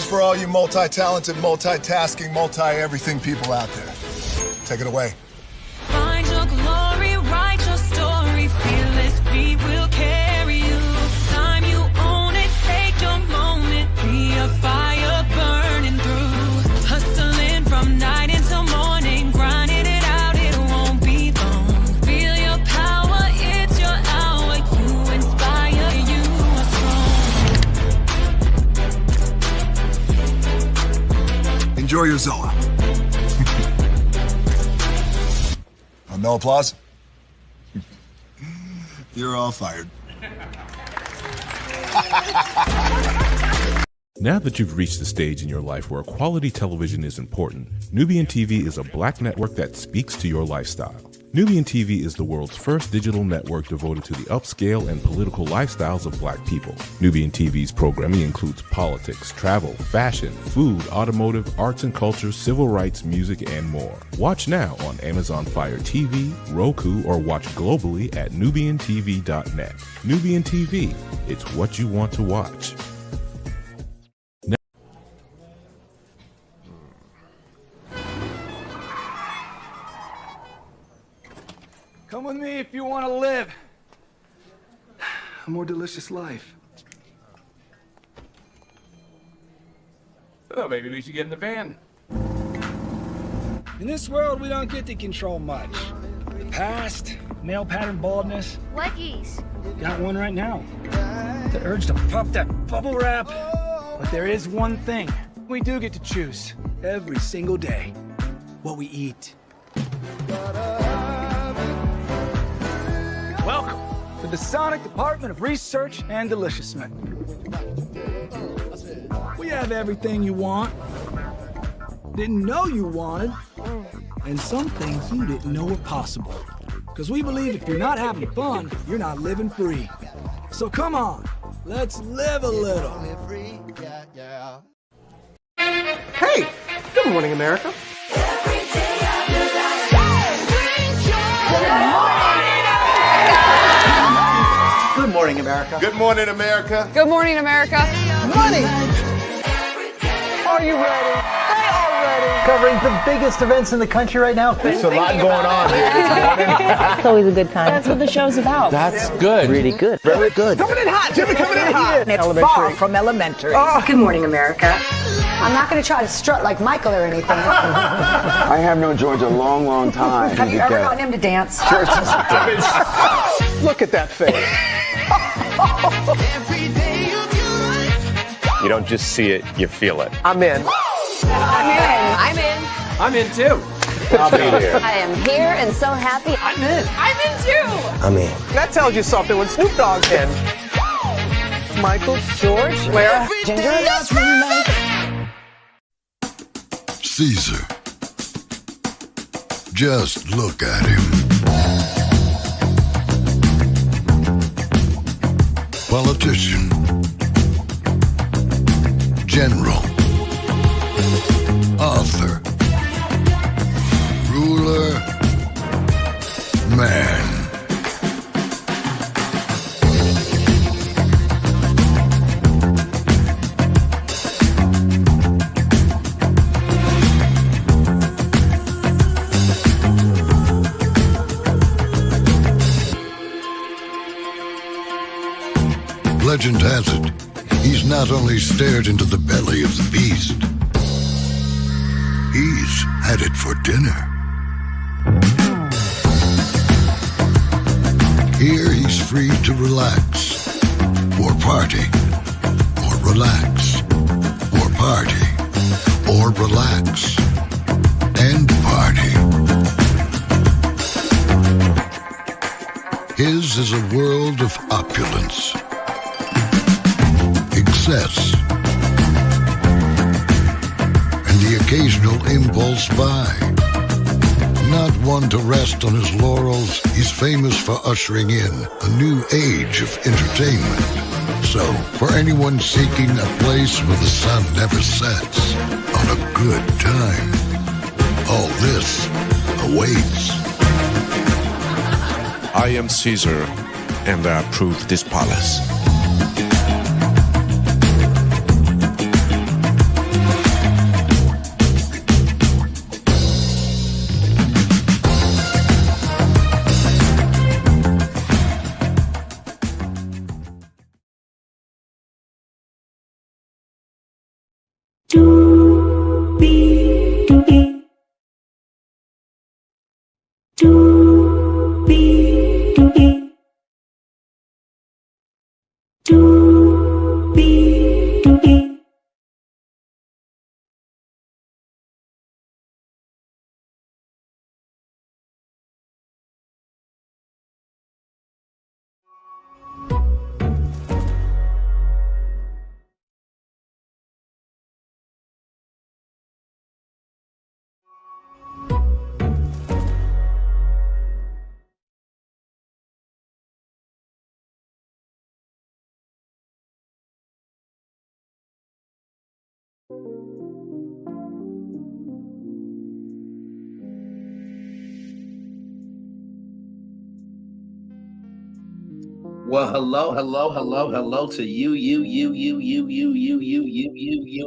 for all you multi-talented, multitasking, multi-everything people out there. Take it away. Find your glory, write your story, fearless feet will carry you. Time you own it, take your moment, be a fire burning through. Hustling from night until morning, grinding it out, it won't be long. Feel your power, it's your hour, you inspire, you are strong. Enjoy your Zoa. No applause? You're all fired. Now that you've reached the stage in your life where quality television is important, Nubian TV is a black network that speaks to your lifestyle. Nubian TV is the world's first digital network devoted to the upscale and political lifestyles of black people. Nubian TV's programming includes politics, travel, fashion, food, automotive, arts and culture, civil rights, music, and more. Watch now on Amazon Fire TV, Roku, or watch globally at nubiantv.net. Nubian TV, it's what you want to watch. Come with me if you want to live a more delicious life. Oh, maybe we should get in the van. In this world, we don't get to control much. The past, male pattern baldness. Leggies. Got one right now. The urge to puff that bubble wrap. But there is one thing we do get to choose every single day: what we eat. Welcome to the Sonic Department of Research and Deliciousment. We have everything you want, didn't know you wanted, and some things you didn't know were possible. Because we believe if you're not having fun, you're not living free. So come on, let's live a little. Hey, good morning, America. Good morning, America. Good morning, America. Good morning, America. Money! Are you ready? They are ready. Covering the biggest events in the country right now. There's a lot going on here. It's always a good time. That's what the show's about. That's good. Really good. Very good. Coming in hot, Jimmy, coming in hot. It's far from elementary. Good morning, America. I'm not going to try to strut like Michael or anything. I have known George a long, long time. Have you ever gotten him to dance? Look at that face. You don't just see it, you feel it. I'm in. I'm in. I'm in too. I'll be there. I am here and so happy. I'm in. I'm in too. I'm in. That tells you something when Snoop Dogg's in. Michael, George, where? Ginger. Caesar. Just look at him. Politician. General. Author. Ruler. Man. Legend has it, he's not only stared into the belly of the beast, he's had it for dinner. Here he's free to relax, or party, or relax, or party, or relax, and party. His is a world of opulence, excess, and the occasional impulse buy. Not one to rest on his laurels, he's famous for ushering in a new age of entertainment. So, for anyone seeking a place where the sun never sets on a good time, all this awaits. I am Caesar, and I approve this palace. Well, hello to you,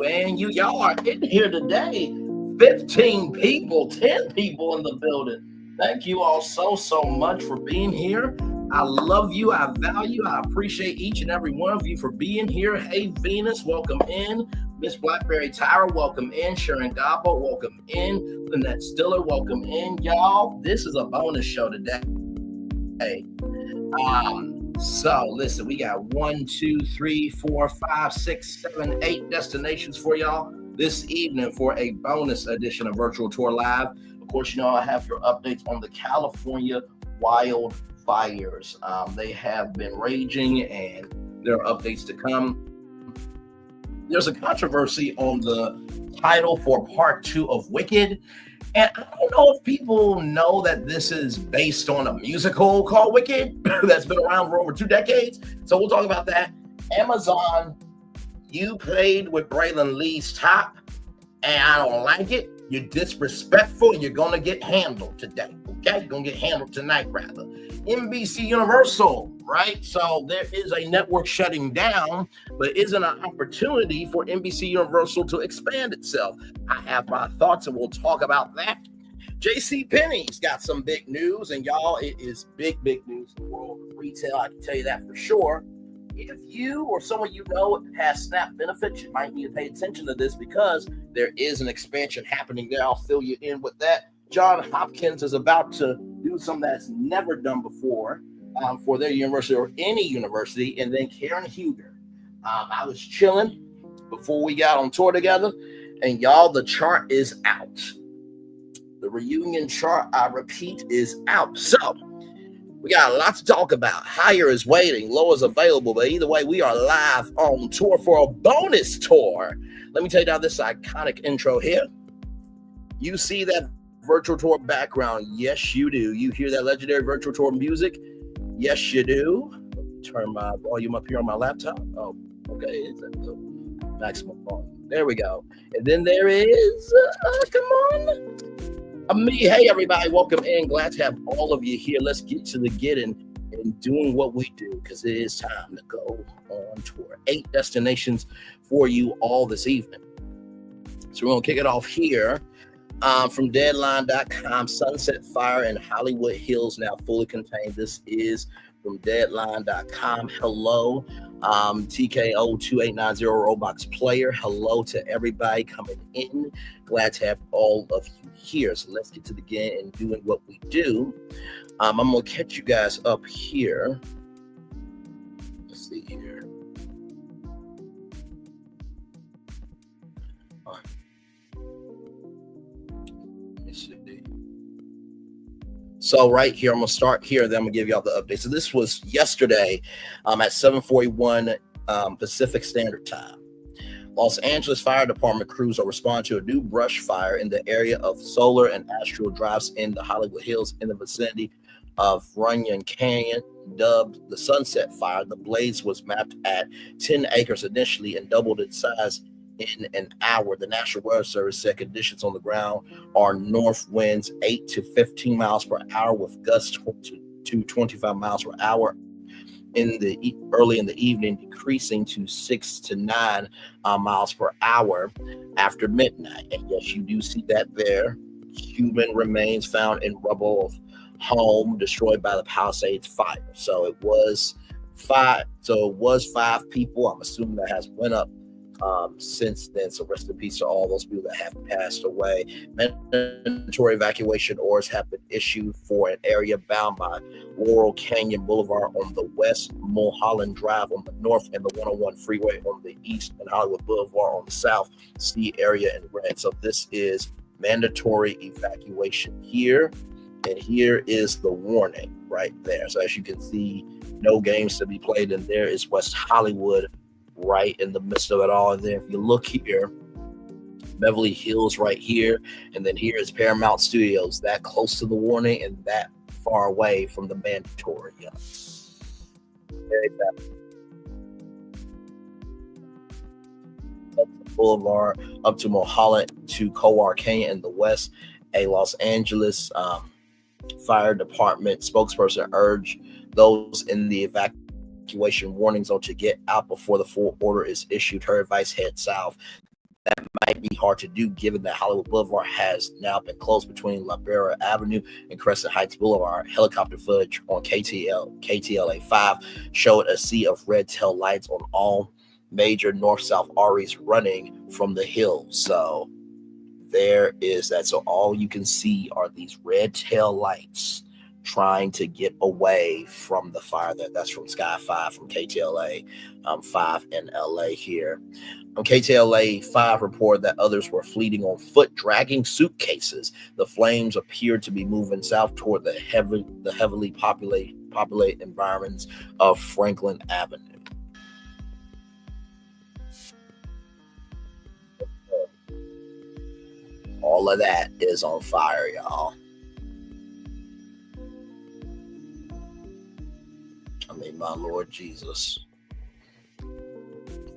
and you. Y'all are in here today. 15 people, 10 people in the building. Thank you all so much for being here. I love you. I value. I appreciate each and every one of you for being here. Hey, Venus, welcome in. Miss Blackberry Tyra, welcome in. Sharon Gobbo, welcome in. Lynette Stiller, welcome in. Y'all, this is a bonus show today. So listen, we got 1, 2, 3, 4, 5, 6, 7, 8 destinations for y'all this evening for a bonus edition of Virtual Tour Live. Of course, you know, I have your updates on the California wildfires. They have been raging and there are updates to come. There's a controversy on the title for part 2 of Wicked. And I don't know if people know that this is based on a musical called Wicked that's been around for over 2 decades. So we'll talk about that. Amazon, you played with Braylon Lee's top, and I don't like it. You're disrespectful, and you're going to get handled today, okay? You're going to get handled tonight, rather. NBC Universal, right? So there is a network shutting down, but isn't an opportunity for NBC Universal to expand itself. I have my thoughts, and we'll talk about that. JCPenney's got some big news, and y'all, it is big news in the world of retail. I can tell you that for sure. If you or someone you know has SNAP benefits, you might need to pay attention to this because there is an expansion happening there. I'll fill you in with that. John Hopkins is about to do something that's never done before for their university or any university. And then Karen Huger. I was chilling before we got on tour together, and y'all, the chart is out. The reunion chart, I repeat, is out. So we got a lot to talk about. Higher is waiting, low is available, but either way, we are live on tour for a bonus tour. Let me tell you now this iconic intro here. You see that virtual tour background? Yes, you do. You hear that legendary virtual tour music? Yes, you do. Turn my volume up here on my laptop. Oh, okay. Is that the maximum volume? There we go. And then there is, come on. Me. Hey, everybody. Welcome in. Glad to have all of you here. Let's get to the getting and doing what we do because it is time to go on tour. 8 destinations for you all this evening. So we're going to kick it off here. From Deadline.com, Sunset Fire in Hollywood Hills now fully contained. This is from Deadline.com. Hello, TKO2890 Roblox player. Hello to everybody coming in. Glad to have all of you here. So let's get to the game and doing what we do. I'm going to catch you guys up here. Let's see here. So right here, I'm going to start here, then I'm going to give y'all the update. So this was yesterday at 7:41 Pacific Standard Time. Los Angeles Fire Department crews are responding to a new brush fire in the area of Solar and Astral Drives in the Hollywood Hills in the vicinity of Runyon Canyon, dubbed the Sunset Fire. The blaze was mapped at 10 acres initially and doubled its size in an hour. The National Weather Service said conditions on the ground are north winds 8 to 15 miles per hour with gusts to 25 miles per hour early in the evening, decreasing to 6 to 9 miles per hour after midnight. And yes, you do see that there. Human remains found in rubble of home destroyed by the Palisades fire. So it was 5 people. I'm assuming that has went up since then. So rest in peace to all those people that have passed away. Mandatory evacuation orders have been issued for an area bound by Laurel Canyon Boulevard on the west, Mulholland Drive on the north, and the 101 freeway on the east, and Hollywood Boulevard on the south. See area in red. So this is mandatory evacuation here, and here is the warning right there. So as you can see, no games to be played, and there is West Hollywood right in the midst of it all. And then if you look here, Beverly Hills right here, and then here is Paramount Studios, that close to the warning and that far away from the mandatory. Yeah. Boulevard up to Mulholland to Coal Canyon in the west. A Los Angeles Fire Department spokesperson urged those in the evacuation warning zone to get out before the full order is issued. Her advice: head south. That might be hard to do given that Hollywood Boulevard has now been closed between La Brea Avenue and Crescent Heights Boulevard. Helicopter footage on KTLA 5 showed a sea of red tail lights on all major north-south arteries running from the hill. So there is that. So all you can see are these red tail lights trying to get away from the fire. That's from Sky 5 from KTLA 5 in LA here. KTLA 5 reported that others were fleeing on foot, dragging suitcases. The flames appeared to be moving south toward the heavily populated environments of Franklin Avenue. All of that is on fire, y'all. I mean, my Lord Jesus.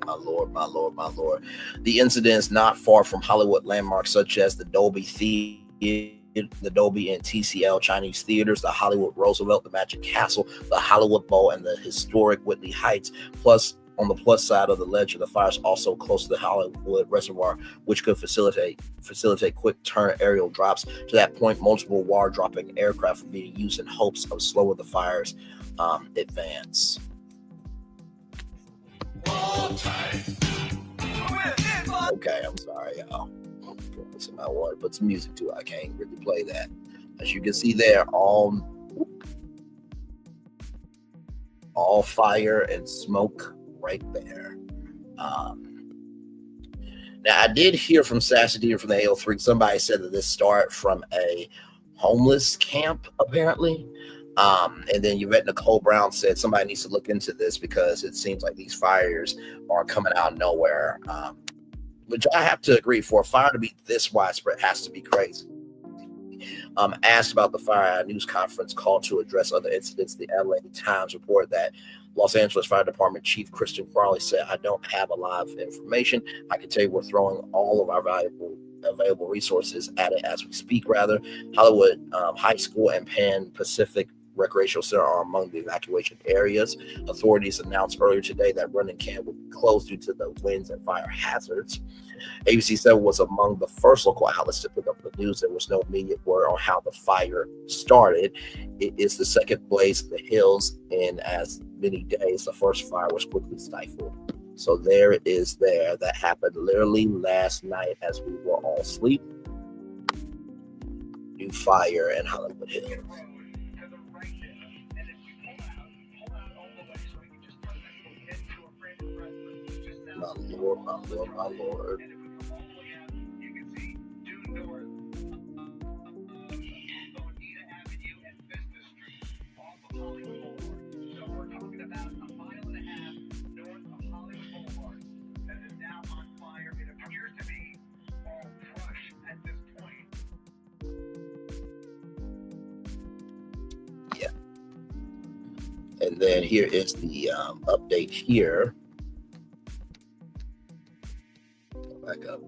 My Lord, my Lord, my Lord. The incident is not far from Hollywood landmarks such as the Dolby and TCL Chinese theaters, the Hollywood Roosevelt, the Magic Castle, the Hollywood Bowl, and the historic Whitley Heights. Plus, on the plus side of the ledger, the fire is also close to the Hollywood Reservoir, which could facilitate quick turn aerial drops. To that point, multiple wire dropping aircraft are being used in hopes of slowing the fire's advance. Okay, I'm sorry, y'all. I want to put some music to it. I can't really play that. As you can see there, all fire and smoke right there. Now, I did hear from Sasadine from the AO3. Somebody said that this started from a homeless camp, apparently. And then Yvette Nicole Brown said somebody needs to look into this because it seems like these fires are coming out of nowhere. Which I have to agree, for a fire to be this widespread has to be crazy. Asked about the fire at a news conference call to address other incidents, the LA Times reported that Los Angeles Fire Department Chief Christian Crowley said, "I don't have a lot of information. I can tell you we're throwing all of our available resources at it as we speak." Rather, Hollywood High School and Pan Pacific Recreational Center are among the evacuation areas. Authorities announced earlier today that Running Can will be closed due to the winds and fire hazards. ABC 7 was among the first local outlets to pick up the news. There was no immediate word on how the fire started. It is the second blaze in the hills in as many days. The first fire was quickly stifled. So there it is there. That happened literally last night as we were all asleep. New fire in Hollywood Hills. My Lord, my Lord, my Lord. Yeah. And then here is the update here. Back up.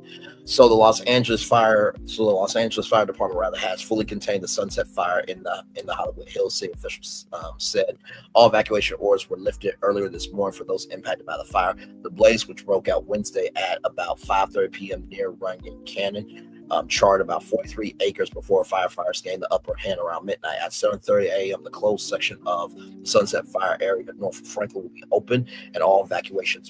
So the Los Angeles Fire Department has fully contained the Sunset Fire in the Hollywood Hills. City officials said all evacuation orders were lifted earlier this morning for those impacted by the fire. The blaze, which broke out Wednesday at about 5:30 p.m. near Runyon Canyon, charred about 43 acres before firefighters gained the upper hand around midnight. At 7:30 a.m., the closed section of the Sunset Fire area north of Franklin will be open, and all evacuation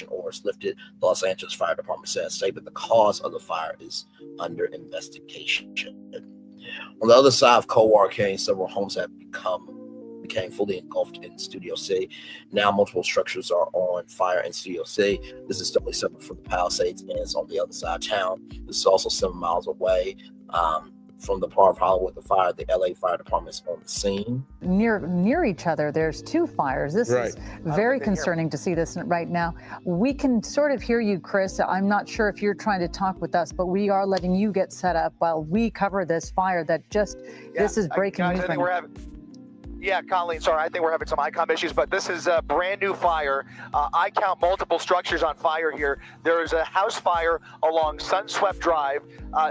orders lifted. The Los Angeles Fire Department said a statement. The cause of the fire is under investigation. On the other side of Coldwater Canyon, several homes have became fully engulfed in Studio City. Now multiple structures are on fire in Studio City. This is totally separate from the Palisades, and it's on the other side of town. This is also 7 miles away from the part of Hollywood. The LA Fire Department is on the scene. Near each other, there's 2 fires. This is very concerning to see this right now. We can sort of hear you, Chris. I'm not sure if you're trying to talk with us, but we are letting you get set up while we cover this fire that this is breaking news right now. Yeah, Colleen, sorry, I think we're having some ICOM issues, but this is a brand new fire. I count multiple structures on fire here. There is a house fire along Sunswept Drive.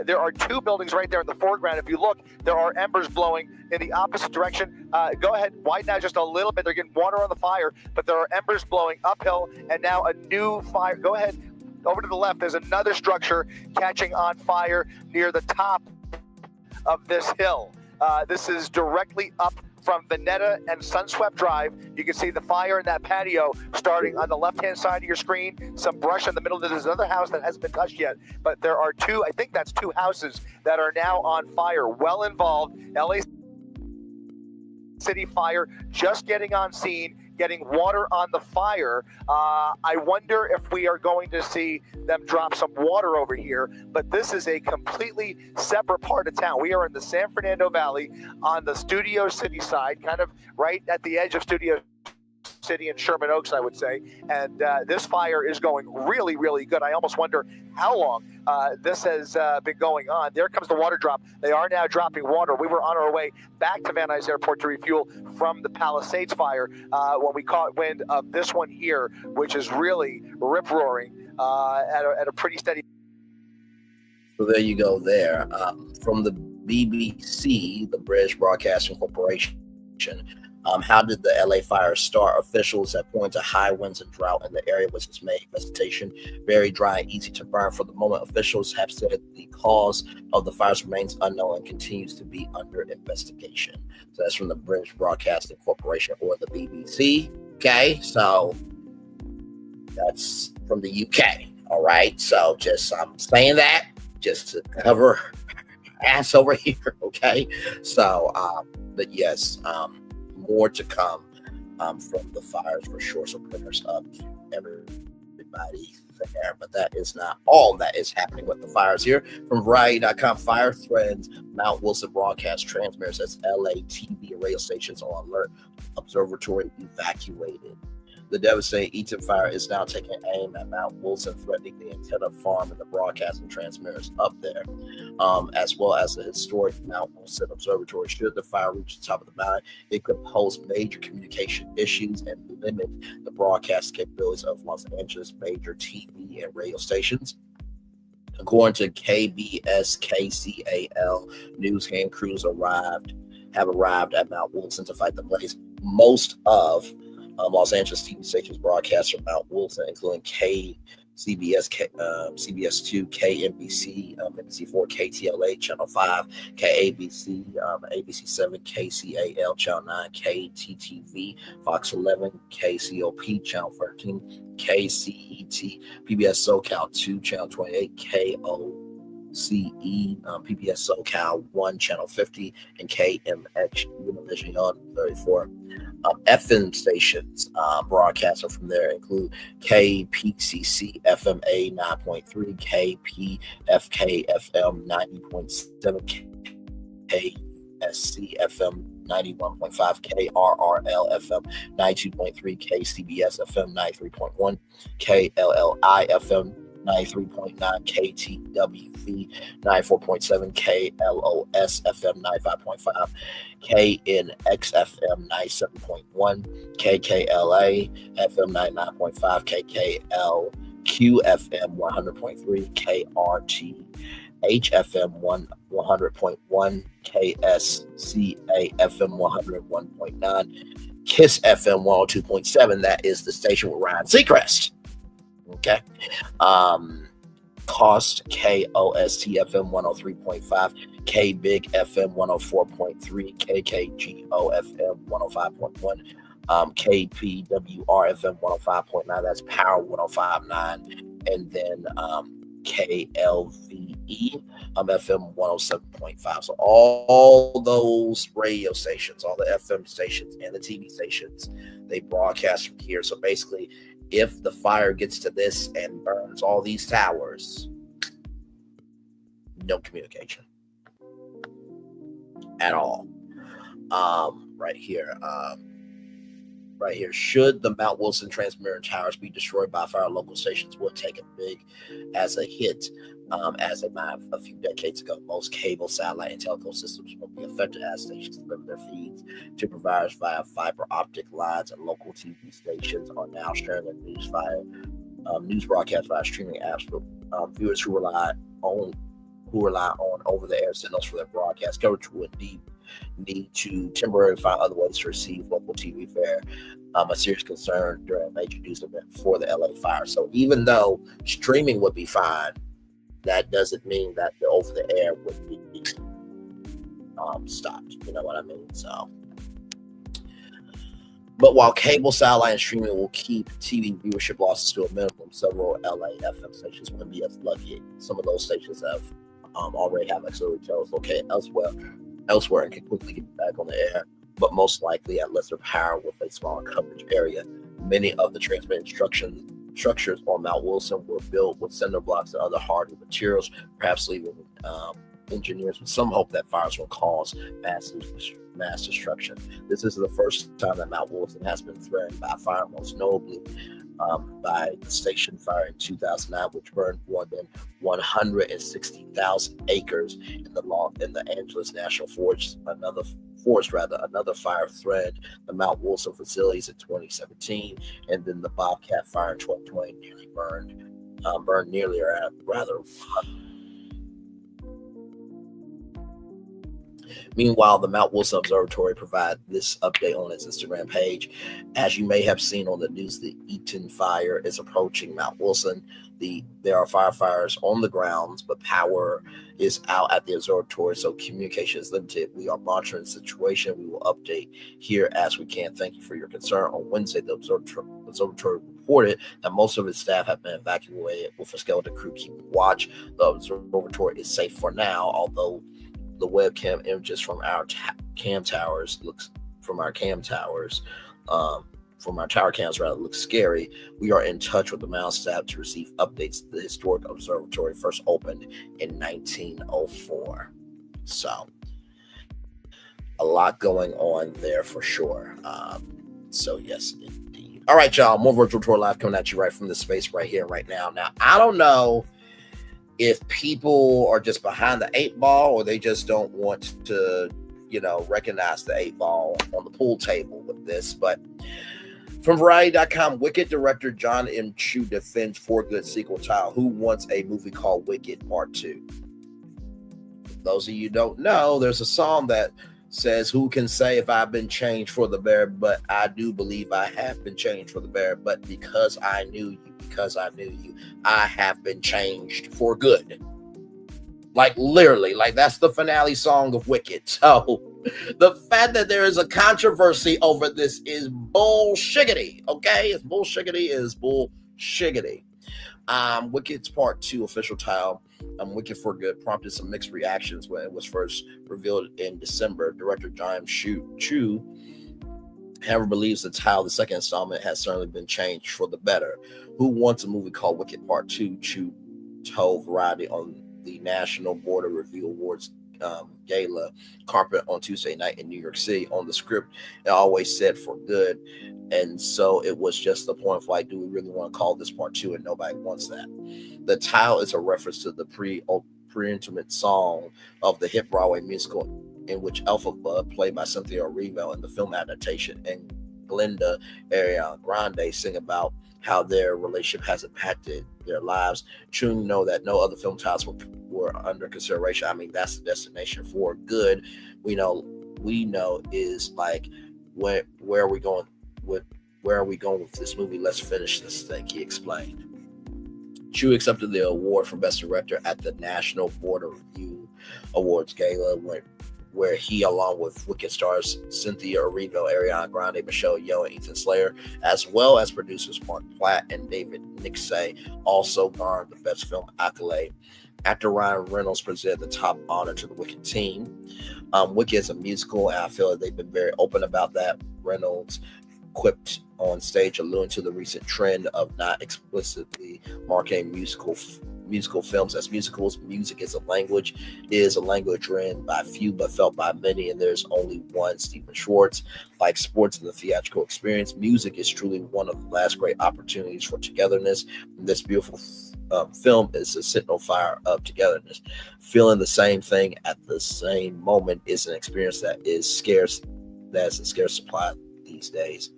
There are 2 buildings right there in the foreground. If you look, there are embers blowing in the opposite direction. Go ahead, widen out just a little bit. They're getting water on the fire, but there are embers blowing uphill, and now a new fire. Go ahead, over to the left. There's another structure catching on fire near the top of this hill. This is directly up from Veneta and Sunswept Drive. You can see the fire in that patio starting on the left-hand side of your screen. Some brush in the middle. There's another house that hasn't been touched yet, but there are 2, I think that's 2 houses that are now on fire, well involved. LA City Fire just getting on scene, getting water on the fire. I wonder if we are going to see them drop some water over here, but this is a completely separate part of town. We are in the San Fernando Valley on the Studio City side, kind of right at the edge of Studio City and Sherman Oaks, I would say. And this fire is going really, really good. I almost wonder how long this has been going on. There comes the water drop. They are now dropping water. We were on our way back to Van Nuys Airport to refuel from the Palisades fire when we caught wind of this one here, which is really rip-roaring at a pretty steady. So there you go there. From the BBC, the British Broadcasting Corporation, how did the LA fire start? Officials have pointed to high winds and drought in the area, which has made vegetation very dry and easy to burn. For the moment, officials have said the cause of the fires remains unknown and continues to be under investigation. So that's from the British Broadcasting Corporation, or the BBC. Okay, so that's from the UK. All right, so just I'm saying that just to cover ass over here. Okay, so but yes, more to come from the fires for sure. So prayers up to everybody there. But that is not all that is happening with the fires here. From Variety.com, fire threatens Mount Wilson broadcast transmitters as LA TV and radio stations are on alert. Observatory evacuated. The devastating Eaton fire is now taking aim at Mount Wilson, threatening the antenna farm and the broadcasting transmitters up there, as well as the historic Mount Wilson Observatory. Should the fire reach the top of the mountain, it could pose major communication issues and limit the broadcast capabilities of Los Angeles major TV and radio stations. According to KBS KCAL, news hand crews have arrived at Mount Wilson to fight the blaze. Most of Los Angeles TV stations broadcast from Mount Wilson, including CBS, CBS2, KNBC, NBC4, KTLA, Channel 5, KABC, ABC7, KCAL, Channel 9, KTTV, Fox 11, KCOP, Channel 13, KCET, PBS SoCal 2, Channel 28, KOCE, PBS SoCal 1, Channel 50, and KMX Univision on 34. FM stations broadcaster from there include KPCC FMA 9.3, KPFK FM 90.7, KSC FM 91.5, KRRL FM 92.3, KCBS FM 93.1, KLLI FM 93.9, KTWV 94.7, KLOS FM 95.5, KNX FM 97.1, KKLA FM 99.5, KKLQ FM 100.3, KRT HFM 100.1, KSCA FM 101.9, KISS FM 102.7. That is the station with Ryan Seacrest. Okay. Cost, KOST FM 103.5, K-Big FM 104.3, KKGO FM 105.1, KPWR FM 105.9, that's Power 105.9, and then KLVE FM 107.5. So all those radio stations, all the FM stations and the TV stations, they broadcast from here. So basically, if the fire gets to this and burns all these towers, no communication at all. Right here, should the Mount Wilson transmitter towers be destroyed by fire, local stations would take it big as a hit, as they might have a few decades ago. Most cable, satellite, and telecom systems will be affected as stations deliver their feeds to providers via fiber optic lines, and local TV stations are now sharing their news broadcasts via streaming apps for viewers who rely on over-the-air signals for their broadcast coverage would need to temporarily find other ways to receive local TV fare, a serious concern during a major news event for the LA fire. So even though streaming would be fine, that doesn't mean that the over-the-air would be stopped. You know what I mean? So, but while cable, satellite, and streaming will keep TV viewership losses to a minimum, several LA FM stations wouldn't be as lucky. Some of those stations already have auxiliary channels located elsewhere and can quickly get back on the air, but most likely at lesser power with a smaller coverage area. Many of the transmitting structures on Mount Wilson were built with cinder blocks and other harder materials, perhaps leaving engineers with some hope that fires will cause mass destruction. This is the first time that Mount Wilson has been threatened by fire, most notably by the station fire in 2009, which burned more than 160,000 acres in the Angeles National Forest. Another fire threatened the Mount Wilson facilities in 2017, and then the Bobcat fire in 2020 nearly burned nearly or rather. Meanwhile, the Mount Wilson Observatory provided this update on its Instagram page. As you may have seen on the news, the Eaton fire is approaching Mount Wilson. There are firefighters on the grounds, but power is out at the observatory, so communication is limited. We are monitoring the situation. We will update here as we can. Thank you for your concern. On Wednesday, the observatory reported that most of its staff have been evacuated with a skeleton crew keeping watch. The observatory is safe for now, although the webcam images from our tower cams look scary. We are in touch with the Mount staff to receive updates. The historic observatory first opened in 1904. So a lot going on there for sure. So yes, indeed. All right, y'all, more Virtual Tour Live coming at you right from this space right here, right now. Now, I don't know if people are just behind the 8 ball or they just don't want to, recognize the 8 ball on the pool table with this. But from Variety.com, Wicked director John M. Chu defends For Good sequel title, Who Wants a Movie Called Wicked Part 2. For those of you who don't know, there's a song that says, who can say if I've been changed for the better, but I do believe I have been changed for the better, but because I knew you, I have been changed for good. Like literally, like that's the finale song of Wicked. So the fact that there is a controversy over this is bullshiggity. Okay, it's bullshiggity. Wicked's Part 2 official title, Wicked for Good, prompted some mixed reactions when it was first revealed in December. Director John Chu, however, believes the title, the second installment, has certainly been changed for the better. Who Wants a Movie Called Wicked Part 2, Chu told Variety on the National Border Review Awards gala carpet on Tuesday night in New York City. On the script, it always said For Good, and so it was just the point of like, do we really want to call this Part 2? And nobody wants that. The title is a reference to the pre-intimate song of the hit Broadway musical in which Elphaba, played by Cynthia Erivo in the film adaptation, and Glenda Ariana Grande sing about how their relationship has impacted their lives. True, know that no other film titles were under consideration. I mean, that's the destination For Good. We know is like, where are we going with this movie? Let's finish this thing, he explained. Chew accepted the award for Best Director at the National Board of Review Awards Gala, where he, along with Wicked stars Cynthia Erivo, Ariana Grande, Michelle Yeoh, and Ethan Slater, as well as producers Mark Platt and David Nixay, also garnered the Best Film accolade. Actor Ryan Reynolds presented the top honor to the Wicked team. Wicked is a musical, and I feel like they've been very open about that. Reynolds quipped on stage, alluding to the recent trend of not explicitly marketing musical films as musicals. Music is a language written by few but felt by many, and there's only one Stephen Schwartz. Like sports and the theatrical experience, music is truly one of the last great opportunities for togetherness. And this beautiful film is a signal fire of togetherness. Feeling the same thing at the same moment is an experience that is scarce. That's a scarce supply these days.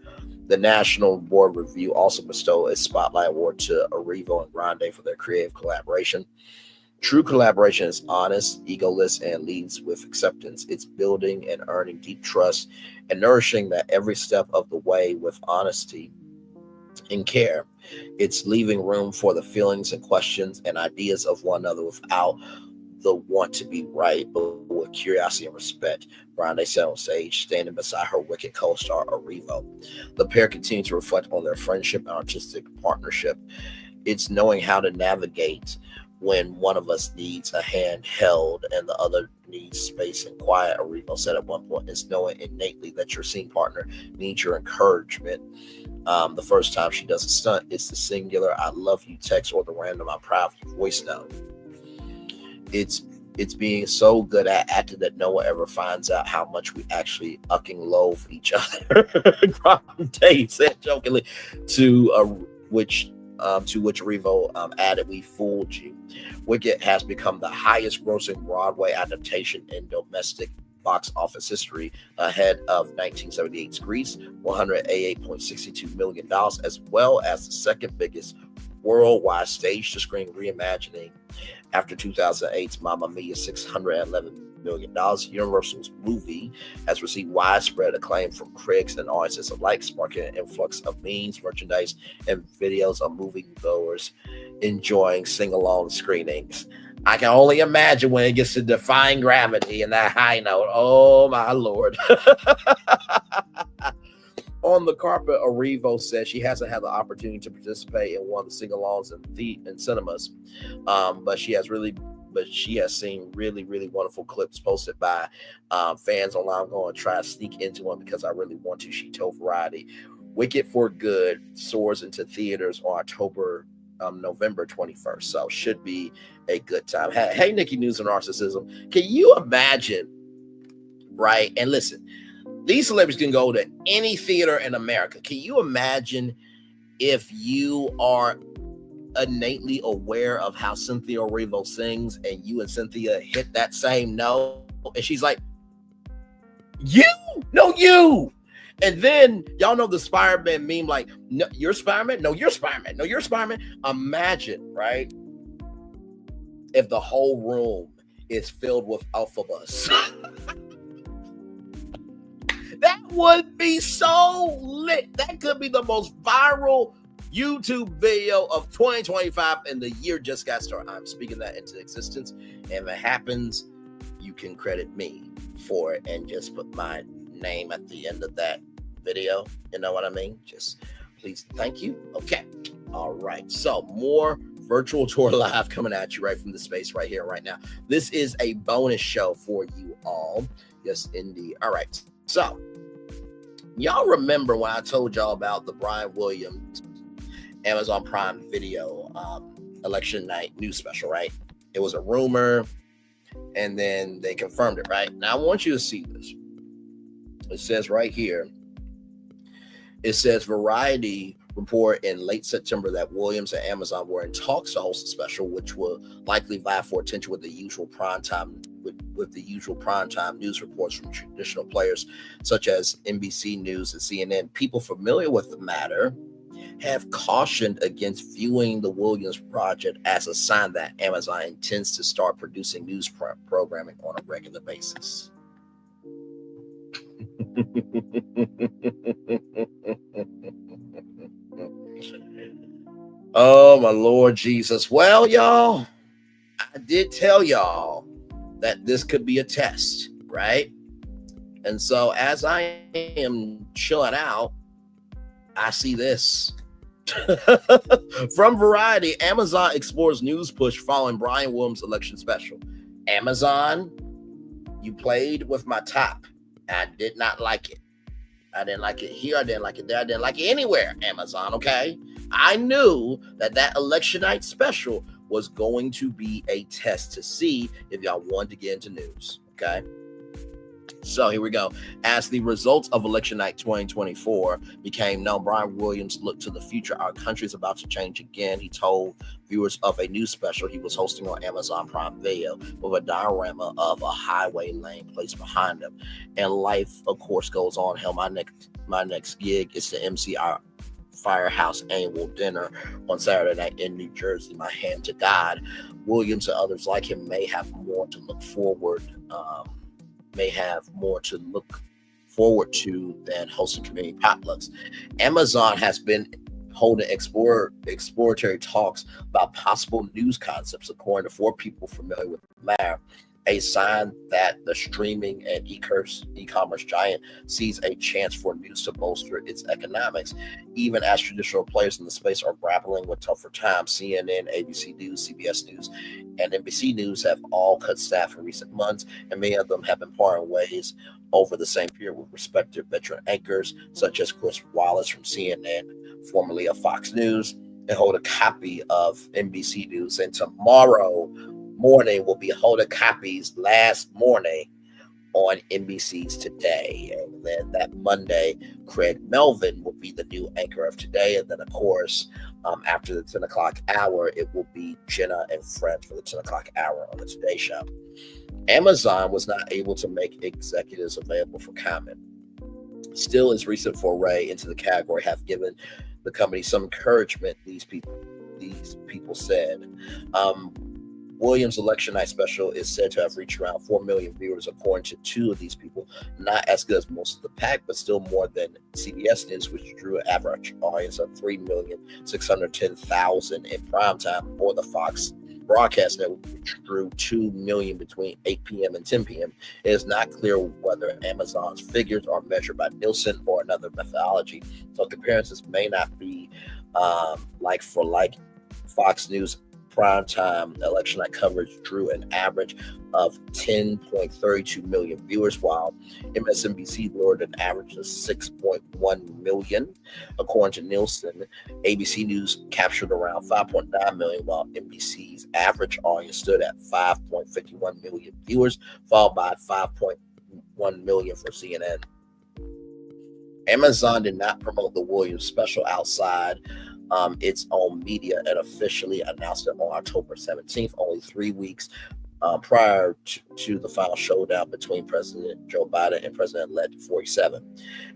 The National Board Review also bestowed a Spotlight Award to Erivo and Grande for their creative collaboration. True collaboration is honest, egoless, and leads with acceptance. It's building and earning deep trust and nourishing that every step of the way with honesty and care. It's leaving room for the feelings and questions and ideas of one another without the want to be right, but with curiosity and respect. Grande said on stage, standing beside her Wicked co-star Erivo. The pair continue to reflect on their friendship and artistic partnership. It's knowing how to navigate when one of us needs a hand held and the other needs space and quiet, Erivo said at one point. It's knowing innately that your scene partner needs your encouragement. The first time she does a stunt, it's the singular "I love you" text or the random "I'm proud of you" voice note. It's being so good at acting that no one ever finds out how much we actually ucking loathe each other. Grande said jokingly, to which Erivo added, "We fooled you." Wicked has become the highest grossing Broadway adaptation in domestic box office history, ahead of 1978's Grease, $188.62 million, as well as the second biggest worldwide stage-to-screen reimagining after 2008's Mamma Mia, $611 million. Universal's movie has received widespread acclaim from critics and audiences alike, sparking an influx of memes, merchandise, and videos of moviegoers enjoying sing-along screenings. I can only imagine when it gets to Defying Gravity and that high note. Oh, my Lord. On the carpet, Erivo says she hasn't had the opportunity to participate in one of the sing-alongs in cinemas, but she has seen really, really wonderful clips posted by fans online. I'm going to try to sneak into one because I really want to. She told Variety. Wicked for Good soars into theaters on November 21st, so should be a good time. Hey, Nikki News and Narcissism. Can you imagine, right? And listen, these celebrities can go to any theater in America. Can you imagine if you are innately aware of how Cynthia Erivo sings and you and Cynthia hit that same note and she's like, you. And then y'all know the Spider-Man meme, like, no, you're Spider-Man? No, you're Spider-Man. No, you're Spider-Man. Imagine, right? If the whole room is filled with alphabus. That would be so lit. That could be the most viral YouTube video of 2025, and the year just got started. I'm speaking that into existence. And if it happens, you can credit me for it and just put my name at the end of that video. You know what I mean? Just please, thank you. Okay. All right. So more virtual tour live coming at you right from the space right here, right now. This is a bonus show for you all. Yes, indeed. All right. So y'all remember when I told y'all about the Brian Williams Amazon Prime Video election night news special, right? It was a rumor and then they confirmed it, right? Now I want you to see this. It says right here, it says Variety report in late September that Williams and Amazon were in talks to host a special, which will likely vie for attention with the usual primetime news reports from traditional players such as NBC News and CNN. People familiar with the matter have cautioned against viewing the Williams project as a sign that Amazon intends to start producing news programming on a regular basis. Oh, my Lord Jesus. Well, y'all, I did tell y'all that this could be a test, right? And so as I am chilling out, I see this. From Variety, Amazon explores news push following Brian Williams' election special. Amazon, you played with my top. I did not like it. I didn't like it here. I didn't like it there. I didn't like it anywhere, Amazon, okay? I knew that election night special was going to be a test to see if y'all wanted to get into news, okay? So here we go. As the results of election night 2024 became known, Brian Williams looked to the future. Our country is about to change again. He told viewers of a news special he was hosting on Amazon Prime Video with a diorama of a highway lane placed behind him. And life, of course, goes on. Hell, my next gig is to MC our Firehouse annual dinner on Saturday night in New Jersey. My hand to God. Williams and others like him may have more to look forward to than hosting community potlucks. Amazon has been holding exploratory talks about possible news concepts, according to 4 people familiar with the matter. A sign that the streaming and e-commerce giant sees a chance for news to bolster its economics, even as traditional players in the space are grappling with tougher times. CNN, ABC News, CBS News, and NBC News have all cut staff in recent months, and many of them have been parting ways over the same period with respective veteran anchors, such as Chris Wallace from CNN, formerly of Fox News, and hold a copy of NBC News. And tomorrow morning will be holding copies last morning on NBC's Today. And then that Monday, Craig Melvin will be the new anchor of Today. And then, of course, after the 10 o'clock hour, it will be Jenna and Friends for the 10 o'clock hour on the Today Show. Amazon was not able to make executives available for comment. Still, its recent foray into the category have given the company some encouragement, these people said. Williams' election night special is said to have reached around 4 million viewers, according to 2 of these people. Not as good as most of the pack, but still more than CBS News, which drew an average audience of 3,610,000 in primetime, or the Fox broadcast network, which drew 2 million between 8 p.m. and 10 p.m. It is not clear whether Amazon's figures are measured by Nielsen or another methodology, so comparisons may not be like for like. Fox News primetime election night coverage drew an average of 10.32 million viewers, while MSNBC lured an average of 6.1 million. According to Nielsen, ABC News captured around 5.9 million, while NBC's average audience stood at 5.51 million viewers, followed by 5.1 million for CNN. Amazon did not promote the Williams special outside its own media and officially announced it on October 17th, only 3 weeks prior to the final showdown between President Joe Biden and President-elect 47.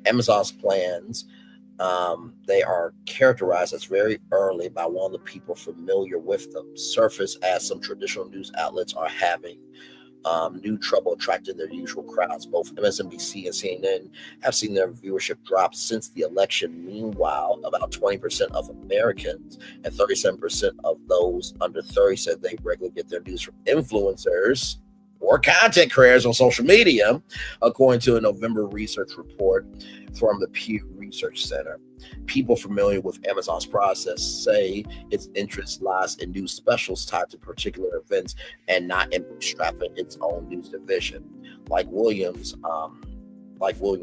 Amazon's plans, they are characterized as very early by one of the people familiar with them, surface as some traditional news outlets are having new trouble attracting their usual crowds. Both MSNBC and CNN have seen their viewership drop since the election. Meanwhile, about 20% of Americans and 37% of those under 30 said they regularly get their news from influencers or content creators on social media, according to a November research report from the Pew Research Center. People familiar with Amazon's process say its interest lies in news specials tied to particular events and not in bootstrapping its own news division. Like Williams'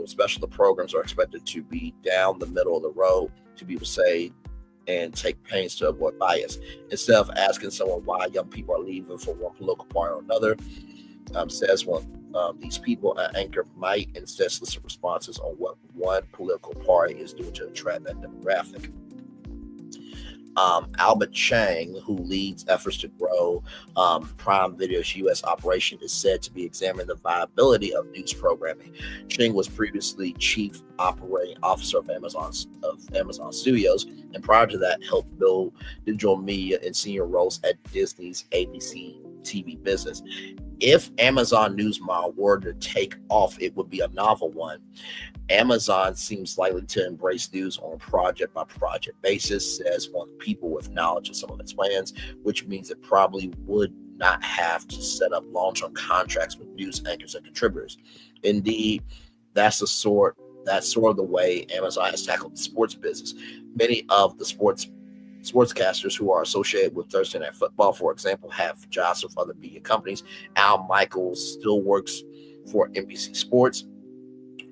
special, the programs are expected to be down the middle of the road, to people say, and take pains to avoid bias. Instead of asking someone why young people are leaving for one political party or another, says these people, an anchor might instead solicit responses on what one political party is doing to attract that demographic. Albert Chang, who leads efforts to grow Prime Video's U.S. operation, is said to be examining the viability of news programming. Chang was previously chief operating officer of Amazon Studios, and prior to that, helped build digital media in senior roles at Disney's ABC TV business. If Amazon News Mile were to take off, it would be a novel one. Amazon seems likely to embrace news on a project-by-project basis, says one of the people with knowledge of some of its plans, which means it probably would not have to set up long-term contracts with news anchors and contributors. Indeed, that's sort of the way Amazon has tackled the sports business. Many of the sportscasters who are associated with Thursday Night Football, for example, have jobs with other media companies. Al Michaels still works for NBC Sports,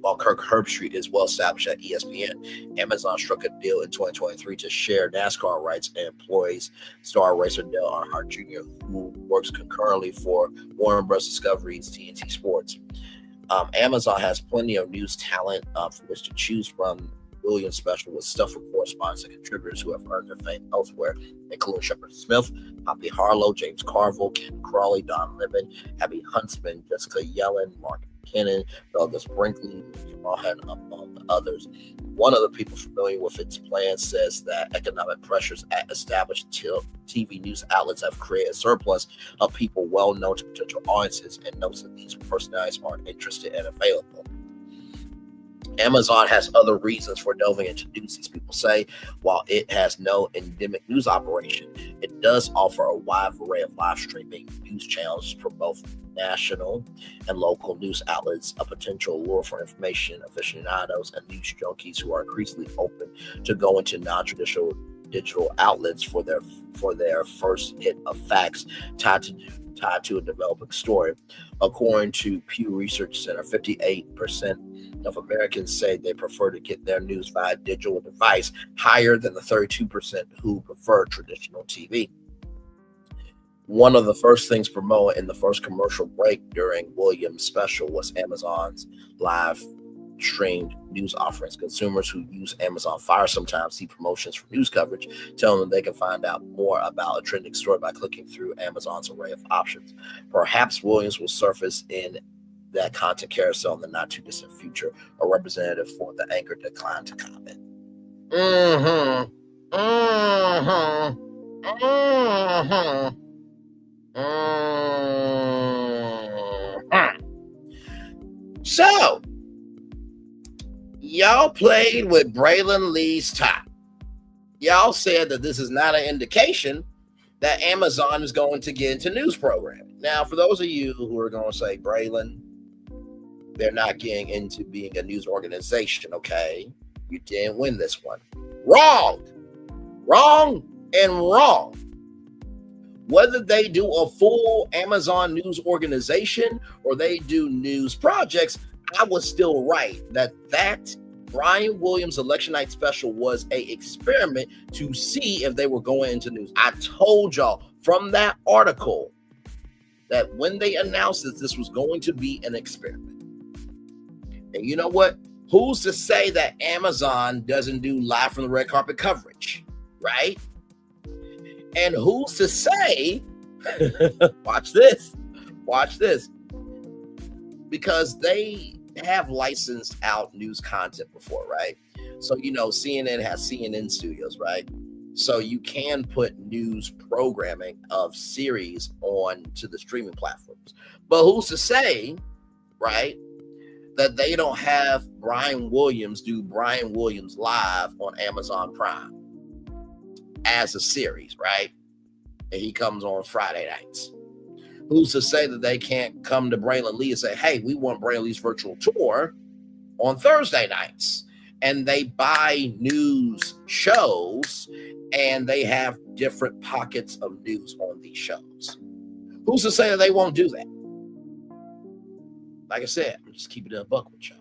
while Kirk Herbstreit is well established at ESPN. Amazon struck a deal in 2023 to share NASCAR rights and employs star racer Dale Earnhardt Jr., who works concurrently for Warner Bros. Discovery's TNT Sports. Amazon has plenty of news talent from which to choose from. Williams special with stuff for correspondents and contributors who have earned their fame elsewhere, including Shepard Smith, Poppy Harlow, James Carville, Ken Crawley, Don Lemon, Abby Huntsman, Jessica Yellen, Mark McKinnon, Douglas Brinkley, among others. One of the people familiar with its plan says that economic pressures at established TV news outlets have created a surplus of people well known to potential audiences, and notes that these personalities aren't interested and available. Amazon has other reasons for delving into news, these people say. While it has no endemic news operation, it does offer a wide array of live streaming news channels for both national and local news outlets, a potential lure for information aficionados and news junkies who are increasingly open to go into non-traditional digital outlets for their first hit of facts tied to a developing story. According to Pew Research Center, 58% of Americans say they prefer to get their news via digital device, higher than the 32% who prefer traditional TV. One of the first things promoted in the first commercial break during Williams' special was Amazon's live streamed news offerings. Consumers who use Amazon Fire sometimes see promotions for news coverage, telling them they can find out more about a trending story by clicking through Amazon's array of options. Perhaps Williams will surface in that content carousel in the not too distant future. A representative for the anchor declined to comment. So, y'all played with Braylon Lee's top. Y'all said that this is not an indication that Amazon is going to get into news programming. Now, for those of you who are going to say, Braylon, they're not getting into being a news organization, okay? You didn't win this one. Wrong. Wrong and wrong. Whether they do a full Amazon news organization or they do news projects, I was still right that Brian Williams election night special was an experiment to see if they were going into news. I told y'all from that article that when they announced that this was going to be an experiment. And you know what? Who's to say that Amazon doesn't do live from the red carpet coverage, right? And who's to say, watch this, because they have licensed out news content before, right? So, CNN has CNN studios, right? So you can put news programming of series on to the streaming platforms. But who's to say, right, that they don't have Brian Williams do Brian Williams Live on Amazon Prime as a series, right? And he comes on Friday nights. Who's to say that they can't come to Braylon Lee and say, hey, we want Braylon Lee's virtual tour on Thursday nights. And they buy news shows and they have different pockets of news on these shows. Who's to say that they won't do that? Like I said, I'm just keeping it a buck with y'all.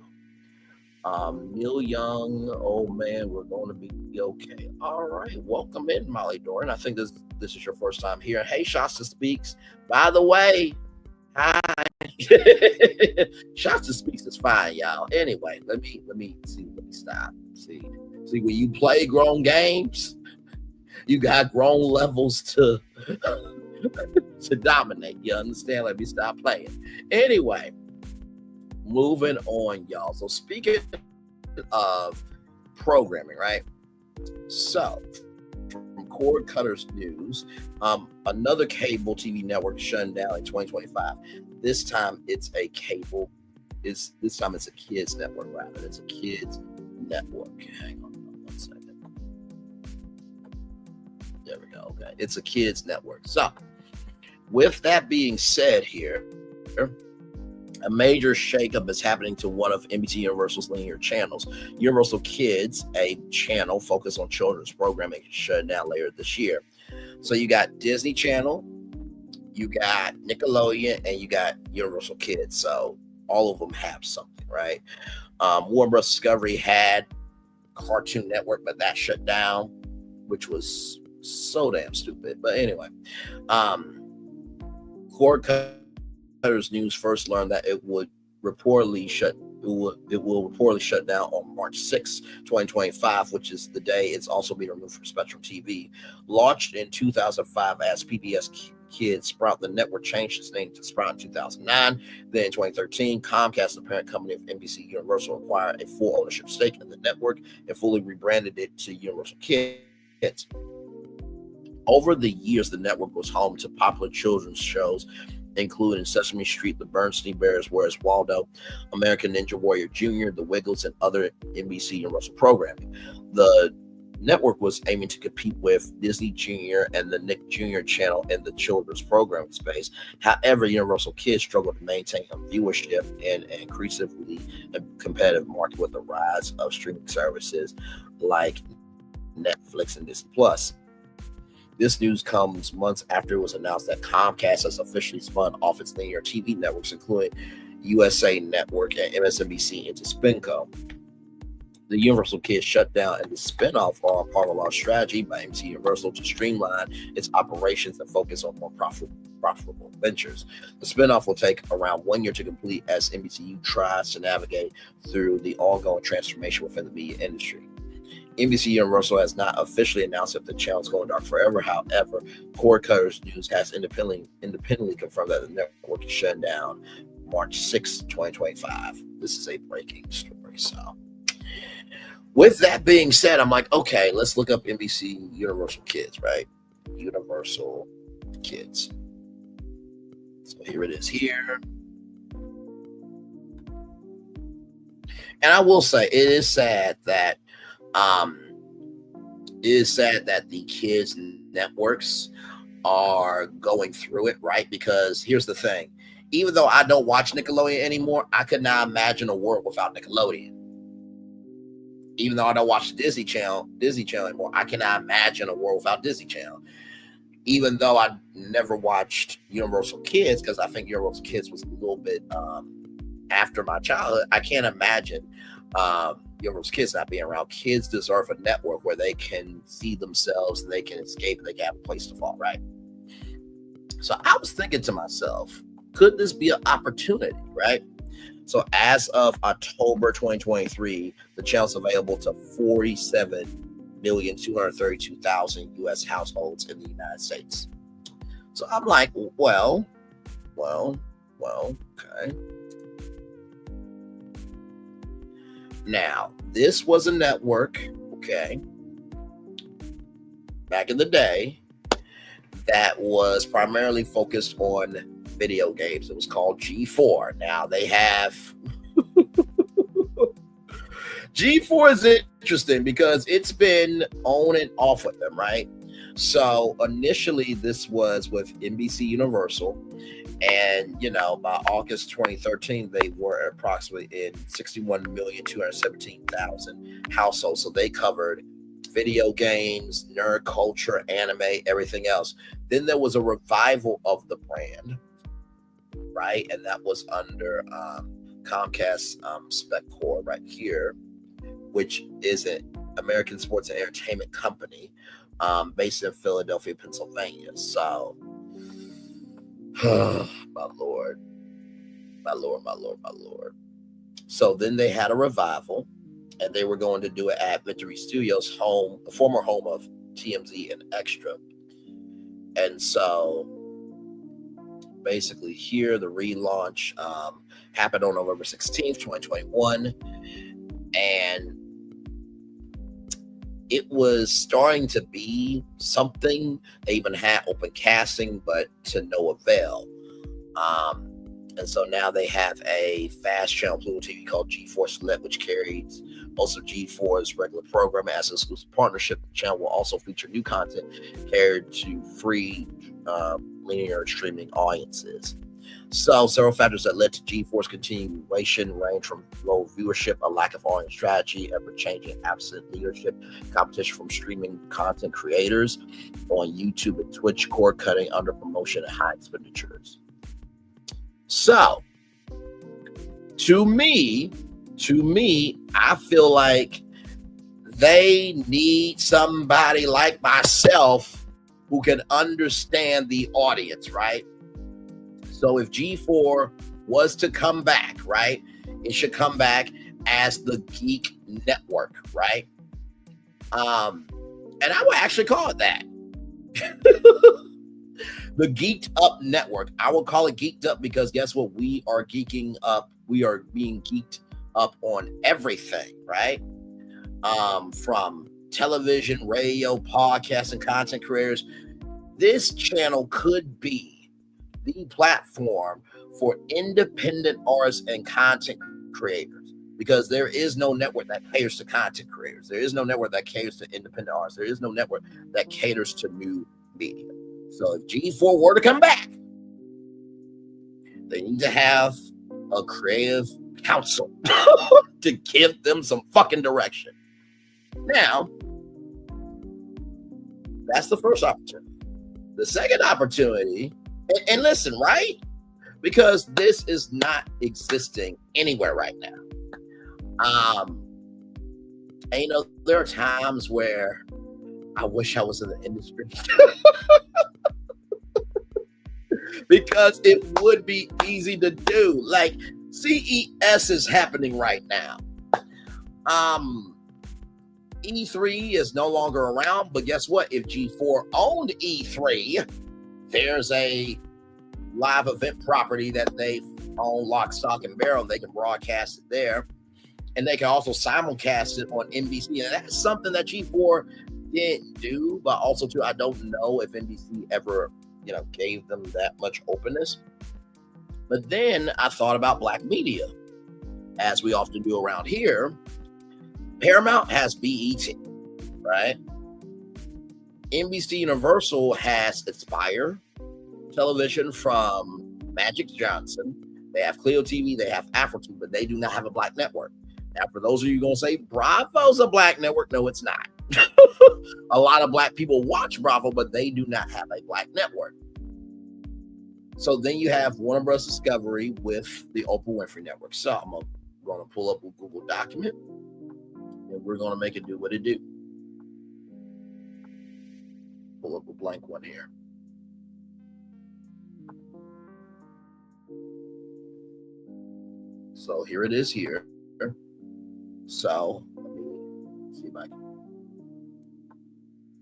Neil Young, oh man, we're going to be okay. All right, welcome in, Molly Doran. I think this is your first time here. Hey, Shasta Speaks. By the way, hi. Shasta Speaks is fine, y'all. Anyway, let me see. Let me stop. See, when you play grown games, you got grown levels to dominate. You understand? Let me stop playing. Anyway. Moving on, y'all. So speaking of programming, right? So from cord cutters news. Another cable TV network shutting down in 2025. This time it's a cable. This time it's a kids network, rather. It's a kids network. Hang on 1 second. There we go. Okay, it's a kids network. So, with that being said, here, a major shakeup is happening to one of NBC Universal's linear channels. Universal Kids, a channel focused on children's programming, is shut down later this year. So you got Disney Channel, you got Nickelodeon, and you got Universal Kids. So all of them have something, right? Warner Bros. Discovery had Cartoon Network, but that shut down, which was so damn stupid. But anyway, cord cutters news first learned that it will reportedly shut down on March 6, 2025, which is the day it's also being removed from Spectrum TV. Launched in 2005 as PBS Kids Sprout, the network changed its name to Sprout in 2009. Then in 2013, Comcast, the parent company of NBC Universal, acquired a full ownership stake in the network and fully rebranded it to Universal Kids. Over the years, the network was home to popular children's shows, including Sesame Street, The Bernstein Bears, Where's Waldo, American Ninja Warrior Jr., The Wiggles, and other NBC Universal programming. The network was aiming to compete with Disney Junior and the Nick Jr. channel in the children's programming space. However, Universal Kids struggled to maintain a viewership in an increasingly competitive market with the rise of streaming services like Netflix and Disney Plus. This news comes months after it was announced that Comcast has officially spun off its linear TV networks, including USA Network and MSNBC, into SpinCo. The Universal Kids shutdown and the spinoff are part of a large strategy by NBC Universal to streamline its operations and focus on more profitable ventures. The spinoff will take around 1 year to complete as NBCU tries to navigate through the ongoing transformation within the media industry. NBC Universal has not officially announced if the channel is going dark forever. However, Cord Cutters News has independently confirmed that the network is shut down March 6, 2025. This is a breaking story. So, with that being said, I'm like, okay, let's look up NBC Universal Kids, right? Universal Kids. So here it is here. And I will say, it is sad that the kids networks are going through it, right? Because here's the thing. Even though I don't watch Nickelodeon anymore, I could not imagine a world without Nickelodeon. Even though I don't watch the Disney Channel anymore, I cannot imagine a world without Disney Channel. Even though I never watched Universal Kids, because I think Universal Kids was a little bit after my childhood, I can't imagine Universal Kids not being around. Kids deserve a network where they can see themselves and they can escape and they can have a place to fall, right? So I was thinking to myself, could this be an opportunity, right? So as of October 2023, the channel's available to 47,232,000 U.S. households in the United States. So I'm like, well, okay. Now, this was a network, okay, back in the day that was primarily focused on video games. It was called G4. Now they have G4 is interesting because it's been on and off with them, right? So initially this was with NBC Universal, and by August 2013 they were approximately in 61,217,000 households. So they covered video games, nerd culture, anime, everything else. Then there was a revival of the brand, right? And that was under Comcast SpecCor right here, which is an American sports and entertainment company based in Philadelphia, Pennsylvania. So, my Lord. So then they had a revival, and they were going to do it at Victory Studios, the former home of TMZ and Extra. And so basically here, the relaunch happened on November 16th, 2021. And it was starting to be something. They even had open casting, but to no avail. And so now they have a fast channel Pluto TV called G4 Select, which carries most of G4's regular programming as an exclusive partnership. The channel will also feature new content catered to free linear streaming audiences. So several factors that led to G4's continuation range from low viewership, a lack of audience strategy, ever-changing absent leadership, competition from streaming content creators on YouTube and Twitch, cord cutting, under promotion, and high expenditures. So, to me, I feel like they need somebody like myself who can understand the audience, right? So if G4 was to come back, right, it should come back as the Geek Network, right? And I would actually call it that. The Geeked Up Network. I will call it Geeked Up because guess what? We are geeking up. We are being geeked up on everything, right? From television, radio, podcasts, and content creators. This channel could be the platform for independent artists and content creators because there is no network that caters to content creators. There is no network that caters to independent artists. There is no network that caters to new media. So if G4 were to come back, they need to have a creative council to give them some fucking direction. Now, that's the first opportunity. The second opportunity, and listen, right? Because this is not existing anywhere right now. And you know, there are times where I wish I was in the industry. Because it would be easy to do. Like CES is happening right now. E3 is no longer around, but guess what? If G4 owned E3, there's a live event property that they own lock, stock, and barrel. They can broadcast it there. And they can also simulcast it on NBC. And that's something that G4 didn't do, but also too, I don't know if NBC ever, gave them that much openness. But then I thought about black media, as we often do around here. Paramount has BET, right? NBC Universal has Aspire Television from Magic Johnson. They have Clio TV, they have AfroTV, but they do not have a black network. Now, for those of you going to say Bravo's a black network, no, it's not. A lot of black people watch Bravo, but they do not have a black network. So then you have Warner Bros. Discovery with the Oprah Winfrey Network. So I'm going to pull up a Google document, and we're going to make it do what it do. Pull up a blank one here. So here it is here. So let me see if I can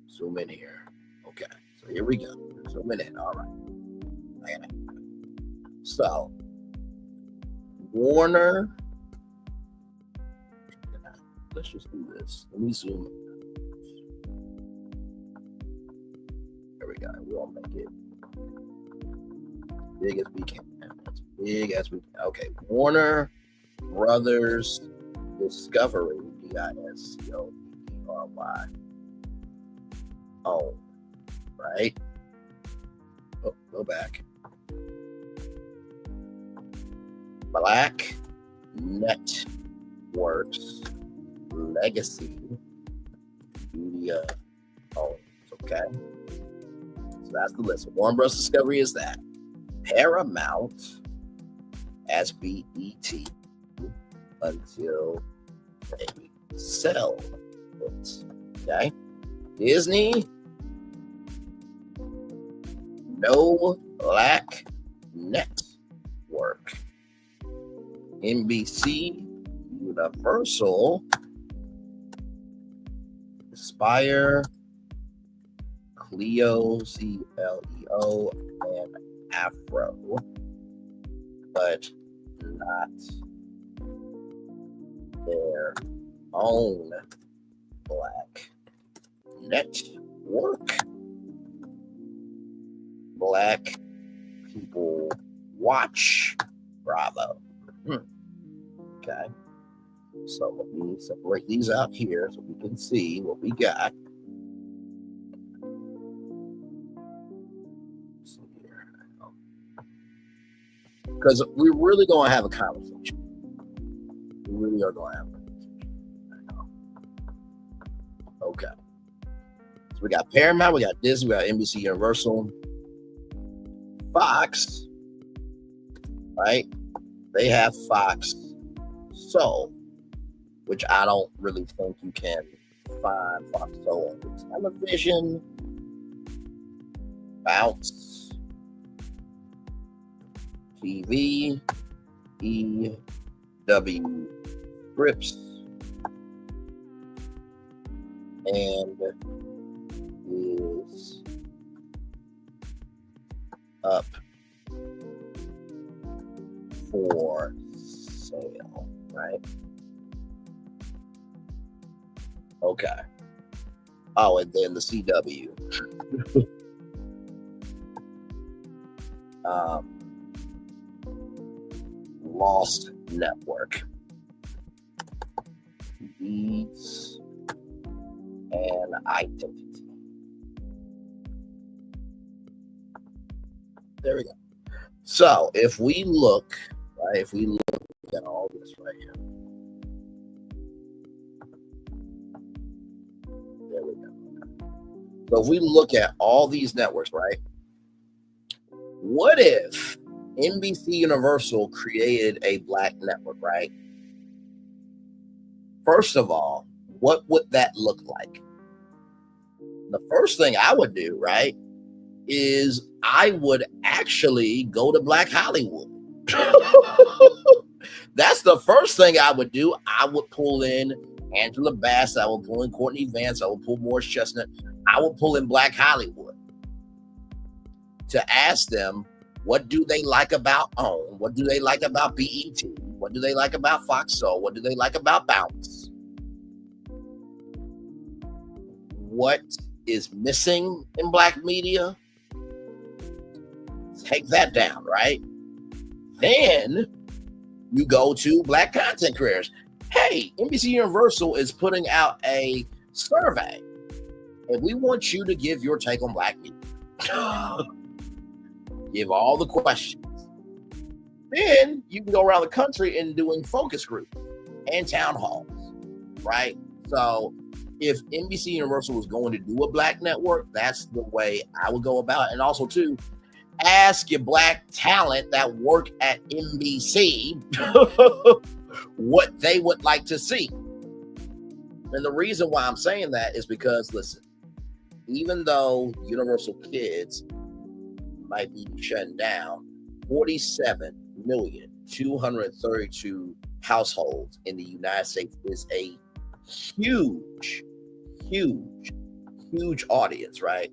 zoom in here. Okay, so here we go. Zoom in. All right. So Warner. Let's just do this. Let me zoom. There we go. We'll make it big as we can. As big as we can. Okay. Warner Brothers Discovery. D-I-S-C-O-V-E-R-Y. Oh, right. Oh, go back. Black Networks Legacy Media Owns. Okay. So that's the list. Warner Bros. Discovery is that. Paramount as BET until they sell it. Okay. Disney, no black network. NBC Universal, Aspire, Clio, CLEO, and Afro, but not their own black Network. Black people watch Bravo. Okay. So let me separate these out here so we can see what we got. Because we're really going to have a conversation. We really are going to have a conversation. Okay. So we got Paramount, we got Disney, we got NBC Universal, Fox, right? They have Fox Soul, which I don't really think you can find Fox Soul on television. Bounce, TV, EW Scripts, and is up for sale, right? Okay. Oh, and then the CW. Lost Network. Needs and identity. There we go. So if we look, right, if we look at all this right here. There we go. So if we look at all these networks, right? What if NBC Universal created a black network, right? First of all, what would that look like? The first thing I would do, right, is I would actually go to Black Hollywood. That's the first thing I would do. I would pull in Angela Bassett. I would pull in Courtney Vance. I would pull Morris Chestnut. I would pull in Black Hollywood to ask them, what do they like about OWN? What do they like about BET? What do they like about Fox Soul? What do they like about Bounce? What is missing in black media? Take that down, right? Then you go to black content creators. Hey, NBC Universal is putting out a survey, and we want you to give your take on black media. Give all the questions. Then you can go around the country and doing focus groups and town halls, right? So if NBC Universal was going to do a black network, that's the way I would go about it. And also, too, ask your black talent that work at NBC what they would like to see. And the reason why I'm saying that is because, listen, even though Universal Kids might be shutting down, 47,232 households in the United States is a huge audience, right?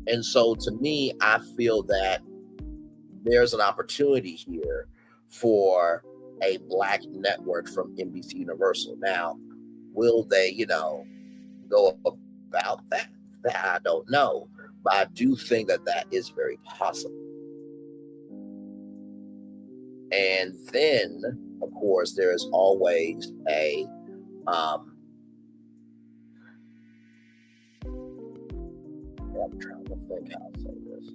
And so to me, I feel that there's an opportunity here for a black network from NBC Universal. Now, will they, go about that? That I don't know. But I do think that that is very possible. And then, of course, there is always a I'm trying to think how to say this.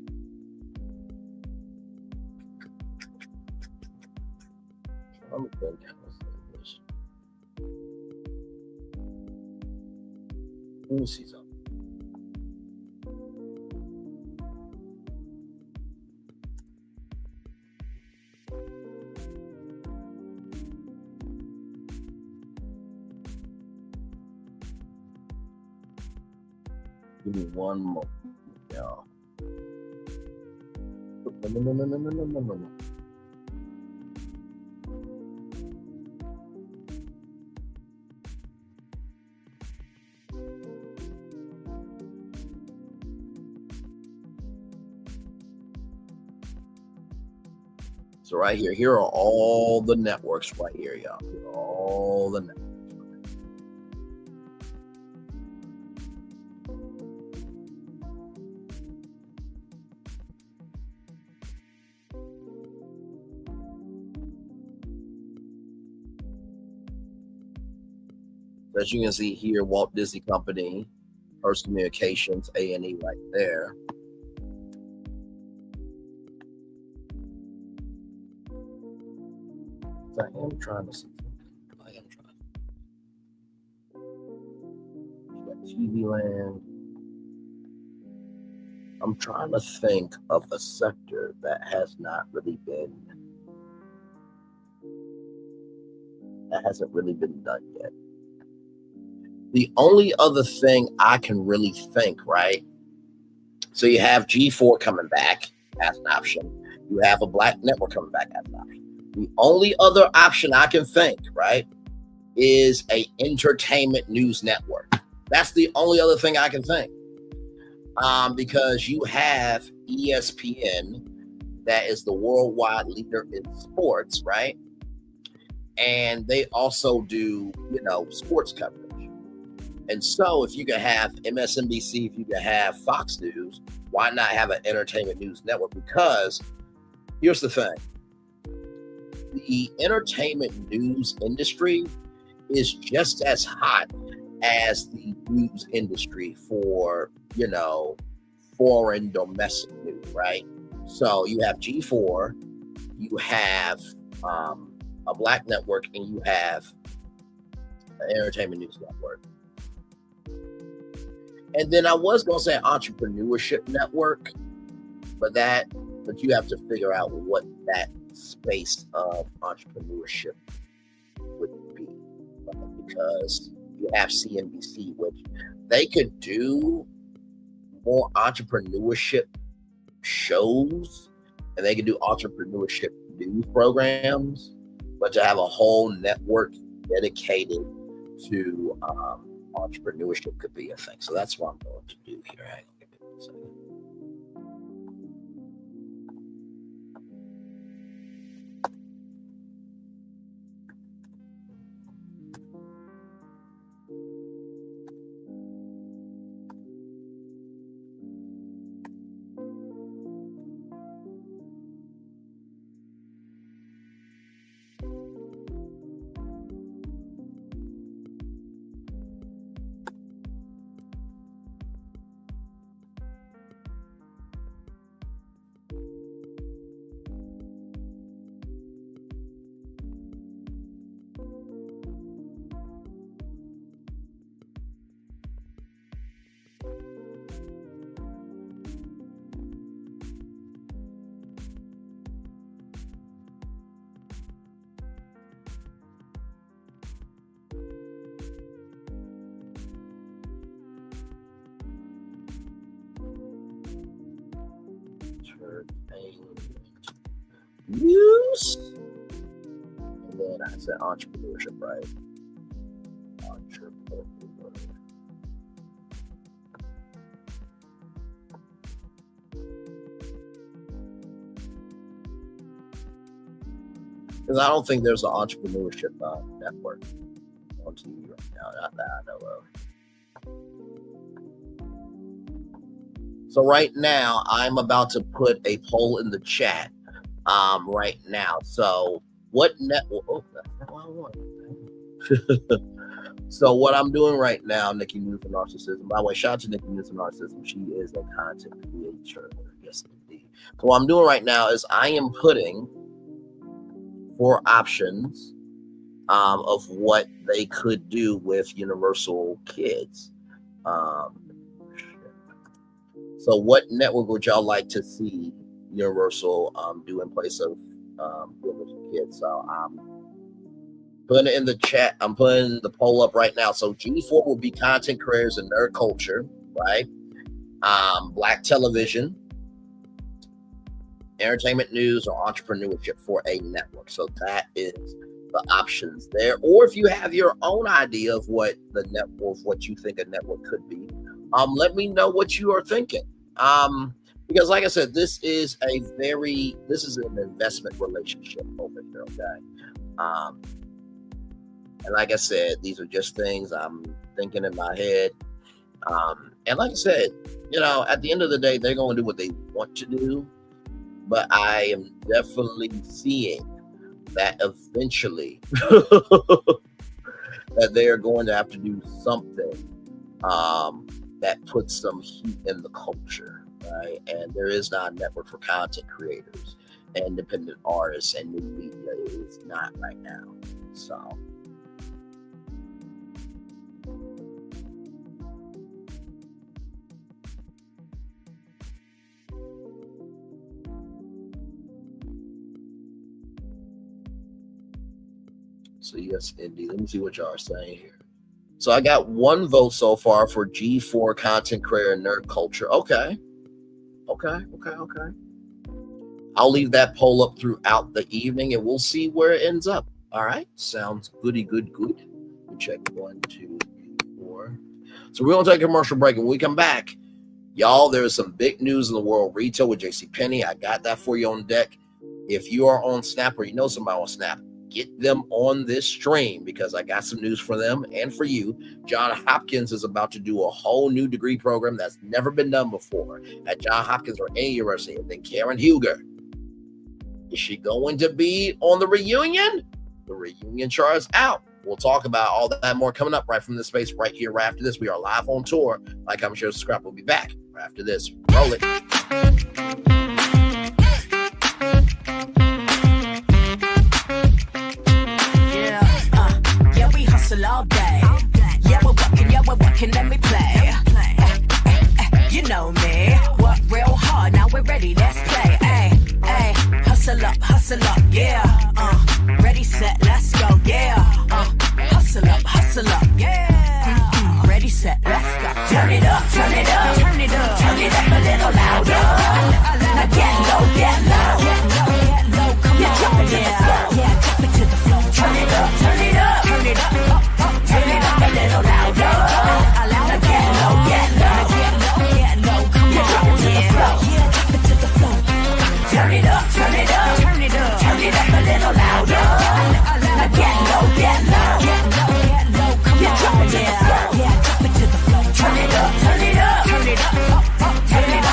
Let me see something. Give me one more, y'all. No. So right here are all the networks right here, y'all. All the networks. As you can see here, Walt Disney Company, Hearst Communications, A&E right there. I am trying to see. I am trying. You got TV Land. I'm trying to think of a sector that hasn't really been done yet. The only other thing I can really think, right? So you have G4 coming back as an option. You have a black network coming back as an option. The only other option I can think, right, is a entertainment news network. That's the only other thing I can think. Because you have ESPN, that is the worldwide leader in sports, right? And they also do, sports coverage. And so if you can have MSNBC, if you can have Fox News, why not have an entertainment news network? Because here's the thing. The entertainment news industry is just as hot as the news industry for, foreign domestic news, right? So you have G4, you have a black network, and you have an entertainment news network. And then I was going to say entrepreneurship network, but you have to figure out what that space of entrepreneurship would be, because you have CNBC, which they could do more entrepreneurship shows and they could do entrepreneurship news programs, but to have a whole network dedicated to entrepreneurship could be a thing. So that's what I'm going to do here. Hang on, give me a second. News, and then I said entrepreneurship, right? Entrepreneur. Because I don't think there's an entrepreneurship network on TV right now, not that I know of. So right now, I'm about to put a poll in the chat. Right now. So what network? Oh, that's not what I want. So what I'm doing right now, Nikki News and Narcissism. By the way, shout out to Nikki News and Narcissism. She is a content creator. Yes, indeed. So what I'm doing right now is I am putting 4 options of what they could do with Universal Kids. So what network would y'all like to see Universal do in place of Universal Kids? So I'm putting it in the chat. I'm putting the poll up right now. So G4 will be content creators and nerd culture, right? Black television, entertainment news, or entrepreneurship for a network. So that is the options there. Or if you have your own idea of what the network, what you think a network could be, let me know what you are thinking. Because like I said, this is an investment relationship over here, okay? And like I said, these are just things I'm thinking in my head. And like I said, at the end of the day, they're going to do what they want to do. But I am definitely seeing that eventually that they are going to have to do something that puts some heat in the culture, right? And there is not a network for content creators, independent artists, and new media. It is not right now. So. So yes, indeed. Let me see what y'all are saying here. So I got 1 vote so far for G4 content creator nerd culture. Okay. I'll leave that poll up throughout the evening and we'll see where it ends up. All right. Sounds goody good. Check 1, 2, 3, 4. So we're going to take a commercial break. And when we come back, y'all, there's some big news in the world of retail with JCPenney. I got that for you on deck. If you are on Snap or you know somebody on Snap, get them on this stream because I got some news for them and for you. John Hopkins is about to do a whole new degree program that's never been done before at John Hopkins or any university. And then Karen Huger, is she going to be on the reunion? The reunion chart is out. We'll talk about all that and more coming up right from this space right here right after this. We are live on tour. Like, comment, share, subscribe. We'll be back right after this. Roll it. All day. Yeah, we're working, let me play. You know me, work real hard, now we're ready, let's play. Hey, hustle up, yeah. Ready, set, let's go, yeah. Hustle up, yeah. Ready, set, let's go. Turn it up a little louder. Now get low, come on, drop it to the floor. Yeah, drop it to the floor. Turn it up a little louder. Now get low, come on, drop it to the floor. Yeah, drop it to the floor. Turn it up a little louder. Now get low, come on, drop it to the floor. Yeah, drop it to the floor. Turn it up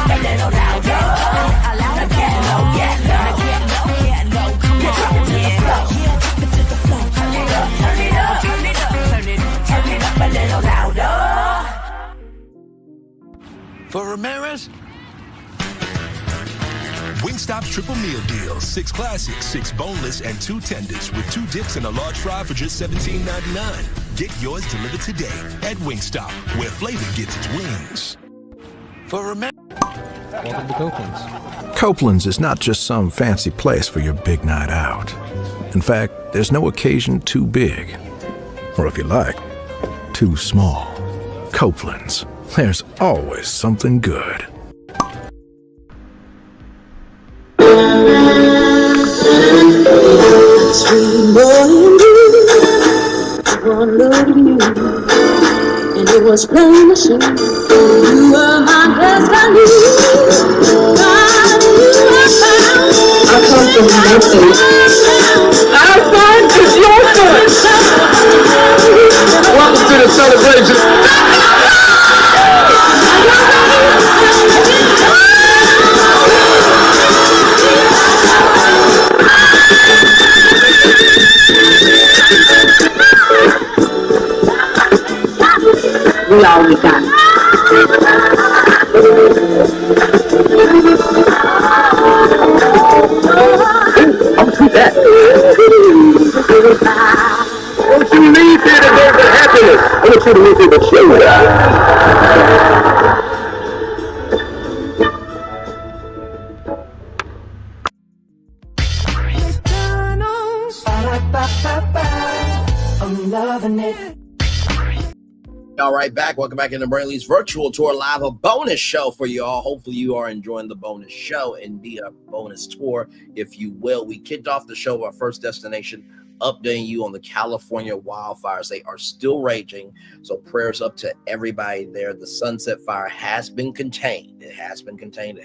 a little louder. Now get low, come on, drop it to the floor. Yeah, drop it to the floor. Turn it up a little louder. For Ramirez, Wingstop's triple meal deal. 6 classics, 6 boneless, and 2 tenders with 2 dips and a large fry for just $17.99. Get yours delivered today at Wingstop, where flavor gets its wings. For Ramirez. Welcome to Copeland's. Copeland's is not just some fancy place for your big night out. In fact, there's no occasion too big, or if you like, too small. Copeland's, there's always something good. And it was plain to see you were my destiny. God, you were found. I come from Memphis. Our son is your son. Welcome to the celebration. We all we got. I'll see that. Don't you leave here today with happiness. I want you to leave here with shoud. I'm loving it. All right, back. Welcome back into Brainley's virtual tour live, a bonus show for you all. Hopefully you are enjoying the bonus show, indeed a bonus tour, if you will. We kicked off the show with our first destination, updating you on the California wildfires. They are still raging, so prayers up to everybody there. The Sunset Fire has been contained. It has been contained.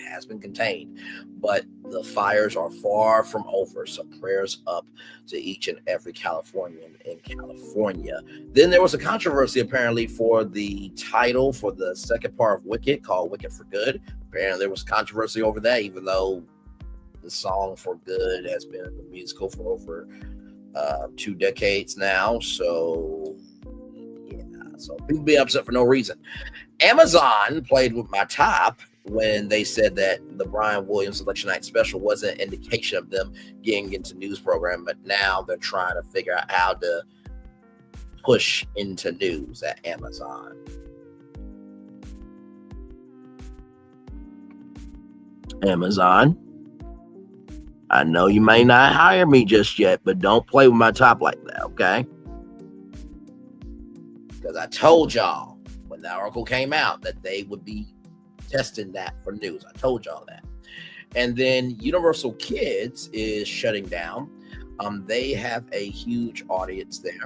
But the fires are far from over, so prayers up to each and every Californian in California. Then there was a controversy apparently for the title for the second part of Wicked, called Wicked for Good. Apparently there was controversy over that, even though the song For Good has been a musical for over 2 decades now. So So people be upset for no reason. Amazon played with my top when they said that the Brian Williams Election Night special wasn't an indication of them getting into news program, but now they're trying to figure out how to push into news at Amazon. Amazon, I know you may not hire me just yet, but don't play with my top like that, okay? Because I told y'all when the article came out that they would be testing that for news. I told y'all that. And then Universal Kids is shutting down. They have a huge audience there,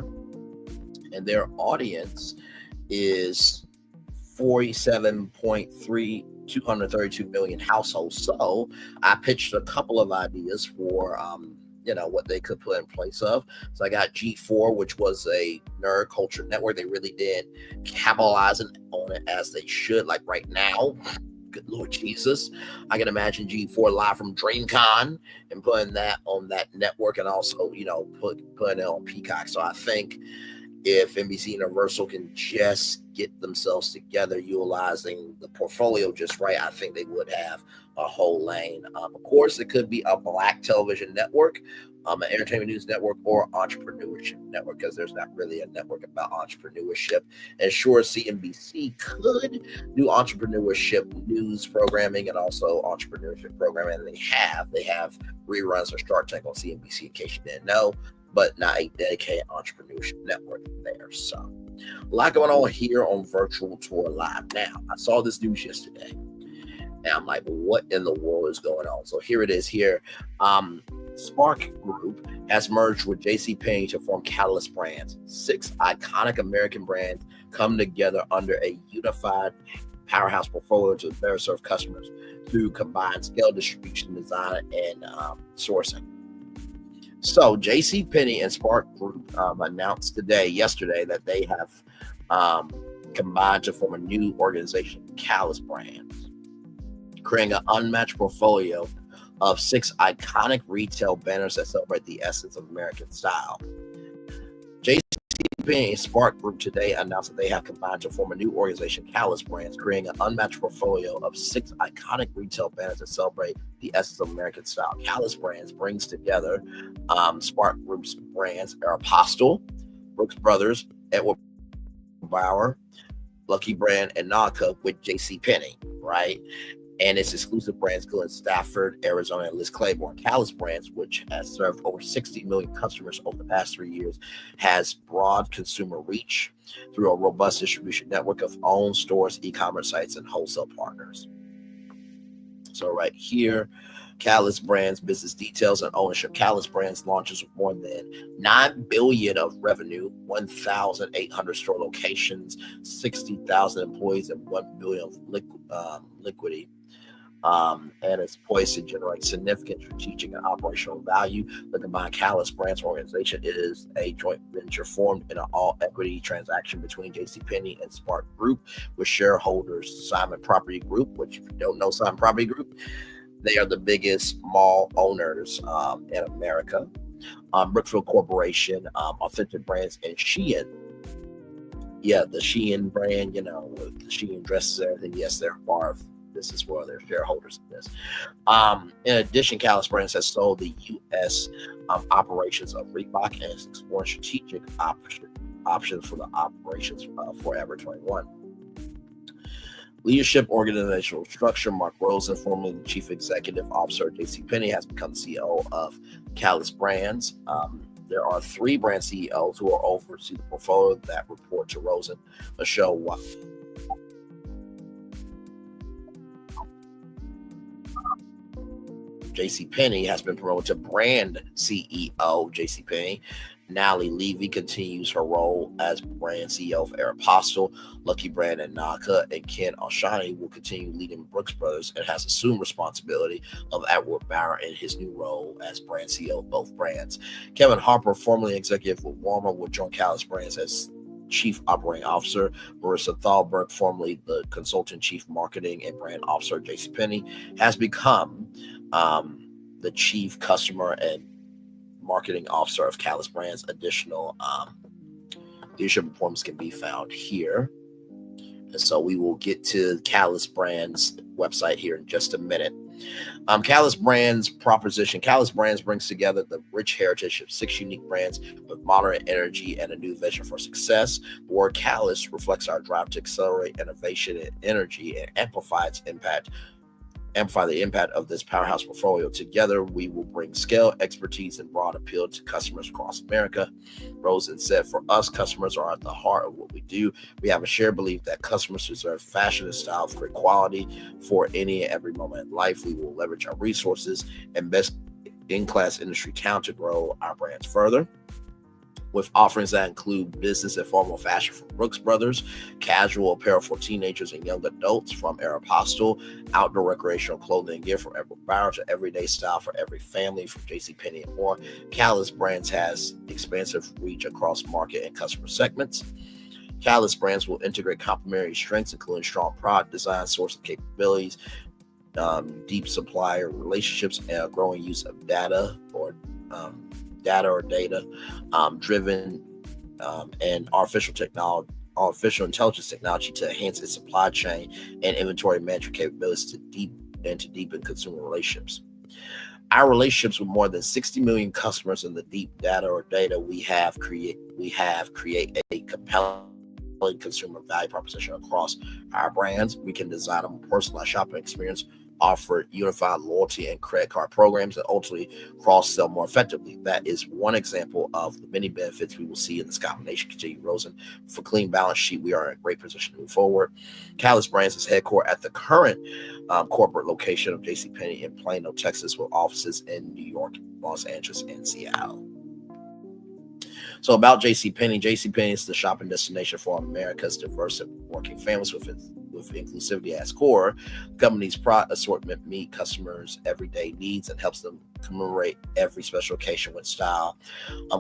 and their audience is 232 million households. So I pitched a couple of ideas for what they could put in place of. So I got G4, which was a nerd culture network. They really did capitalizing on it as they should. Like right now, good Lord Jesus, I can imagine G4 live from DreamCon and putting that on that network, and also putting it on Peacock. So I think if NBC Universal can just get themselves together, utilizing the portfolio just right, I think they would have a whole lane. Of course, it could be a black television network, an entertainment news network, or entrepreneurship network, because there's not really a network about entrepreneurship. And sure, CNBC could do entrepreneurship news programming and also entrepreneurship programming. And they have reruns of Shark Tank on CNBC, in case you didn't know, but not a dedicated entrepreneurship network there. So a lot going on here on Virtual Tour Live. Now, I saw this news yesterday, and I'm like, what in the world is going on? So here it is here. Spark Group has merged with JCPenney to form Catalyst Brands. 6 iconic American brands come together under a unified powerhouse portfolio to better serve customers through combined scale, distribution, design, and sourcing. So JCPenney and Spark Group announced yesterday, that they have combined to form a new organization, Catalyst Brands, creating an unmatched portfolio of 6 iconic retail banners that celebrate the essence of American style. JCPenney and Spark Group today announced that they have combined to form a new organization, Catalyst Brands, creating an unmatched portfolio of 6 iconic retail banners that celebrate the essence of American style. Catalyst Brands brings together Spark Group's brands, Aeropostale, Brooks Brothers, Edward Bauer, Lucky Brand, and Nautica with JCPenney, right? And its exclusive brands include Stafford, Arizona, and Liz Claiborne. Catalyst Brands, which has served over 60 million customers over the past 3 years, has broad consumer reach through a robust distribution network of owned stores, e-commerce sites, and wholesale partners. So right here, Catalyst Brands business details and ownership. Catalyst Brands launches with more than $9 billion of revenue, 1,800 store locations, 60,000 employees, and $1 billion of liquidity. And it's poised to generate significant strategic and operational value. The combined Catalyst Brands organization is a joint venture formed in an all-equity transaction between JCPenney and Spark Group, with shareholders Simon Property Group, which, if you don't know Simon Property Group, they are the biggest mall owners in America. Brookfield Corporation, Authentic Brands, and Shein. Yeah, the Shein brand, with the Shein dresses and everything. Yes, they're part of this as well. They're shareholders in this. In addition, Catalyst Brands has sold the U.S. Operations of Reebok and is exploring strategic options for the operations Forever 21. Leadership organizational structure. Mark Rosen, formerly the chief executive officer at JCPenney, has become CEO of Catalyst Brands. There are 3 brand CEOs who are oversee the portfolio that report to Rosen. Michelle Watt. JCPenney has been promoted to brand CEO. JCPenney. Natalie Levy continues her role as brand CEO of Aeropostale, Lucky Brand, and Nautica, and Ken Oshani will continue leading Brooks Brothers and has assumed responsibility of Edward Bauer in his new role as brand CEO of both brands. Kevin Harper, formerly executive with Walmart, will join Catalyst Brands as Chief Operating Officer. Marissa Thalberg, formerly the Consultant Chief Marketing and Brand Officer at JCPenney, has become the Chief Customer and Marketing Officer of Catalyst Brands. Additional Leadership appointments can be found here. And so we will get to Catalyst Brands website here in just a minute. Catalyst Brands proposition. Catalyst Brands brings together the rich heritage of 6 unique brands with modern energy and a new vision for success. The word catalyst reflects our drive to accelerate innovation and energy and amplify the impact of this powerhouse portfolio. Together, we will bring scale, expertise, and broad appeal to customers across America. Rosen said, for us, customers are at the heart of what we do. We have a shared belief that customers deserve fashion and style of great quality for any and every moment in life. We will leverage our resources and best in-class industry talent to grow our brands further, with offerings that include business and formal fashion from Brooks Brothers, casual apparel for teenagers and young adults from Aeropostale, outdoor recreational clothing and gear from Edward Bauer to everyday style for every family from JCPenney and more. Catalyst Brands has expansive reach across market and customer segments. Catalyst Brands will integrate complementary strengths, including strong product design, sourcing capabilities, deep supplier relationships, and a growing use of data driven and artificial intelligence technology to enhance its supply chain and inventory management capabilities to deepen consumer relationships. Our relationships with more than 60 million customers in the deep data we have create a compelling consumer value proposition across our brands. We can design a personalized shopping experience, offer unified loyalty and credit card programs, and ultimately cross-sell more effectively. That is one example of the many benefits we will see in this combination. Continue Rosen. For clean balance sheet, we are in a great position to move forward. Catalyst Brands is headquartered at the current corporate location of JCPenney in Plano, Texas, with offices in New York, Los Angeles, and Seattle. So about JCPenney, JCPenney is the shopping destination for America's diverse working families with inclusivity at its core. The company's product assortment meet customers' everyday needs and helps them commemorate every special occasion with style,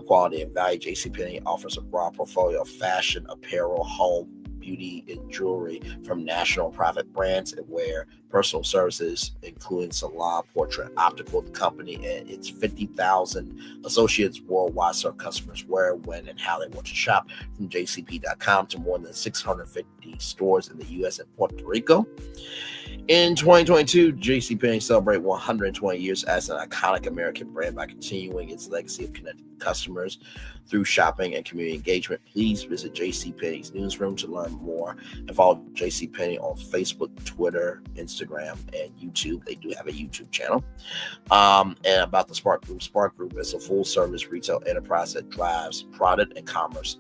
quality, and value. JCPenney offers a broad portfolio of fashion, apparel, home, beauty, and jewelry from national and private brands and wear, personal services, including salon, portrait, optical. The company and its 50,000 associates worldwide serve customers where, when, and how they want to shop, from jcp.com to more than 650 stores in the U.S. and Puerto Rico. In 2022, JCPenney celebrated 120 years as an iconic American brand by continuing its legacy of connecting customers through shopping and community engagement. Please visit JCPenney's newsroom to learn more and follow JCPenney on Facebook, Twitter, Instagram, and YouTube. They do have a YouTube channel. And about the Spark Group. Spark Group is a full-service retail enterprise that drives product and commerce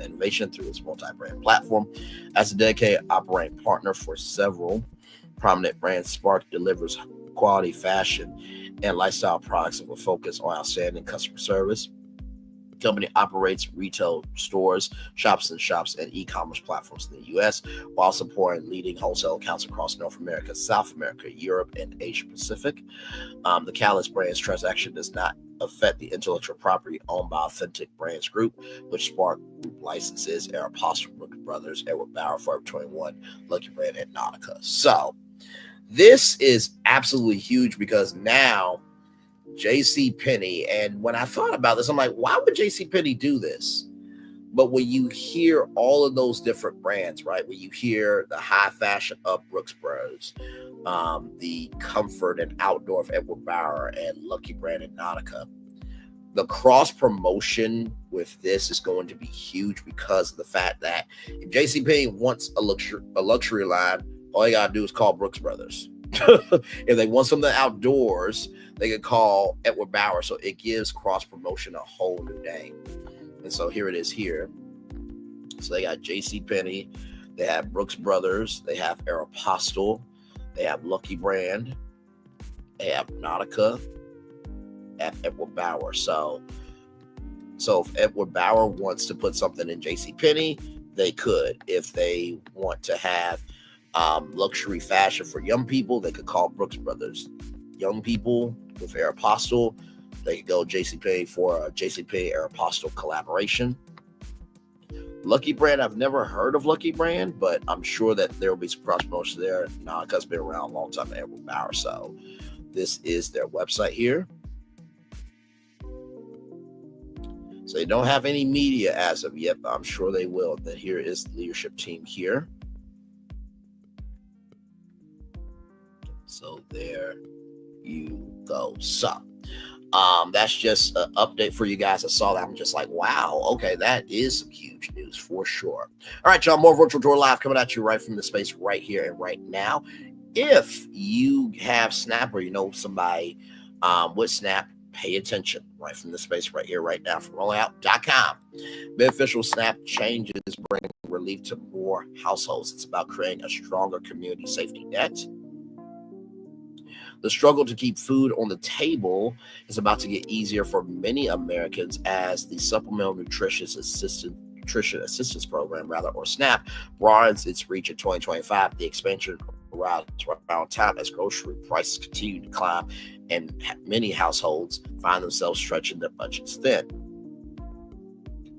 innovation through its multi-brand platform. As a dedicated operating partner for several prominent brands, Spark delivers quality fashion and lifestyle products with a focus on outstanding customer service. The company operates retail stores, shops, and e-commerce platforms in the U.S. while supporting leading wholesale accounts across North America, South America, Europe, and Asia Pacific. The Catalyst Brands transaction does not affect the intellectual property owned by Authentic Brands Group, which Spark Group licenses Aeropostale, Brooks Brothers, Edward Bauer, Forever 21, Lucky Brand, and Nautica. So this is absolutely huge because now JCPenney, and when I thought about this, I'm like, why would JCPenney do this? But when you hear all of those different brands, right? When you hear the high fashion of Brooks Brothers, the comfort and outdoor of Edward Bauer and Lucky Brand and Nautica, the cross promotion with this is going to be huge because of the fact that if JCPenney wants a luxury line, all they gotta do is call Brooks Brothers. If they want something outdoors, they could call Edward Bauer. So it gives cross promotion a whole new name. And so here it is here. So they got JCPenney, they have Brooks Brothers, they have Aeropostale, they have Lucky Brand, they have Nautica, they have Edward Bauer. So if Edward Bauer wants to put something in JCPenney, they could. If they want to have luxury fashion for young people, they could call Brooks Brothers. Young people with Aeropostale, they could go JCPenney for a JCPenney Aeropostale collaboration. Lucky Brand, I've never heard of Lucky Brand, but I'm sure that there will be some cross promotion there. Nautica's been around a long time, Edward Bauer. So this is their website here. So they don't have any media as of yet, but I'm sure they will. Then here is the leadership team here. So there you go. So that's just an update for you guys. I saw that. I'm just like, wow, okay, that is some huge news for sure. All right, y'all, more Virtual Tour Live coming at you right from the space right here and right now. If you have Snap or you know somebody with Snap, pay attention right from the space right here, right now from rollingout.com. Beneficial Snap changes bring relief to more households. It's about creating a stronger community safety net. The struggle to keep food on the table is about to get easier for many Americans as the Supplemental Nutrition Assistance Program, or SNAP, broadens its reach in 2025. The expansion arrives around time as grocery prices continue to climb and many households find themselves stretching their budgets thin.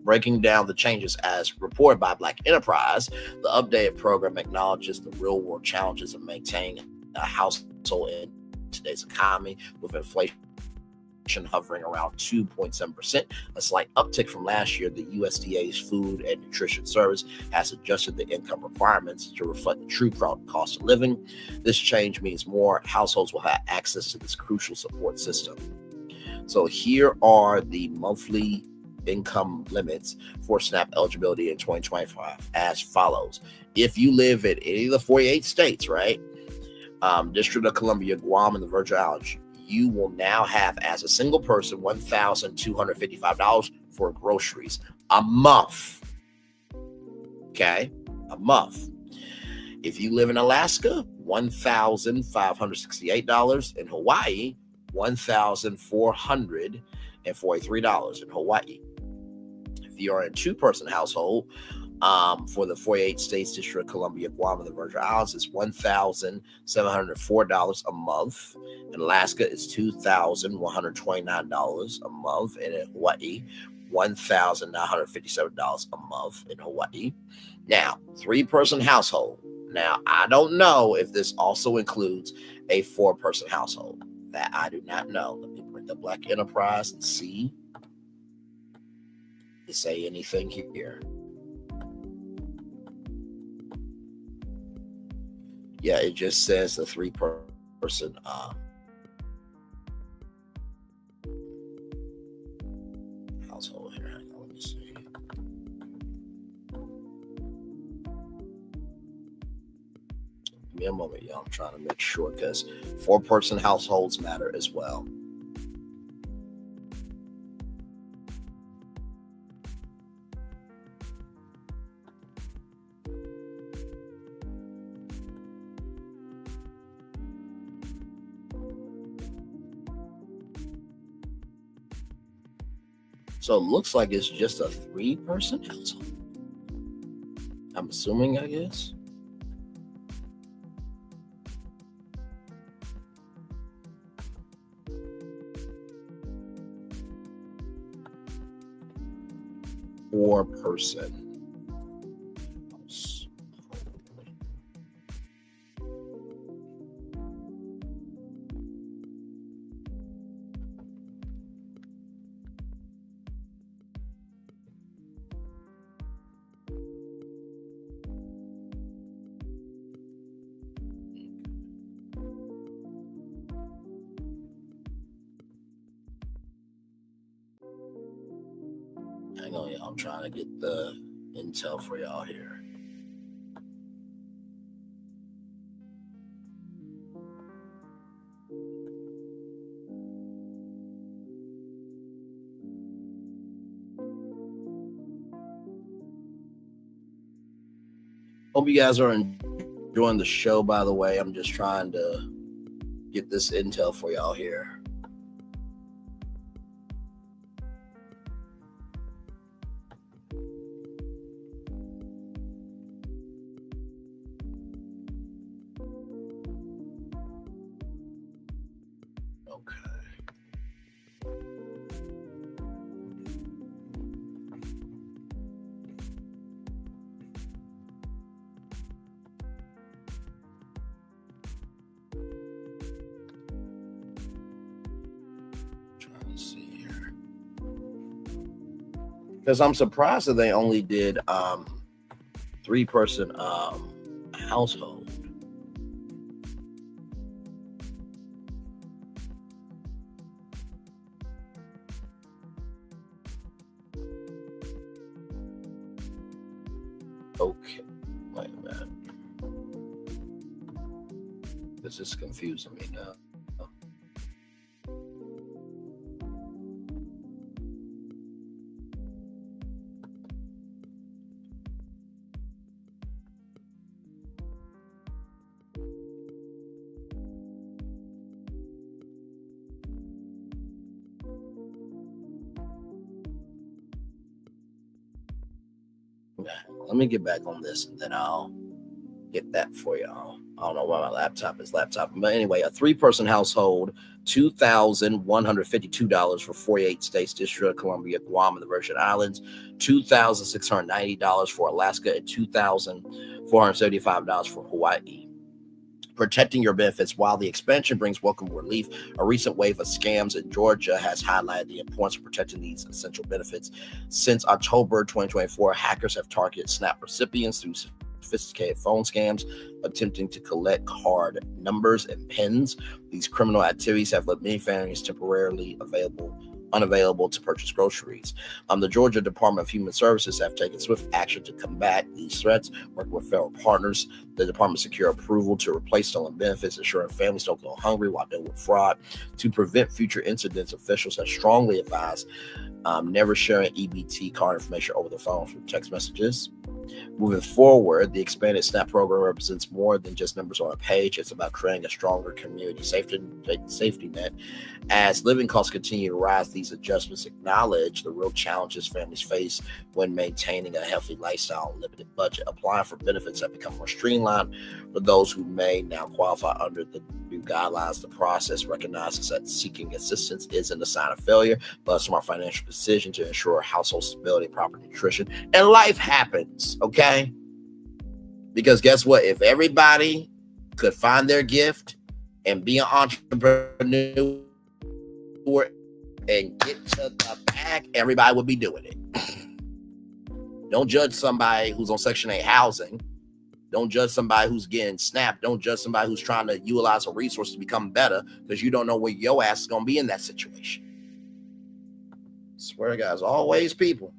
Breaking down the changes as reported by Black Enterprise, the updated program acknowledges the real-world challenges of maintaining a household in today's economy, with inflation hovering around 2.7%, a slight uptick from last year. The USDA's Food and Nutrition Service has adjusted the income requirements to reflect the true cost of living. This change means more households will have access to this crucial support system. So here are the monthly income limits for SNAP eligibility in 2025 as follows. If you live in any of the 48 states, right? District of Columbia, Guam, and the Virgin Islands, you will now have, as a single person, $1,255 for groceries a month. Okay, a month. If you live in Alaska, $1,568. In Hawaii, $1,443 in Hawaii. If you are in a two-person household, for the 48 states, District of Columbia, Guam, and the Virgin Islands, is $1,704 a month. In Alaska, it's $2,129 a month. And in Hawaii, $1,957 a month in Hawaii. Now, three-person household. Now, I don't know if this also includes a four-person household. That I do not know. Let me bring up Black Enterprise and see to say anything here. Yeah, it just says the three-person household here. Hang on, let me see. Give me a moment, y'all. I'm trying to make sure because four-person households matter as well. So it looks like it's just a three-person household. I'm assuming, I guess. Four-person. Hang on, y'all. I'm trying to get the intel for y'all here. Hope you guys are enjoying the show, by the way. I'm just trying to get this intel for y'all here. Because I'm surprised that they only did 3-person household. Okay, wait a minute. This is confusing me now. Let me get back on this and then I'll get that for y'all. I don't know why my laptop is laptop. But anyway, a 3-person household, $2,152 for 48 states, District of Columbia, Guam, and the Virgin Islands, $2,690 for Alaska, and $2,475 for Hawaii. Protecting your benefits. While the expansion brings welcome relief, a recent wave of scams in Georgia has highlighted the importance of protecting these essential benefits. Since October 2024, hackers have targeted SNAP recipients through sophisticated phone scams, attempting to collect card numbers and PINs. These criminal activities have left many families temporarily unavailable to purchase groceries. The Georgia Department of Human Services have taken swift action to combat these threats, working with federal partners. The department secured approval to replace stolen benefits, ensuring families don't go hungry while dealing with fraud. To prevent future incidents, officials have strongly advised never sharing EBT card information over the phone through text messages. Moving forward, the expanded SNAP program represents more than just numbers on a page. It's about creating a stronger community safety net. As living costs continue to rise, these adjustments acknowledge the real challenges families face when maintaining a healthy lifestyle and limited budget. Applying for benefits have become more streamlined for those who may now qualify under the new guidelines. The process recognizes that seeking assistance isn't a sign of failure, but a smart financial decision to ensure household stability, proper nutrition, and life happens, okay? Because guess what? If everybody could find their gift and be an entrepreneur and get to the bag, everybody would be doing it. Don't judge somebody who's on Section 8 housing. Don't judge somebody who's getting SNAP. Don't judge somebody who's trying to utilize a resource to become better, because you don't know where your ass is going to be in that situation. Swear to God, it's always people.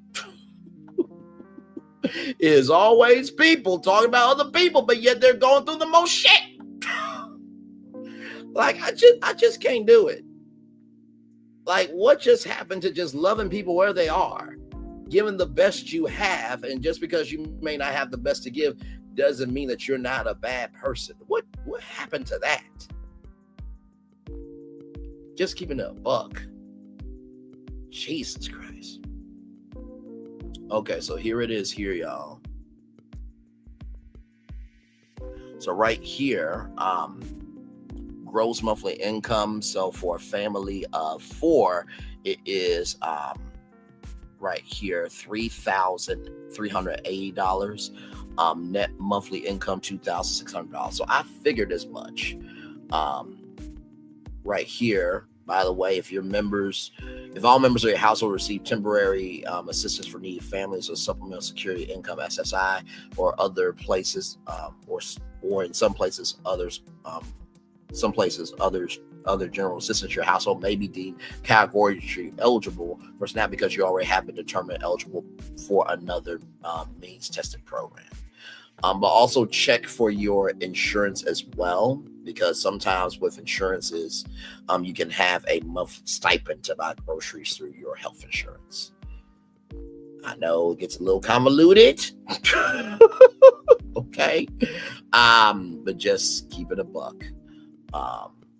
It is always people talking about other people, but yet they're going through the most shit. Like, I just can't do it. Like, what just happened to just loving people where they are, giving the best you have, and just because you may not have the best to give doesn't mean that you're not a bad person. What happened to that? Just keeping it a buck. Jesus Christ. Okay, so here it is here, y'all. So right here, gross monthly income. So for a family of 4, it is right here $3,380. Net monthly income $2,600. So I figured as much. Right here, by the way, if all members of your household receive temporary assistance for needy families or supplemental security income SSI or other places, or in some places others, other general assistance, your household may be deemed categorically eligible for SNAP because you already have been determined eligible for another means tested program. But also check for your insurance as well, because sometimes with insurances, you can have a month stipend to buy groceries through your health insurance. I know it gets a little convoluted, okay, but just keep it a buck.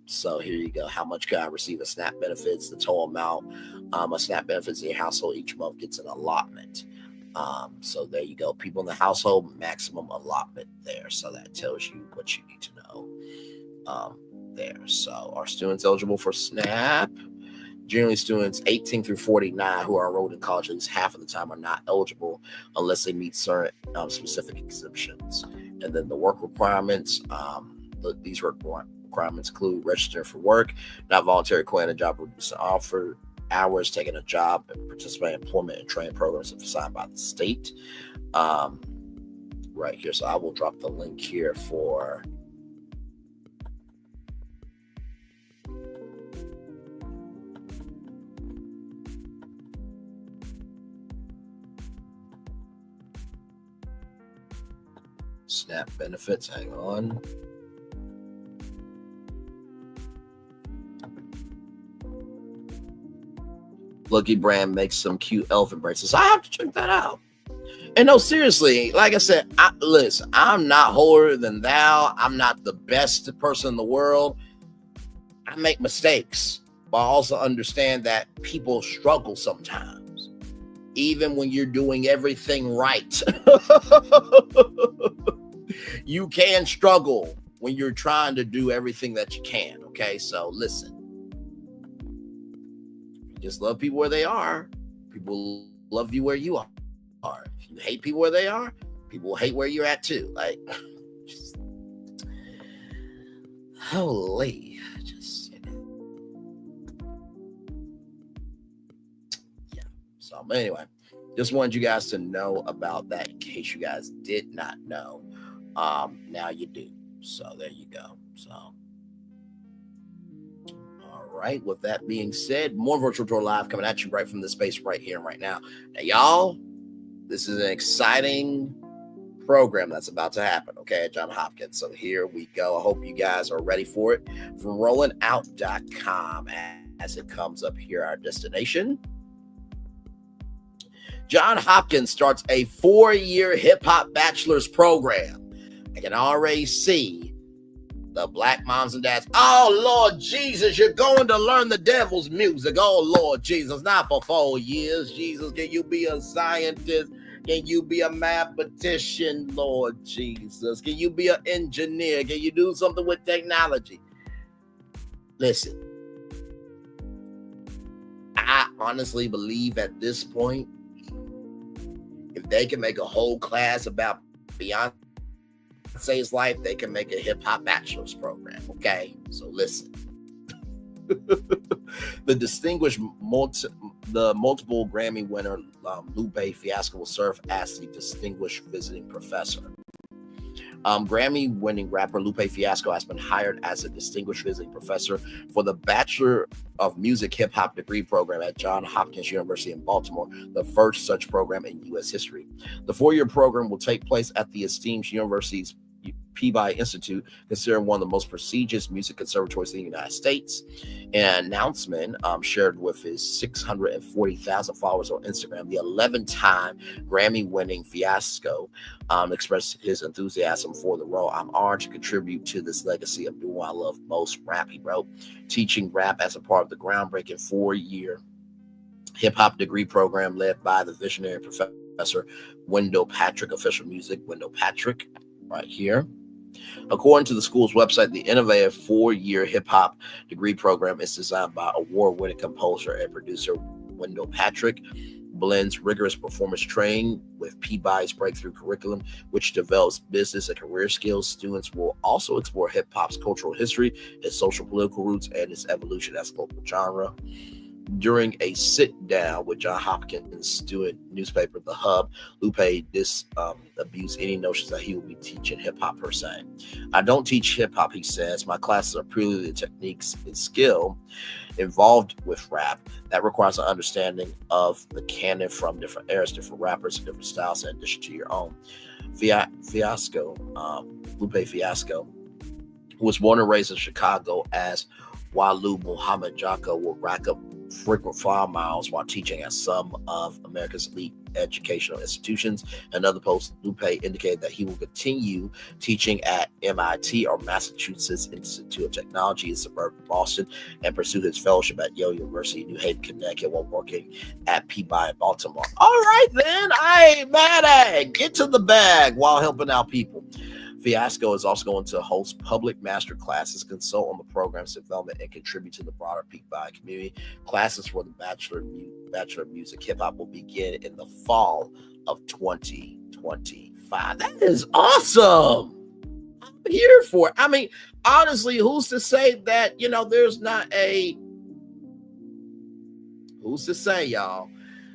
So here you go. How much can I receive of SNAP benefits? The total amount of SNAP benefits in your household each month gets an allotment. So there you go. People in the household, maximum allotment there. So that tells you what you need to know there. So are students eligible for SNAP? Generally, students 18 through 49 who are enrolled in college at least half of the time are not eligible unless they meet certain specific exemptions. And then the work requirements, these requirements include registering for work, not voluntary quitting a job or reducing offer, hours, taking a job, and participating in employment and training programs assigned by the state. Right here. So I will drop the link here for SNAP benefits. Hang on. Lucky Brand makes some cute elephant bracelets. I have to check that out. And no, seriously, like I said, listen, I'm not holier than thou. I'm not the best person in the world. I make mistakes, but I also understand that people struggle sometimes, even when you're doing everything right. You can struggle when you're trying to do everything that you can. Okay, so listen. Just love people where they are. People love you where you are. If you hate people where they are, people will hate where you're at too. Like, just, holy, just, you know. Yeah. So anyway, just wanted you guys to know about that in case you guys did not know. Now you do. So there you go. So. Right. With that being said, more Virtual Tour Live coming at you right from the space right here and right now. Now, y'all, this is an exciting program that's about to happen, okay, at John Hopkins. So here we go. I hope you guys are ready for it. From rollingout.com as it comes up here, our destination. John Hopkins starts a 4-year hip-hop bachelor's program. I can already see the black moms and dads. Oh, Lord Jesus, you're going to learn the devil's music. Oh, Lord Jesus, not for 4 years. Jesus, can you be a scientist? Can you be a mathematician, Lord Jesus? Can you be an engineer? Can you do something with technology? Listen, I honestly believe at this point, if they can make a whole class about Beyonce's life, they can make a hip-hop bachelor's program, okay? So listen. The distinguished multiple Grammy winner Lupe Fiasco will serve as the distinguished visiting professor. Grammy-winning rapper Lupe Fiasco has been hired as a distinguished visiting professor for the Bachelor of Music Hip-Hop degree program at John Hopkins University in Baltimore, the first such program in U.S. history. The 4-year program will take place at the esteemed university's Peabody Institute, considered one of the most prestigious music conservatories in the United States. An announcement shared with his 640,000 followers on Instagram, the 11-time Grammy-winning Fiasco expressed his enthusiasm for the role. I'm honored to contribute to this legacy of doing what I love most, rap, he wrote. Teaching rap as a part of the groundbreaking 4-year hip-hop degree program led by the visionary professor Wendell Patrick, official music, Wendell Patrick, right here. According to the school's website, the innovative 4-year hip-hop degree program is designed by award-winning composer and producer Wendell Patrick, blends rigorous performance training with Peabody's breakthrough curriculum, which develops business and career skills. Students will also explore hip-hop's cultural history, its social political roots, and its evolution as a global genre. During a sit-down with John Hopkins' student newspaper, The Hub, Lupe disabused any notions that he will be teaching hip-hop per se. I don't teach hip-hop, he says. My classes are purely the techniques and skill involved with rap that requires an understanding of the canon from different eras, different rappers, and different styles in addition to your own. Lupe Fiasco, who was born and raised in Chicago as Walu Muhammad Jaka, will rack up frequent flyer miles while teaching at some of America's elite educational institutions. Another post, Lupe indicated that he will continue teaching at MIT or Massachusetts Institute of Technology in suburban Boston and pursue his fellowship at Yale University, New Haven, Connecticut, while working at Peabody, Baltimore. All right, then. I ain't mad at it. Get to the bag while helping out people. Fiasco is also going to host public master classes, consult on the program's development, and contribute to the broader Peabody community. Classes for the Bachelor of Music Hip Hop will begin in the fall of 2025. That is awesome. I'm here for it. I mean, honestly, who's to say that, there's not a Who's to say, y'all,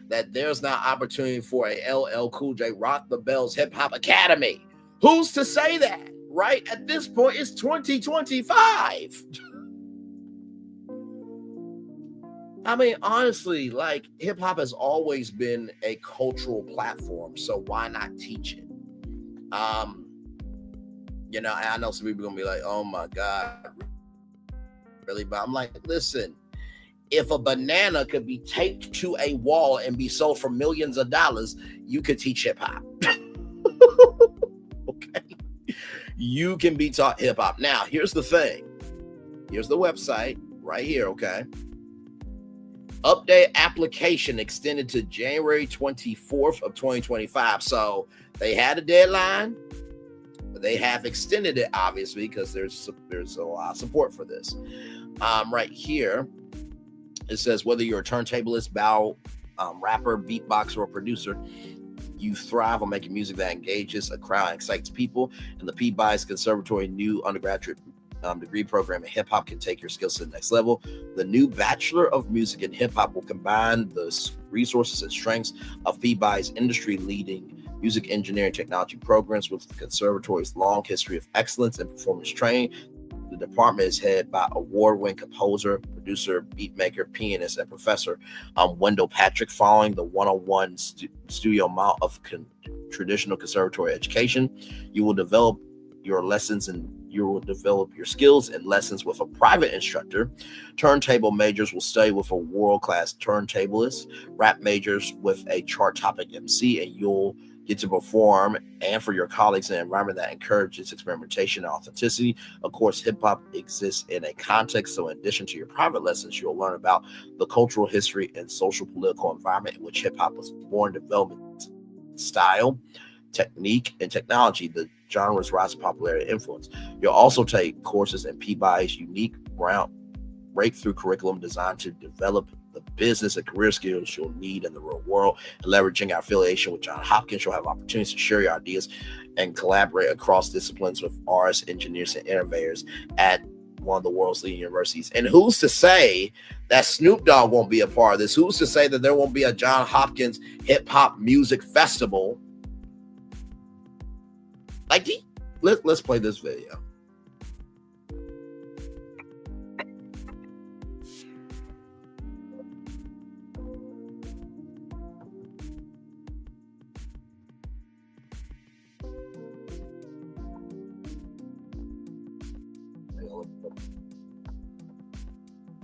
that there's now opportunity for a LL Cool J Rock the Bells Hip Hop Academy? Who's to say that? Right at this point, it's 2025. I mean, honestly, like, hip hop has always been a cultural platform, so why not teach it? You know, I know some people are gonna be like, "Oh my God, really?" But I'm like, listen, if a banana could be taped to a wall and be sold for millions of dollars, you could teach hip hop. Okay, you can be taught hip hop. Now, here's the thing. Here's the website right here. Okay. Update application extended to January 24th of 2025. So they had a deadline, but they have extended it, obviously, because there's a lot of support for this. Right here, it says whether you're a turntablist, bow, rapper, beatboxer, or producer, you thrive on making music that engages a crowd and excites people. And the Peabody's Conservatory new undergraduate degree program in hip hop can take your skills to the next level. The new Bachelor of Music in Hip Hop will combine the resources and strengths of Peabody's industry-leading music engineering technology programs with the conservatory's long history of excellence and performance training. The department is headed by award-winning composer, producer, beatmaker, pianist, and professor Wendell Patrick. Following the one-on-one studio model of traditional conservatory education, you will develop your lessons and you will develop your skills and lessons with a private instructor. Turntable majors will study with a world-class turntablist, rap majors with a chart-topic MC, and you'll get to perform and for your colleagues in an environment that encourages experimentation and authenticity. Of course, hip-hop exists in a context, so in addition to your private lessons, you'll learn about the cultural history and social political environment in which hip-hop was born, development, style, technique, and technology, the genre's rise of popularity and influence. You'll also take courses in Peabody's unique breakthrough curriculum designed to develop the business and career skills you'll need in the real world. And leveraging our affiliation with John Hopkins, you'll have opportunities to share your ideas and collaborate across disciplines with artists, engineers, and innovators at one of the world's leading universities. And who's to say that Snoop Dogg won't be a part of this? Who's to say that there won't be a John Hopkins hip hop music festival? Like, let's play this video.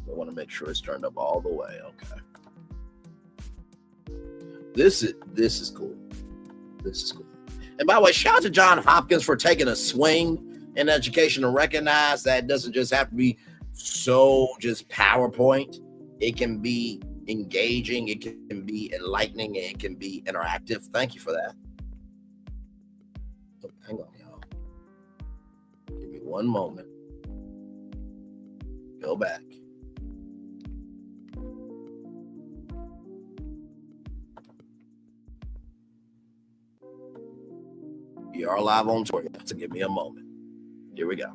I want to make sure it's turned up all the way. Okay. This is cool. This is cool. And by the way, shout out to John Hopkins for taking a swing in education to recognize that it doesn't just have to be so just PowerPoint. It can be engaging, it can be enlightening, and it can be interactive. Thank you for that. Oh, hang on, y'all. Give me one moment. Go back. We are live on tour, so give me a moment. Here we go.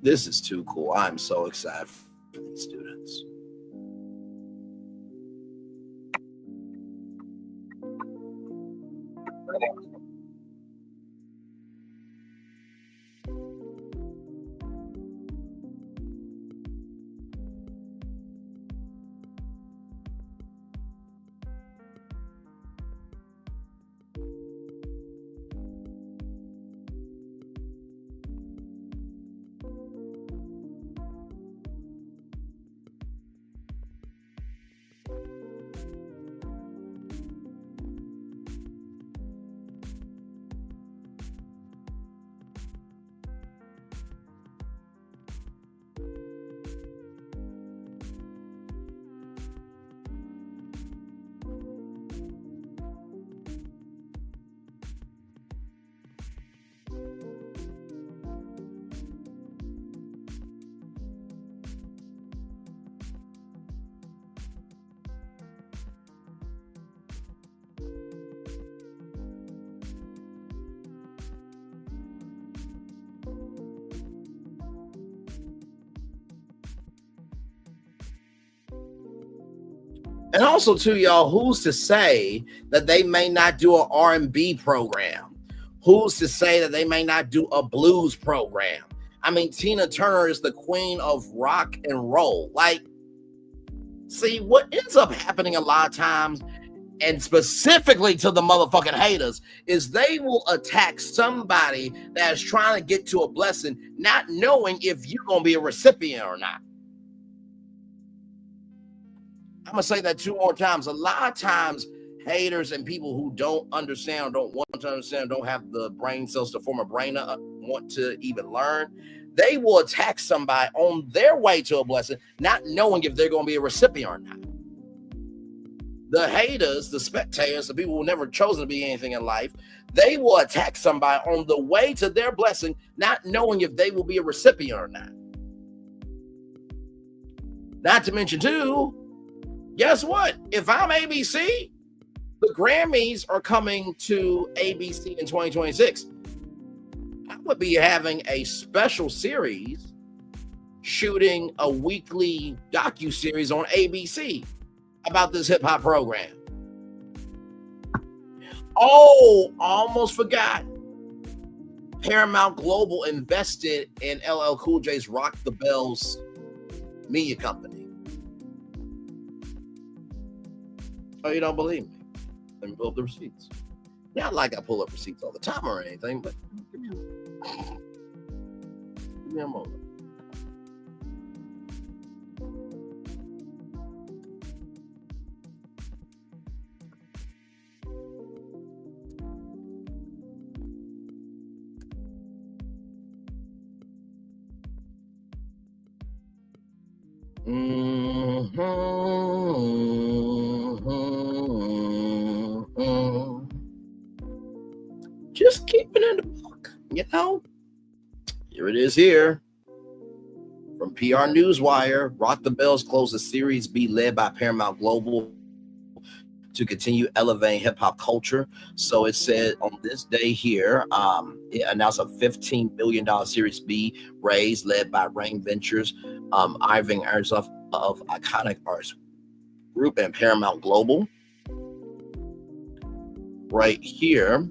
This is too cool. I'm so excited for these students. And also, too, y'all, who's to say that they may not do an R&B program? Who's to say that they may not do a blues program? I mean, Tina Turner is the queen of rock and roll. Like, see, what ends up happening a lot of times, and specifically to the motherfucking haters, is they will attack somebody that's trying to get to a blessing, not knowing if you're going to be a recipient or not. I'm going to say that 2 more times. A lot of times, haters and people who don't understand or don't want to understand, don't have the brain cells to form a brain, want to even learn, they will attack somebody on their way to a blessing, not knowing if they're going to be a recipient or not. The haters, the spectators, the people who never chosen to be anything in life, they will attack somebody on the way to their blessing, not knowing if they will be a recipient or not. Not to mention, too, guess what? If I'm ABC, the Grammys are coming to ABC in 2026. I would be having a special series, shooting a weekly docu-series on ABC about this hip-hop program. Oh, almost forgot. Paramount Global invested in LL Cool J's Rock the Bells media company. Oh, you don't believe me? Let me pull up the receipts. Not like I pull up receipts all the time or anything, but give me a moment. Just keep it in the book, you know. Here it is here. From PR Newswire, Rock the Bells closes Series B led by Paramount Global to continue elevating hip-hop culture. So it said on this day here, it announced a $15 million Series B raise led by Rain Ventures, Ivan Arzov of Iconic Arts Group and Paramount Global. Right here.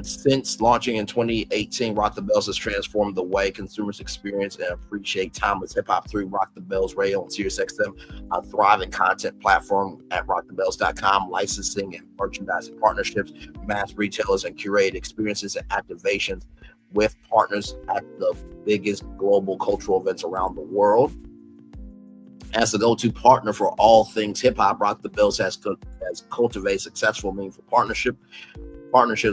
Since launching in 2018, Rock the Bells has transformed the way consumers experience and appreciate timeless hip-hop through Rock the Bells Radio and SiriusXM, a thriving content platform at rockthebells.com, licensing and merchandising partnerships, mass retailers, and curated experiences and activations with partners at the biggest global cultural events around the world. As the go-to partner for all things hip-hop, Rock the Bells has cultivated successful, meaningful partnerships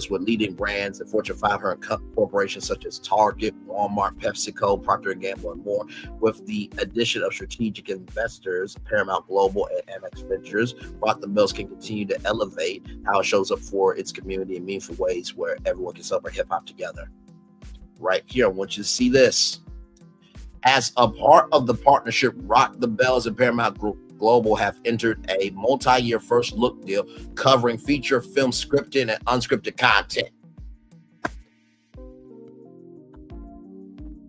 with leading brands and Fortune 500 corporations such as Target, Walmart, PepsiCo, Procter & Gamble, and more. With the addition of strategic investors, Paramount Global and MX Ventures, Rock the Bells can continue to elevate how it shows up for its community in meaningful ways where everyone can celebrate hip-hop together. Right here, I want you to see this. As a part of the partnership, Rock the Bells and Paramount Global have entered a multi-year first look deal covering feature film scripted and unscripted content.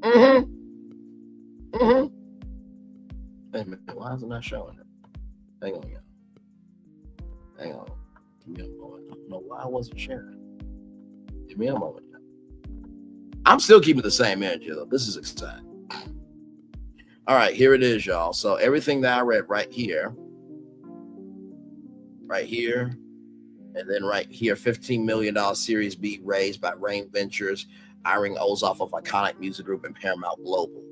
Wait a minute, why is it not showing it? Hang on, y'all. Hang on. Give me a moment. I don't know why I wasn't sharing. Give me a moment. I'm still keeping the same energy, though. This is exciting. All right, here it is, y'all. So everything that I read right here, and then right here, $15 million Series B raised by Rain Ventures, Iring Ozoff of Iconic Music Group and Paramount Global.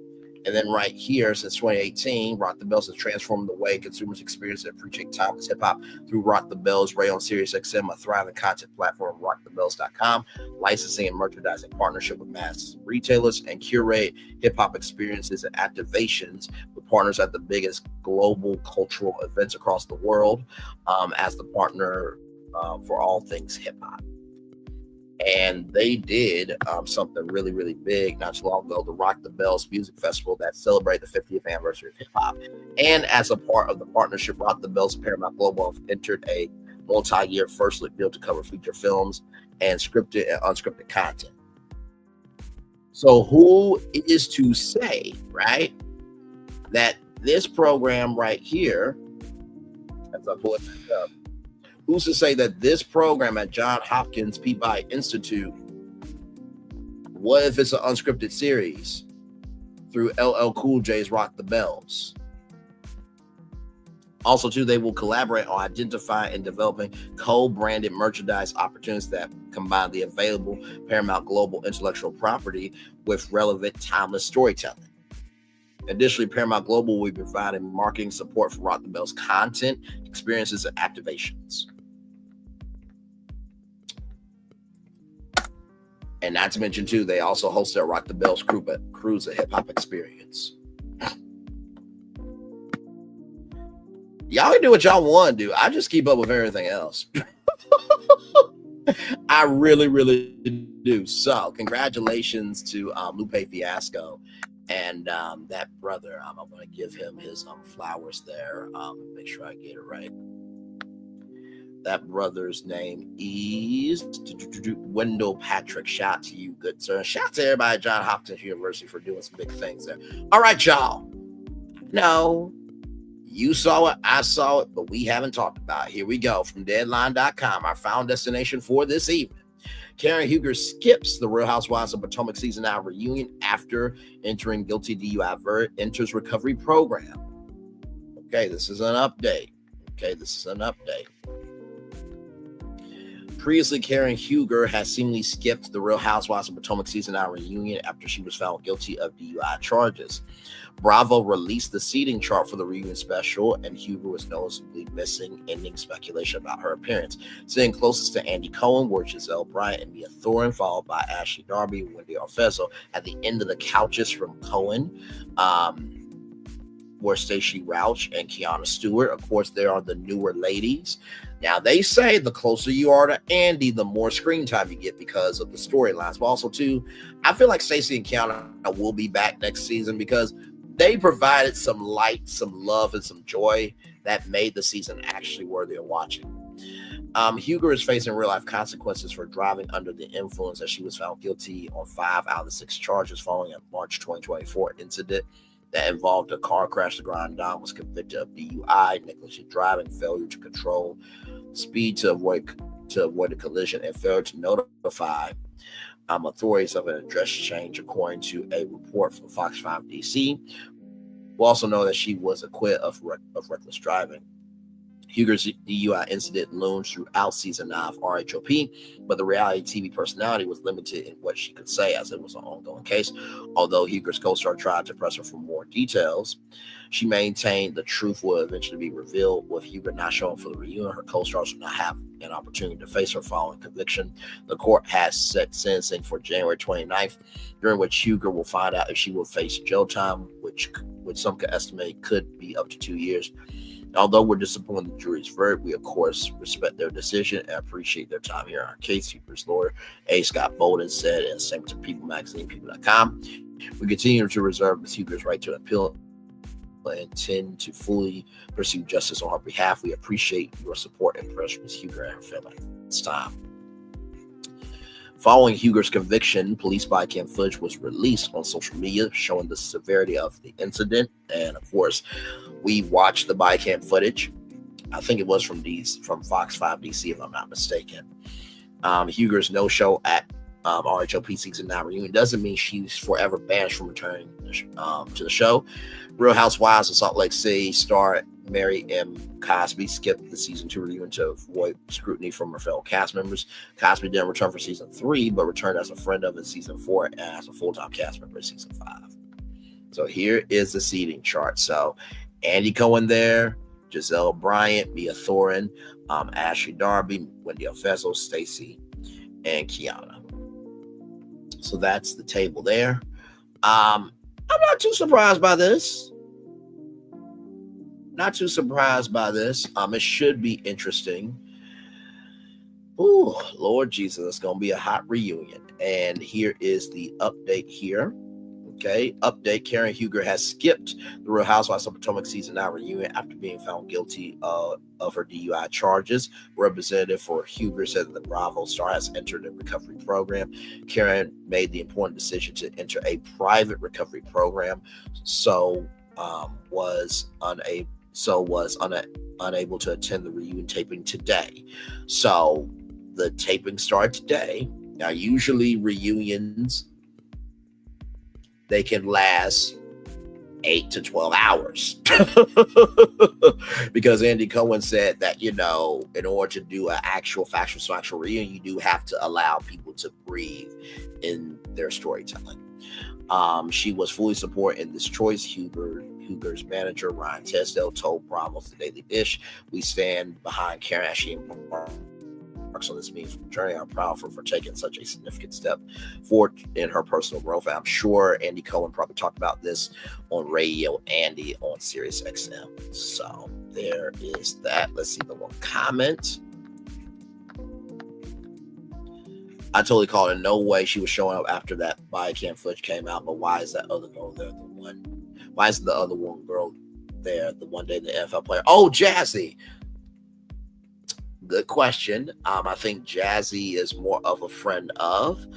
And then right here, since 2018, Rock the Bells has transformed the way consumers experience and appreciate timeless hip-hop through Rock the Bells Radio and SiriusXM, a thriving content platform, rockthebells.com, licensing and merchandising partnership with mass retailers, and curate hip-hop experiences and activations with partners at the biggest global cultural events across the world, as the partner for all things hip-hop. And they did something really, really big not too long ago, the Rock the Bells Music Festival that celebrated the 50th anniversary of hip hop. And as a part of the partnership, Rock the Bells and Paramount Global have entered a multi-year first look deal to cover feature films and scripted and unscripted content. So who is to say, right, that this program right here As I pull it back up. Who's to say that this program at John Hopkins Peabody Institute, what if it's an unscripted series through LL Cool J's Rock the Bells? Also, too, they will collaborate on identifying and developing co-branded merchandise opportunities that combine the available Paramount Global intellectual property with relevant, timeless storytelling. Additionally, Paramount Global will be providing marketing support for Rock the Bells content, experiences, and activations. And not to mention, too, they also host their Rock the Bells Cruise, a hip-hop experience. Y'all can do what y'all want to do. I just keep up with everything else. I really, really do. So, congratulations to Lupe Fiasco and that brother. I'm going to give him his flowers there. Make sure I get it right. That brother's name is Wendell Patrick. Shout out to you, good sir. Shout out to everybody at John Hopkins University for doing some big things there. All right, y'all. No. You saw it, I saw it, but we haven't talked about it. Here we go from Deadline.com, our final destination for this evening. Karen Huger skips the Real Housewives of Potomac Season 9 reunion after entering guilty DUI verdict, enters recovery program. Okay, this is an update. Previously, Karen Huger has seemingly skipped the Real Housewives of Potomac Season 9 reunion after she was found guilty of DUI charges. Bravo released the seating chart for the reunion special, and Huger was noticeably missing, ending speculation about her appearance. Sitting closest to Andy Cohen were Giselle Bryant and Mia Thorne, followed by Ashley Darby and Wendy Arfezzo. At the end of the couches from Cohen were Stacey Rouch and Kiana Stewart. Of course, there are the newer ladies. Now, they say the closer you are to Andy, the more screen time you get because of the storylines. But also, too, I feel like Stacey and Kiana will be back next season because they provided some light, some love, and some joy that made the season actually worthy of watching. Huger is facing real-life consequences for driving under the influence as she was found guilty on 5 out of the 6 charges following a March 2024 incident that involved a car crash. The Grand Dame was convicted of DUI, negligent driving, failure to control speed to avoid a collision, and failure to notify authorities of an address change, according to a report from Fox 5 DC. We also know that she was acquitted of reckless driving. Huger's DUI incident looms throughout season 9 of RHOP, but the reality TV personality was limited in what she could say as it was an ongoing case. Although Huger's co-star tried to press her for more details, she maintained the truth will eventually be revealed. With Huger not showing for the reunion, her co-stars will not have an opportunity to face her following conviction. The court has set sentencing for January 29th, during which Huger will find out if she will face jail time, which some could estimate could be up to 2 years. Although we're disappointed in the jury's verdict, we of course respect their decision and appreciate their time here on our case. Huger's lawyer, A. Scott Bolden, said in a statement to People Magazine, People.com, we continue to reserve Ms. Huger's right to appeal and intend to fully pursue justice on her behalf. We appreciate your support and prayers for Ms. Huger and her family at this time. Following Huger's conviction, police body cam footage was released on social media showing the severity of the incident. And of course, we watched the body cam footage. I think it was from Fox 5 DC, if I'm not mistaken. Huger's no-show at RHOP Season 9 reunion doesn't mean she's forever banished from returning to the show. Real Housewives of Salt Lake City star Mary M. Cosby skipped the Season 2 reunion to avoid scrutiny from her fellow cast members. Cosby didn't return for Season 3, but returned as a friend of in Season 4 and as a full-time cast member in Season 5. So here is the seating chart. So Andy Cohen there, Giselle Bryant, Mia Thorne, Ashley Darby, Wendy Arfezzo, Stacey, and Kiana. So that's the table there. I'm not too surprised by this. It should be interesting. Ooh, Lord Jesus, it's going to be a hot reunion. And here is the update here. Okay, update. Karen Huger has skipped the Real Housewives of Potomac Season 9 reunion after being found guilty of her DUI charges. Representative for Huger said that the Bravo star has entered a recovery program. Karen made the important decision to enter a private recovery program, so was unable to attend the reunion taping today. So the taping started today. Now, usually reunions, they can last 8 to 12 hours because Andy Cohen said that, in order to do an actual factual reunion, you do have to allow people to breathe in their storytelling. She was fully supporting this choice. Huger's manager, Ryan Tesdale, told Bravo's The Daily Dish, "We stand behind Karen as she embarks on this meaningful journey. I'm proud for taking such a significant step forward in her personal growth." I'm sure Andy Cohen probably talked about this on Radio Andy on Sirius XM. So there is that. Let's see the one comment. "I totally called it. No way she was showing up after that body cam footage came out. But why is that other girl there? Why isn't the other one girl there? The one day the NFL player? Oh, Jazzy. Good question. I think Jazzy is more of a friend of.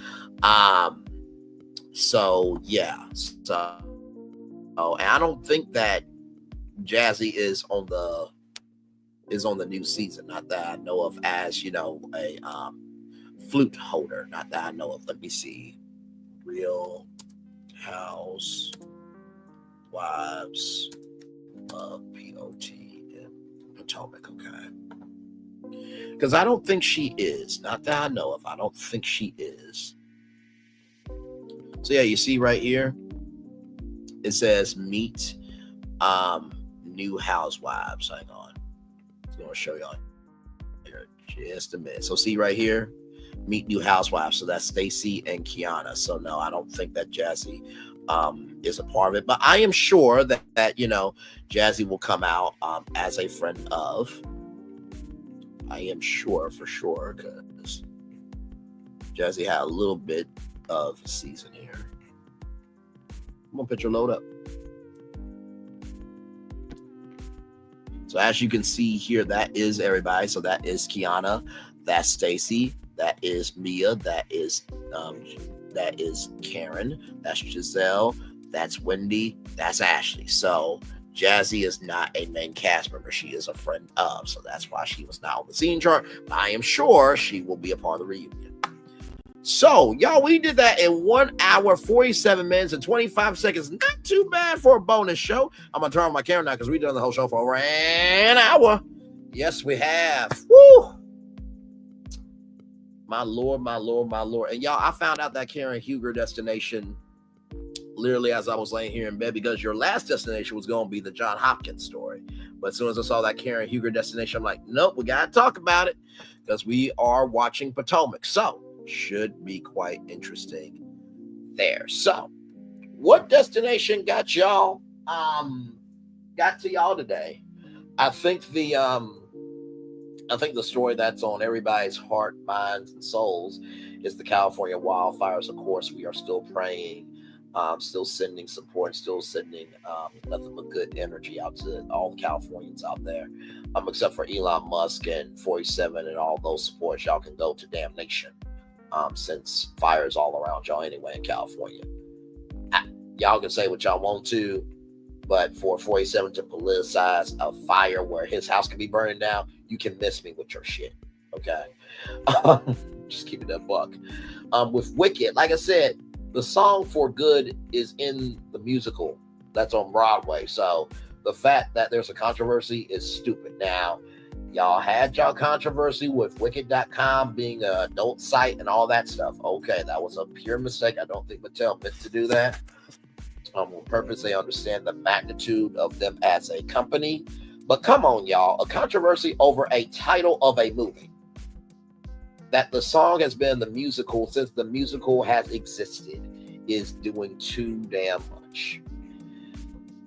So yeah. So, and I don't think that Jazzy is on the new season. Not that I know of, as a flute holder. Not that I know of. Let me see. Real Housewives of POT in Potomac. Okay. Because I don't think she is. Not that I know of. I don't think she is. So yeah, you see right here, it says meet new housewives. Hang on. I'm going to show y'all here just a minute. So see right here, meet new housewives. So that's Stacy and Kiana. So no, I don't think that Jazzy is a part of it. But I am sure that Jazzy will come out as a friend of. I am sure for sure, because Jazzy had a little bit of season here. I'm gonna picture load up. So as you can see here, that is everybody. So that is Kiana, that's Stacy, that is Mia, that is Karen, that's Giselle, that's Wendy, that's Ashley. So Jazzy is not a main cast member. She is a friend of. So that's why she was not on the scene chart. But I am sure she will be a part of the reunion. So, y'all, we did that in 1 hour, 47 minutes, and 25 seconds. Not too bad for a bonus show. I'm going to turn on my camera now because we've done the whole show for over an hour. Yes, we have. Woo! My Lord, my Lord, my Lord. And y'all, I found out that Karen Huger destination literally as I was laying here in bed, because your last destination was going to be the John Hopkins story. But as soon as I saw that Karen Huger destination, I'm like, nope, we got to talk about it because we are watching Potomac. So should be quite interesting there. So what destination got to y'all today? I think the story that's on everybody's heart, minds, and souls is the California wildfires. Of course, we are still praying, still sending support, still sending nothing but good energy out to all the Californians out there, except for Elon Musk and 47 and all those supports. Y'all can go to damnation, since fires all around y'all anyway in California. Y'all can say what y'all want to, but for 47 to politicize a fire where his house can be burning down, you can miss me with your shit, okay? Just keep it a buck. With Wicked, like I said, the song For Good is in the musical that's on Broadway. So the fact that there's a controversy is stupid. Now, y'all had y'all controversy with Wicked.com being an adult site and all that stuff. Okay, that was a pure mistake. I don't think Mattel meant to do that. On purpose, they understand the magnitude of them as a company. But come on, y'all. A controversy over a title of a movie. That the song has been in the musical since the musical has existed is doing too damn much.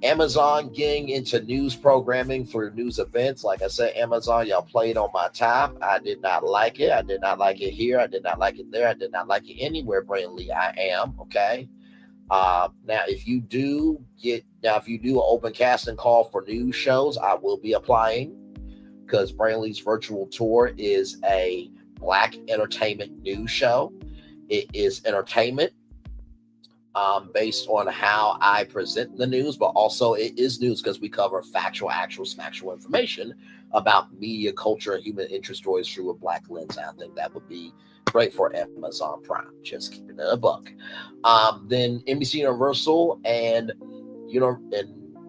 Amazon getting into news programming for news events. Like I said, Amazon, y'all played on my time. I did not like it. I did not like it here. I did not like it there. I did not like it anywhere, Brain Lee. I am, okay? Now, if you do an open casting call for news shows, I will be applying, because Brainley's virtual tour is a Black entertainment news show. It is entertainment, based on how I present the news, but also it is news because we cover factual information about media, culture, and human interest stories through a Black lens. I think that would be great for Amazon Prime. Just keeping it a buck. Then NBC Universal and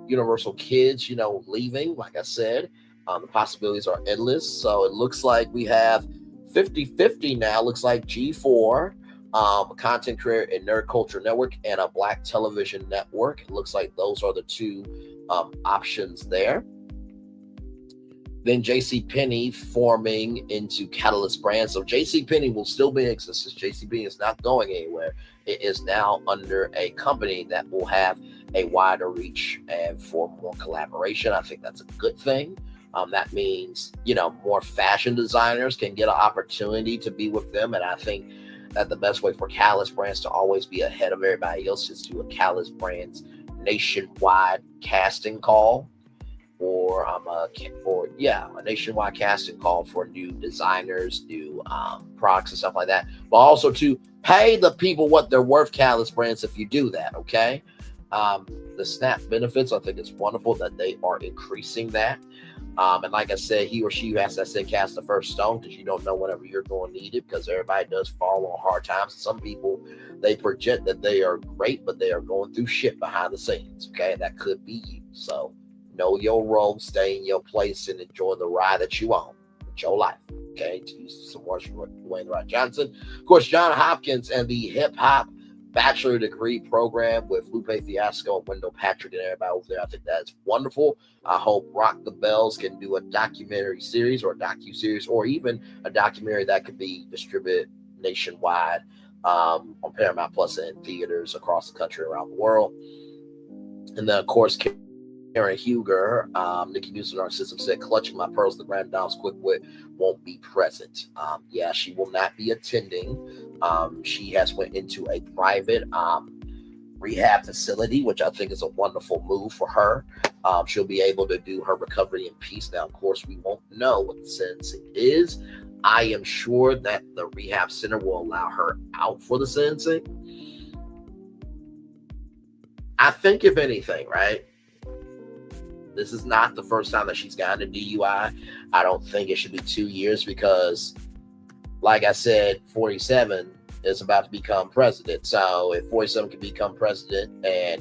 Universal Kids, leaving. Like I said, the possibilities are endless. So it looks like we have 50-50 now. Looks like G4, a content creator and nerd culture network, and a Black television network. It looks like those are the two options there. Then JCPenney forming into Catalyst Brands. So JCPenney will still be in existence. JCPenney is not going anywhere. It is now under a company that will have a wider reach and for more collaboration. I think that's a good thing. That means, more fashion designers can get an opportunity to be with them. And I think that the best way for Catalyst Brands to always be ahead of everybody else is to do a Catalyst Brands nationwide casting call. Or a nationwide casting call for new designers, new products and stuff like that. But also to pay the people what they're worth, Catalyst Brands, if you do that, okay? The SNAP benefits, I think it's wonderful that they are increasing that. And like I said, he or she who has to cast the first stone, because you don't know whenever you're going to need it, because everybody does fall on hard times. Some people, they project that they are great, but they are going through shit behind the scenes, okay? That could be you. So know your role, stay in your place, and enjoy the ride that you own with your life. Okay, to use some words from Dwayne Rock Johnson. Of course, John Hopkins and the hip hop bachelor degree program with Lupe Fiasco and Wendell Patrick and everybody over there. I think that's wonderful. I hope Rock the Bells can do a documentary series or a docu-series or even a documentary that could be distributed nationwide on Paramount Plus and theaters across the country, around the world. And then, of course, Karen Huger, Nikki Newsom, our system said, clutching my pearls, the Grand Dame's quick wit won't be present. She will not be attending. She has went into a private rehab facility, which I think is a wonderful move for her. She'll be able to do her recovery in peace. Now, of course, we won't know what the sentencing is. I am sure that the rehab center will allow her out for the sentencing. I think, if anything, right? This is not the first time that she's gotten a DUI. I don't think it should be 2 years because, like I said, 47 is about to become president. So if 47 can become president and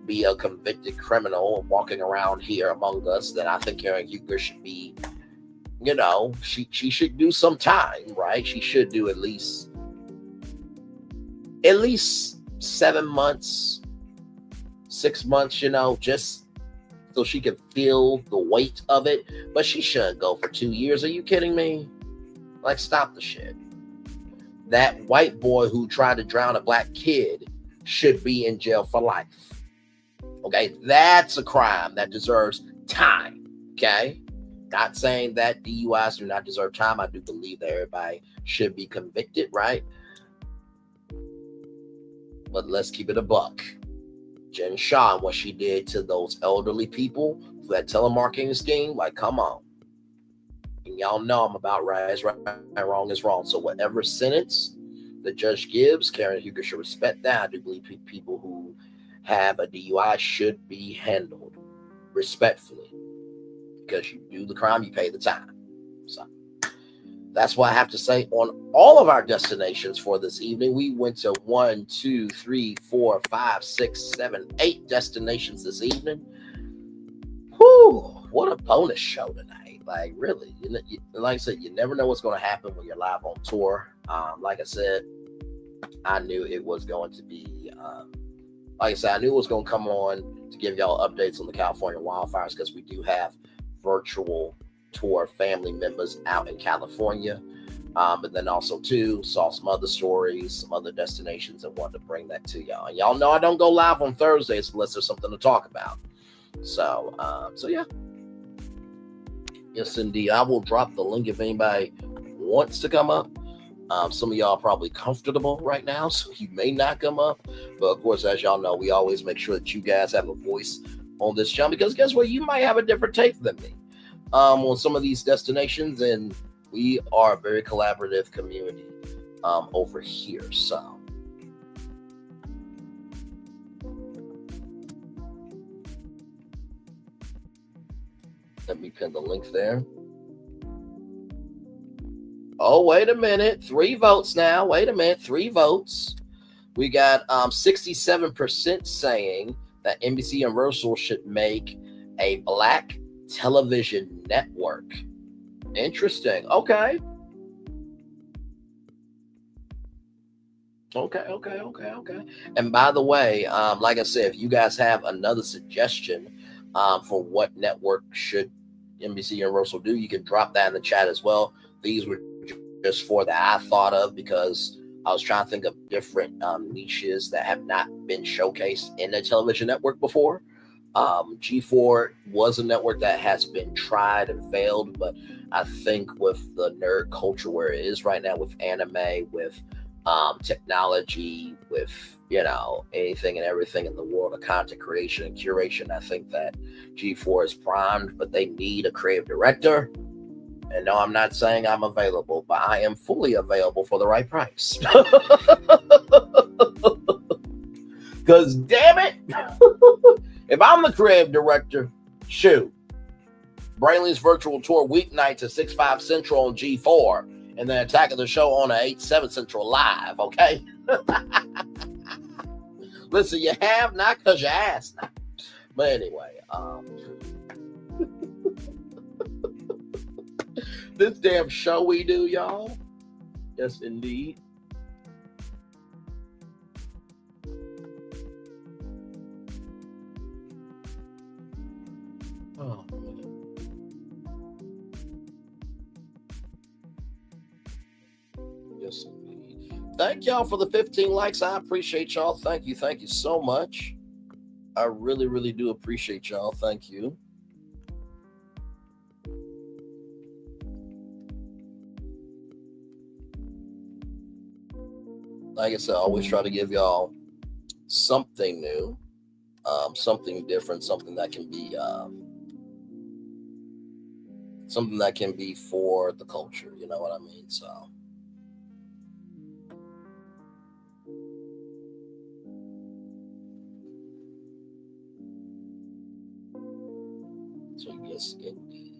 be a convicted criminal walking around here among us, then I think Karen Huger should be, she should do some time, right? She should do at least 7 months, 6 months, just so she can feel the weight of it. But she shouldn't go for 2 years. Are you kidding me? Like, stop the shit. That white boy who tried to drown a black kid should be in jail for life. Okay, that's a crime that deserves time. Okay, not saying that DUIs do not deserve time. I do believe that everybody should be convicted, right? But let's keep it a buck. Jen Shaw, what she did to those elderly people for that telemarketing scheme, like, come on. And y'all know I'm about right is right and wrong is wrong. So whatever sentence the judge gives, Karen Huger should respect that. I do believe people who have a DUI should be handled respectfully, because you do the crime, you pay the time. So that's what I have to say on all of our destinations for this evening. We went to 1, 2, 3, 4, 5, 6, 7, 8 destinations this evening. Whew, what a bonus show tonight. Like, really, like I said, you never know what's going to happen when you're live on tour. Like I said, I knew it was going to be, I knew it was going to come on to give y'all updates on the California wildfires, because we do have virtual tour family members out in California. But then also, too, saw some other stories, some other destinations, and wanted to bring that to y'all. And y'all know I don't go live on Thursdays unless there's something to talk about. So yeah. Yes, indeed. I will drop the link if anybody wants to come up. Some of y'all are probably comfortable right now, so you may not come up. But of course, as y'all know, we always make sure that you guys have a voice on this channel, because guess what? You might have a different take than me on some of these destinations, and we are a very collaborative community over here. So Let me pin the link there. Oh, wait a minute. 3 votes now. Wait a minute. 3 votes. We got 67% saying that NBC Universal should make a black television network. Interesting. Okay. Okay. And by the way, like I said, if you guys have another suggestion for what network should NBC Universal do, you can drop that in the chat as well. These were just 4 that I thought of because I was trying to think of different niches that have not been showcased in a television network before. G4 was a network that has been tried and failed, but I think with the nerd culture where it is right now, with anime, with technology, with anything and everything in the world of content creation and curation, I think that G4 is primed, but they need a creative director. And no, I'm not saying I'm available, but I am fully available for the right price. Because damn it, if I'm the creative director, shoot, Brainley's virtual tour weeknights at 6/5 Central on G4, and then Attack of the Show on 8/7 Central live, okay? Listen, you have not because you asked not. But anyway, this damn show we do, y'all. Yes, indeed. Oh, man. Yes, indeed. Thank y'all for the 15 likes. I appreciate y'all. Thank you so much. I really, really do appreciate y'all. Thank you. Like I said, I always try to give y'all something new, something different, something that can be for the culture. You know what I mean? So yes, indeed.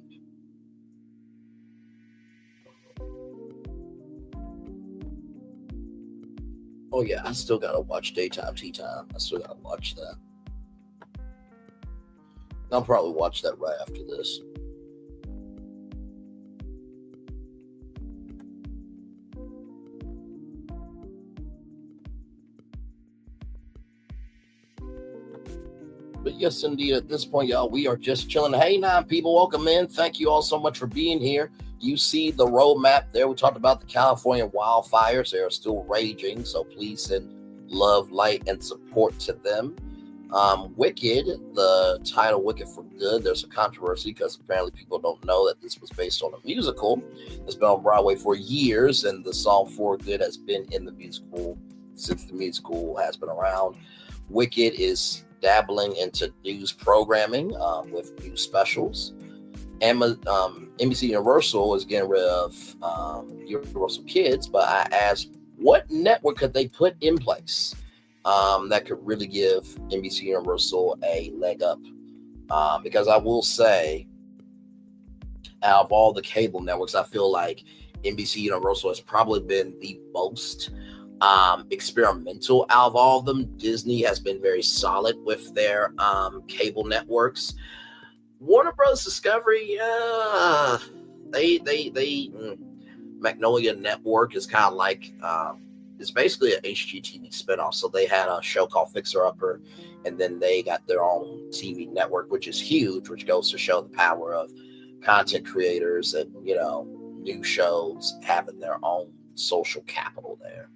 Oh yeah, I still gotta watch Daytime Tea Time. I still gotta watch that. I'll probably watch that right after this. But yes, indeed, at this point, y'all, we are just chilling. Hey, now, people, welcome in. Thank you all so much for being here. You see the roadmap there. We talked about the California wildfires. They are still raging, so please send love, light, and support to them. Wicked, the title Wicked for Good, there's a controversy because apparently people don't know that this was based on a musical. It's been on Broadway for years, and the song For Good has been in the musical since the musical has been around. Wicked is dabbling into news programming with news specials. NBC Universal is getting rid of Universal Kids, but I asked what network could they put in place that could really give NBC Universal a leg up? Because I will say, out of all the cable networks, I feel like NBC Universal has probably been the most experimental out of all of them. Disney has been very solid with their cable networks. Warner Bros. Discovery, Magnolia Network is kind of like it's basically an HGTV spinoff. So they had a show called Fixer Upper, and then they got their own TV network, which is huge, which goes to show the power of content creators and new shows having their own social capital there.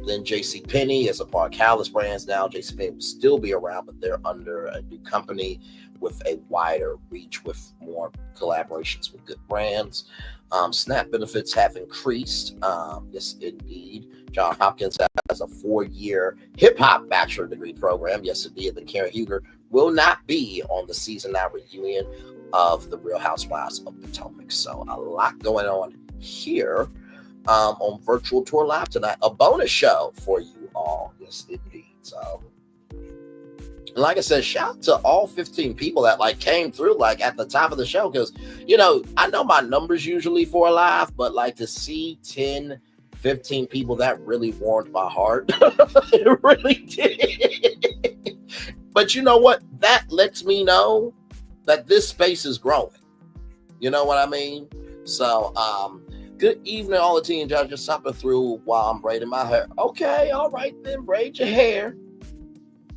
Then JCPenney is a part of Catalyst Brands now. JCPenney will still be around, but they're under a new company with a wider reach, with more collaborations with good brands. SNAP benefits have increased. Yes, indeed. John Hopkins has a 4-year hip-hop bachelor degree program. Yes, indeed. Then Karen Huger will not be on the season 9 reunion of The Real Housewives of Potomac. So a lot going on here on Virtual Tour Live tonight. A bonus show for you all. Yes, indeed. So Like I said, shout out to all 15 people that like came through like at the top of the show, because I know my numbers usually for a live, but like to see 10, 15 people, that really warmed my heart. It really did. But you know what? That lets me know that this space is growing. You know what I mean? So, good evening, all the teen judges. Just stopping through while I'm braiding my hair. Okay, all right then, braid your hair.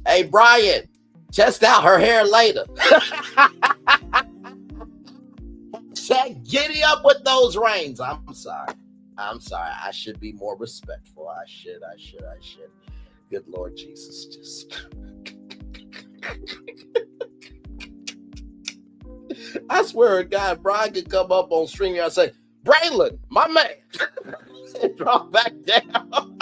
Hey, Brian, test out her hair later. Say, giddy up with those reins. I'm sorry. I should be more respectful. I should. Good Lord Jesus. Just. I swear to God, Brian could come up on stream here and say, Braylon, my man, and drop back down.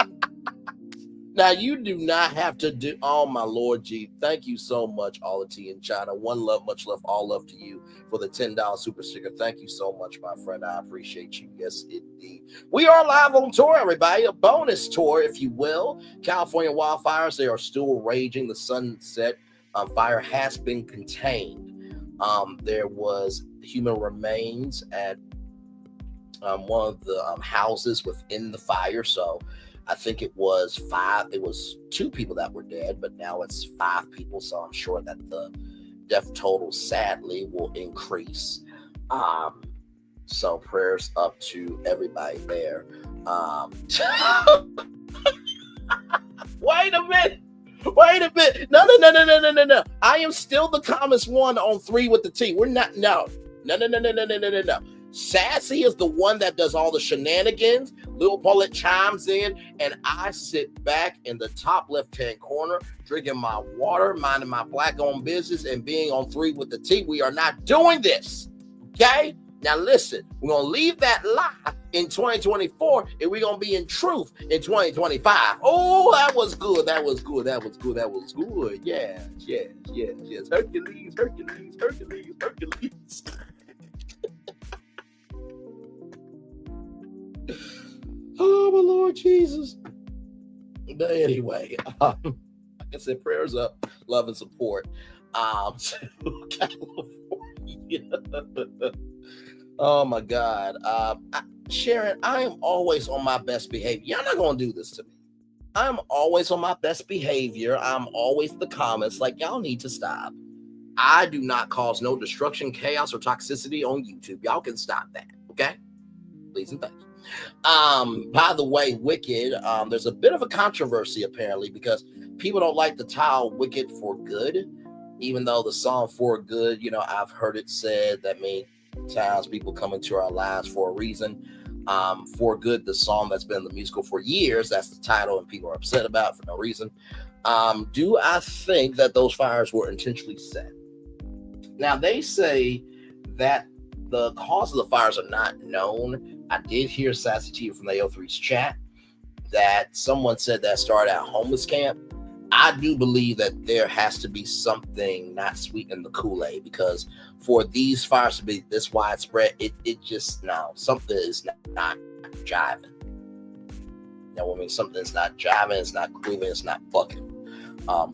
Now, you do not have to do, oh my Lord, G. Thank you so much, all the tea in China. One love, much love, all love to you for the $10 super sticker. Thank you so much, my friend. I appreciate you. Yes, indeed. We are live on tour, everybody. A bonus tour, if you will. California wildfires, they are still raging. The Sunset fire has been contained. There was human remains at one of the houses within the fire. So I think it was 2 people that were dead, but now it's 5 people. So I'm sure that the death total sadly will increase. So prayers up to everybody there. Wait a minute. No. I am still the calmest one on 3 with the T. We're not, no. Sassy is the one that does all the shenanigans. Lil Paulette chimes in, and I sit back in the top left-hand corner, drinking my water, minding my black-owned business, and being on 3 with the T. We are not doing this, okay? Now listen, we're going to leave that lie in 2024, and we're going to be in truth in 2025. Oh, that was good. Yes. Hercules. Oh, my Lord Jesus. But anyway, like I said, prayers up, love and support to California. Oh, my God. Sharon, I am always on my best behavior. Y'all not going to do this to me. I'm always on my best behavior. I'm always the comments. Like, y'all need to stop. I do not cause no destruction, chaos, or toxicity on YouTube. Y'all can stop that, okay? Please and thank you. By the way, Wicked, there's a bit of a controversy apparently because people don't like the title Wicked for Good, even though the song For Good, I've heard it said that many times people come into our lives for a reason. For Good, the song that's been in the musical for years, that's the title, and people are upset about it for no reason. Do I think that those fires were intentionally set? Now, they say that the cause of the fires are not known. I did hear Sassy T from the AO3's chat that someone said that started at a homeless camp. I do believe that there has to be something not sweet in the Kool-Aid, because for these fires to be this widespread, it just, no, something is not jiving. Now, I mean, something's not jiving, it's not grooving, it's not bucking.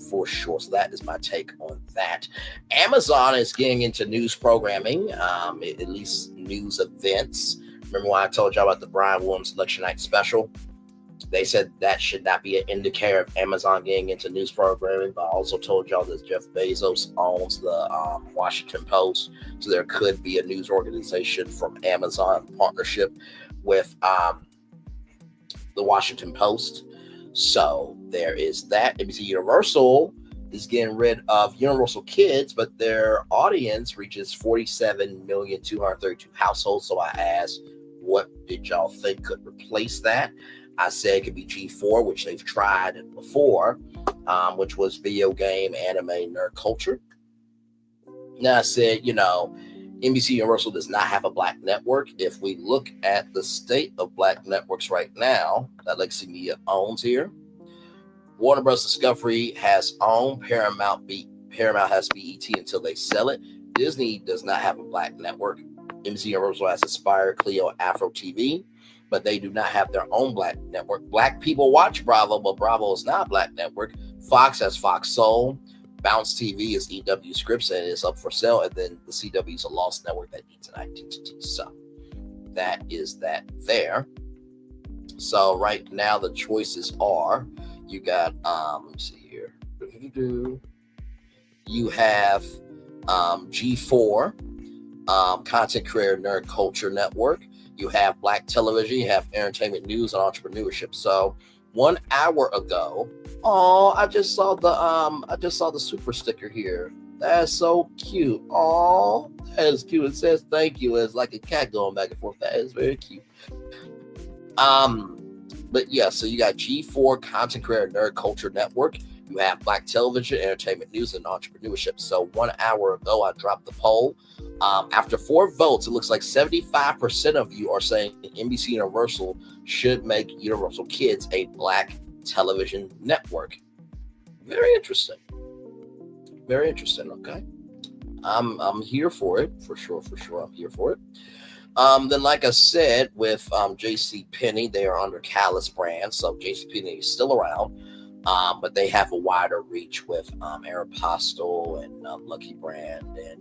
For sure. So that is my take on that. Amazon is getting into news programming, at least news events. Remember when I told y'all about the Brian Williams Election Night special? They said that should not be an indicator of Amazon getting into news programming, but I also told y'all that Jeff Bezos owns the Washington Post, so there could be a news organization from Amazon partnership with the Washington Post. So there is that. NBC Universal is getting rid of Universal Kids, but their audience reaches 47,232,000 households. So I asked, what did y'all think could replace that? I said it could be G4, which they've tried before, which was video game, anime, nerd culture. Now I said, NBC Universal does not have a black network. If we look at the state of black networks right now that Legacy Media owns here, Warner Bros. Discovery has owned, Paramount has BET until they sell it. Disney does not have a black network. NBC Universal has Aspire, Clio, Afro TV, but they do not have their own black network. Black people watch Bravo, but Bravo is not a black network. Fox has Fox Soul. Bounce TV is EW Scripts and it's up for sale. And then the CW is a lost network that needs an identity. So that is that there. So right now the choices are, you got, let me see here. You have G4, Content Creator Nerd Culture Network. You have Black Television. You have Entertainment News and Entrepreneurship. So 1 hour ago, I just saw the super sticker here. That's so cute. Oh, that is cute. It says thank you. It's like a cat going back and forth. That is very cute. But yeah, so you got G4, Content Creator Nerd Culture Network. You have Black Television, Entertainment News, and Entrepreneurship. So 1 hour ago, I dropped the poll. After 4 votes, it looks like 75% of you are saying NBC Universal should make Universal Kids a Black television network. Very interesting. Very interesting. Okay, I'm here for it for sure. I'm here for it. Then, like I said, with JCPenney, they are under Callus brand, so JCPenney is still around. But they have a wider reach with Aeropostale and Lucky Brand and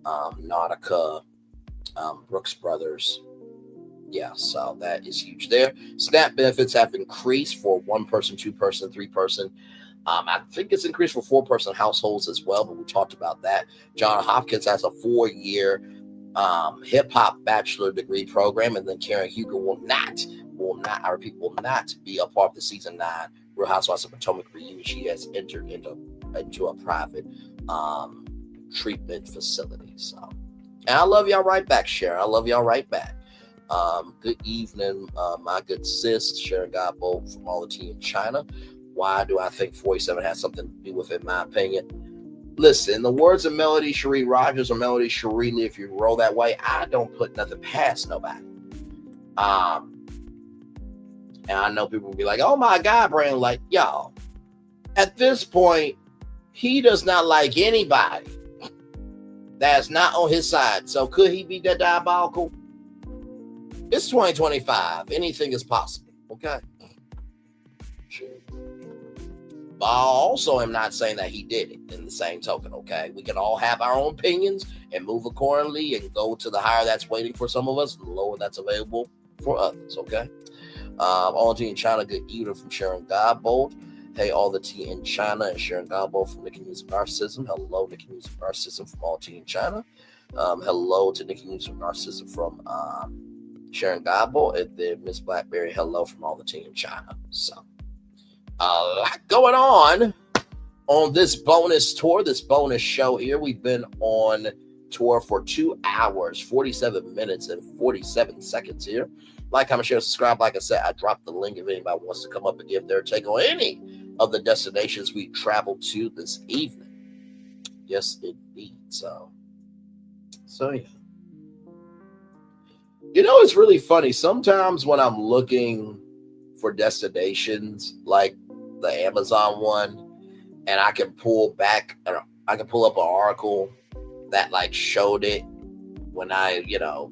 Nautica, Brooks Brothers. Yeah, so that is huge there. SNAP benefits have increased for 1 person, 2 person, 3 person. I think it's increased for 4-person households as well, but we talked about that. John Hopkins has a 4-year hip-hop bachelor degree program, and then Karen Huger will not be a part of the season 9 Real Housewives of Potomac reunion. She has entered into a private treatment facility. So, and I love y'all right back, Sharon. I love y'all right back. Good evening, my good sis, Sharon Godbolt from all the tea in China. Why do I think 47 has something to do with it, in my opinion? Listen, in the words of Melody Cherie Rogers or Melody Cherie Lee, if you roll that way, I don't put nothing past nobody. And I know people will be like, oh my God, Brandon, like, y'all, at this point, he does not like anybody that's not on his side. So could he be that diabolical? It's 2025. Anything is possible. Okay. Sure. But I also am not saying that he did it in the same token. Okay. We can all have our own opinions and move accordingly and go to the higher that's waiting for some of us and the lower that's available for others. Okay. All tea in China, good evening from Sharon Godbolt. Hey, all the tea in China, and Sharon Godbolt from Nikki News of Narcissism. Hello, Nikki News of Narcissism from All Tea in China. Hello to Nikki News of Narcissism from Sharon Godbolt, and then Miss Blackberry. Hello from All the Tea in China. So, going on this bonus tour, this bonus show here. We've been on tour for 2 hours, 47 minutes, and 47 seconds here. Like, comment, share, subscribe. Like I said, I dropped the link if anybody wants to come up and give their take on any of the destinations we traveled to this evening. Yes, indeed. So yeah. You know, it's really funny. Sometimes when I'm looking for destinations, like the Amazon one, and I can pull up an article that like showed it when I,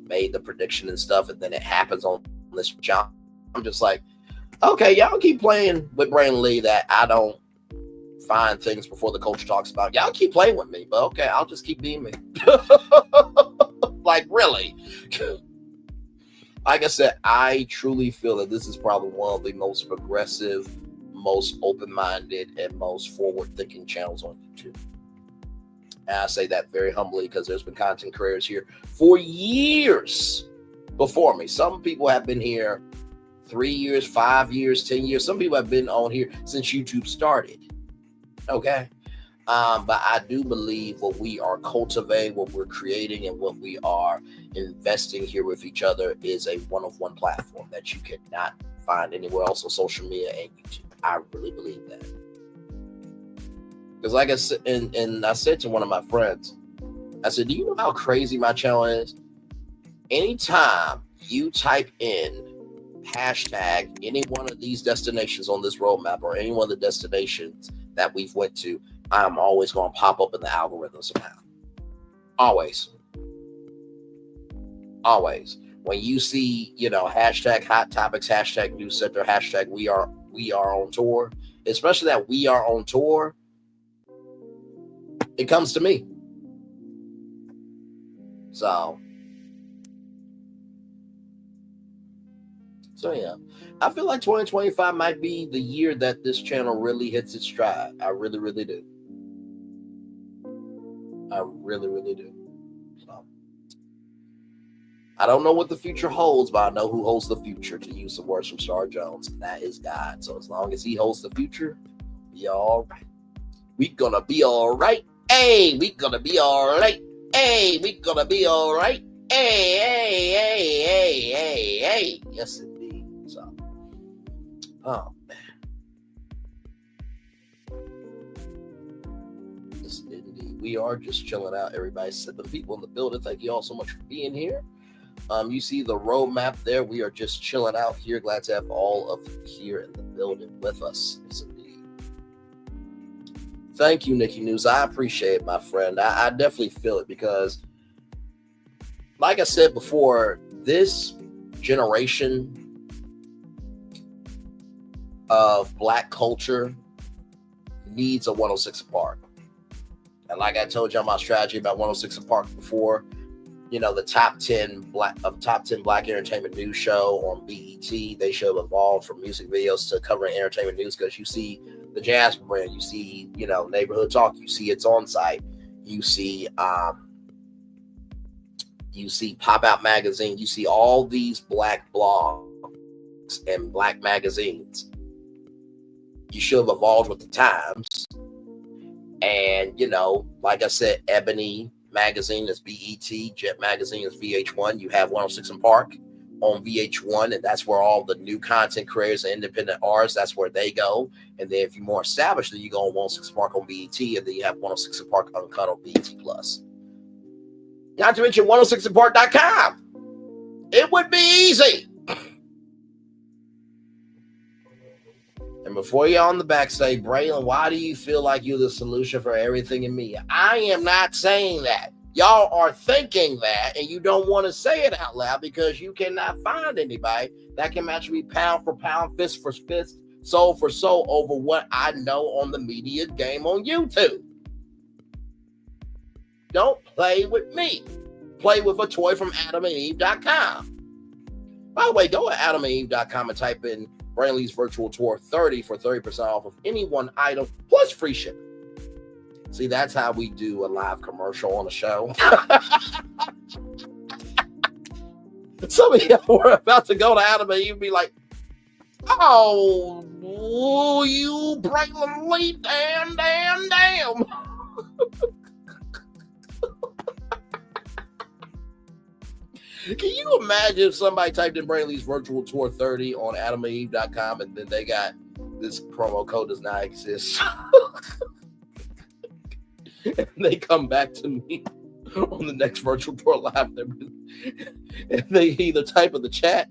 made the prediction and stuff, and then it happens on this job. I'm just like, okay, y'all keep playing with Brandon Lee that I don't find things before the culture talks about. Y'all keep playing with me, but okay, I'll just keep being me. Like, really? Like I said, I truly feel that this is probably one of the most progressive, most open-minded, and most forward-thinking channels on YouTube. And I say that very humbly because there's been content creators here for years before me. Some people have been here 3 years, 5 years, 10 years. Some people have been on here since YouTube started. Okay. But I do believe what we are cultivating, what we're creating, and what we are investing here with each other is a one-of-one platform that you cannot find anywhere else on social media and YouTube. I really believe that. Because like I said, and I said to one of my friends, I said, do you know how crazy my channel is? Anytime you type in hashtag any one of these destinations on this roadmap or any one of the destinations that we've went to, I'm always going to pop up in the algorithm somehow. Always. Always. When you see, hashtag hot topics, hashtag news center, hashtag we are on tour, especially that we are on tour, it comes to me. So yeah, I feel like 2025 might be the year that this channel really hits its stride. I really, really do. I really, really do. So I don't know what the future holds, but I know who holds the future, to use the words from Star Jones, and that is God. So as long as he holds the future, we all right. We gonna be all right. Hey, we gonna be all right. Hey, we gonna be all right. Hey, hey, hey, hey, hey, hey. Yes, indeed. So, oh man. Yes, indeed. We are just chilling out, everybody. 7 people in the building. Thank you all so much for being here. You see the roadmap there. We are just chilling out here. Glad to have all of you here in the building with us. Yes, indeed. Thank you, Nikki News. I appreciate it, my friend. I definitely feel it because, like I said before, this generation of Black culture needs a 106 Park. And like I told you my strategy about 106 Park before, you know, the top 10 Black entertainment news show on BET. They should have evolved from music videos to covering entertainment news, because you see the Jasper brand, you see, you know, Neighborhood Talk, you see It's On Site, you see Pop Out Magazine, you see all these Black blogs and Black magazines. You should have evolved with the times. And, you know, like I said, Ebony Magazine is BET, Jet Magazine is VH1. You have 106 and Park on VH1, and that's where all the new content creators and independent artists, that's where they go. And then if you're more established, then you go on 106 and Park on BET, and then you have 106 and Park Uncut on BET Plus. Not to mention 106andpark.com. It would be easy. And before you're on the back say, Braylon, why do you feel like you're the solution for everything in me? I am not saying that. Y'all are thinking that, and you don't want to say it out loud because you cannot find anybody that can match me pound for pound, fist for fist, soul for soul over what I know on the media game on YouTube. Don't play with me. Play with a toy from AdamandEve.com. By the way, go to AdamandEve.com and type in Brainley's Virtual Tour 30 for 30% off of any one item plus free shipping. See, that's how we do a live commercial on a show. Some of y'all were about to go to Adam and you'd be like, oh, you Braylon Lee, damn. Can you imagine if somebody typed in Brayley's Virtual Tour 30 on AdamandEve.com and then they got this promo code does not exist? And they come back to me on the next Virtual Tour Live and they either type in the chat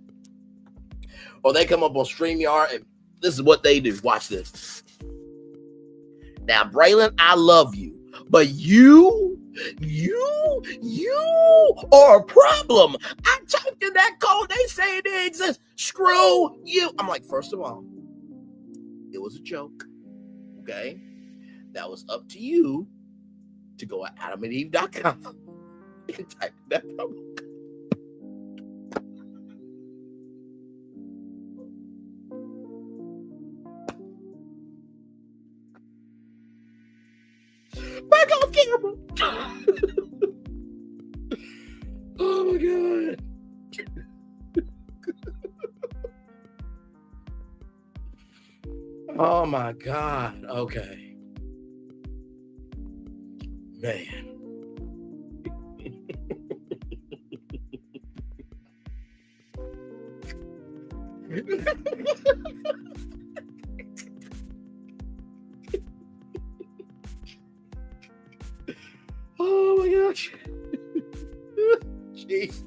or they come up on StreamYard and this is what they do. Watch this. Now, Braylon, I love you, but you are a problem. I typed in that code. They say it didn't exist. Screw you. I'm like, first of all, it was a joke. Okay? That was up to you to go at AdamandEve.com and type that promo code. Back off camera. Oh my God. Oh my God. Okay. Man. Oh my gosh. Jesus.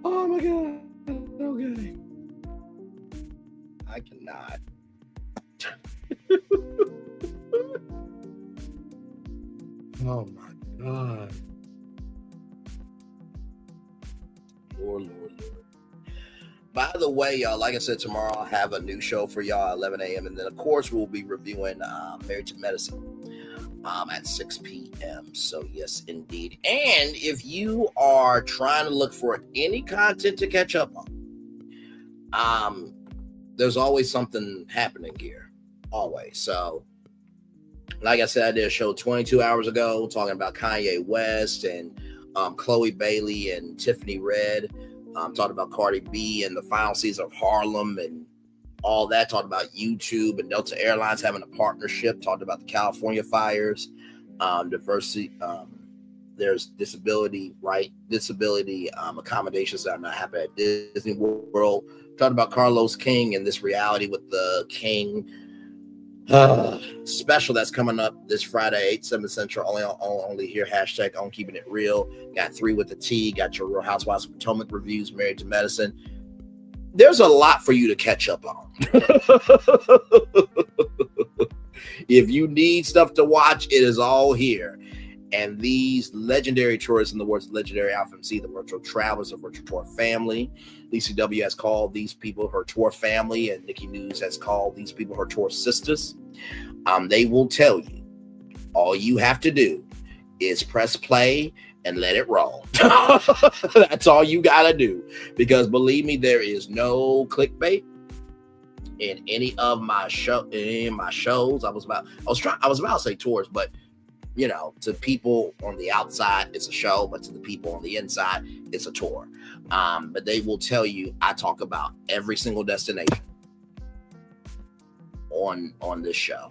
Oh my God. Okay. I cannot. Oh my God. Lord. By the way, y'all, like I said, tomorrow I'll have a new show for y'all at 11 a.m. And then, of course, we'll be reviewing Married to Medicine. at 6 p.m. So yes, indeed. And if you are trying to look for any content to catch up on, there's always something happening here, always. So like I said, I did a show 22 hours ago talking about Kanye West and Chloe Bailey and Tiffany Red. Talked about Cardi B and the final season of Harlem and all that. Talked about YouTube and Delta Airlines having a partnership. Talked about the California fires, diversity. There's disability accommodations that are not happening at Disney World. Talked about Carlos King and this reality with the King special that's coming up this Friday, 8/7 Central. Only here. Hashtag on keeping it real. Got 3 with the T. Got your Real Housewives of Potomac reviews. Married to Medicine. There's a lot for you to catch up on. If you need stuff to watch, it is all here. And these legendary tourists, in the words of legendary Alpha MC, the virtual travelers, the virtual tour family. Lisa W has called these people her tour family, and Nikki News has called these people her tour sisters. They will tell you all you have to do is press play and let it roll. That's all you gotta do, because believe me, there is no clickbait in any of my shows. I was about to say tours, but you know, to people on the outside, it's a show, but to the people on the inside, it's a tour. But they will tell you I talk about every single destination on this show.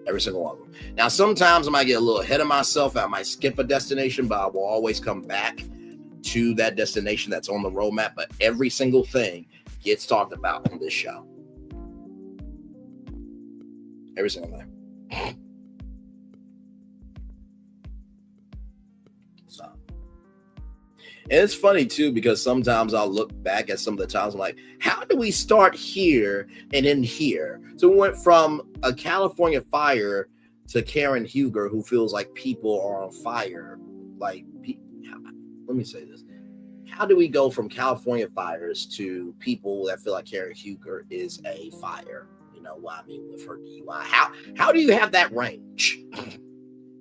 Every single one of them. Now, sometimes I might get a little ahead of myself. I might skip a destination, but I will always come back to that destination that's on the roadmap. But every single thing gets talked about on this show. Every single thing. So, and it's funny too, because sometimes I'll look back at some of the times I'm like, how do we start here and end here? So we went from a California fire to Karen Huger, who feels like people are on fire. Like, let me say this. How do we go from California fires to people that feel like Karen Huger is a fire? You know what I mean, with her DUI. How do you have that range?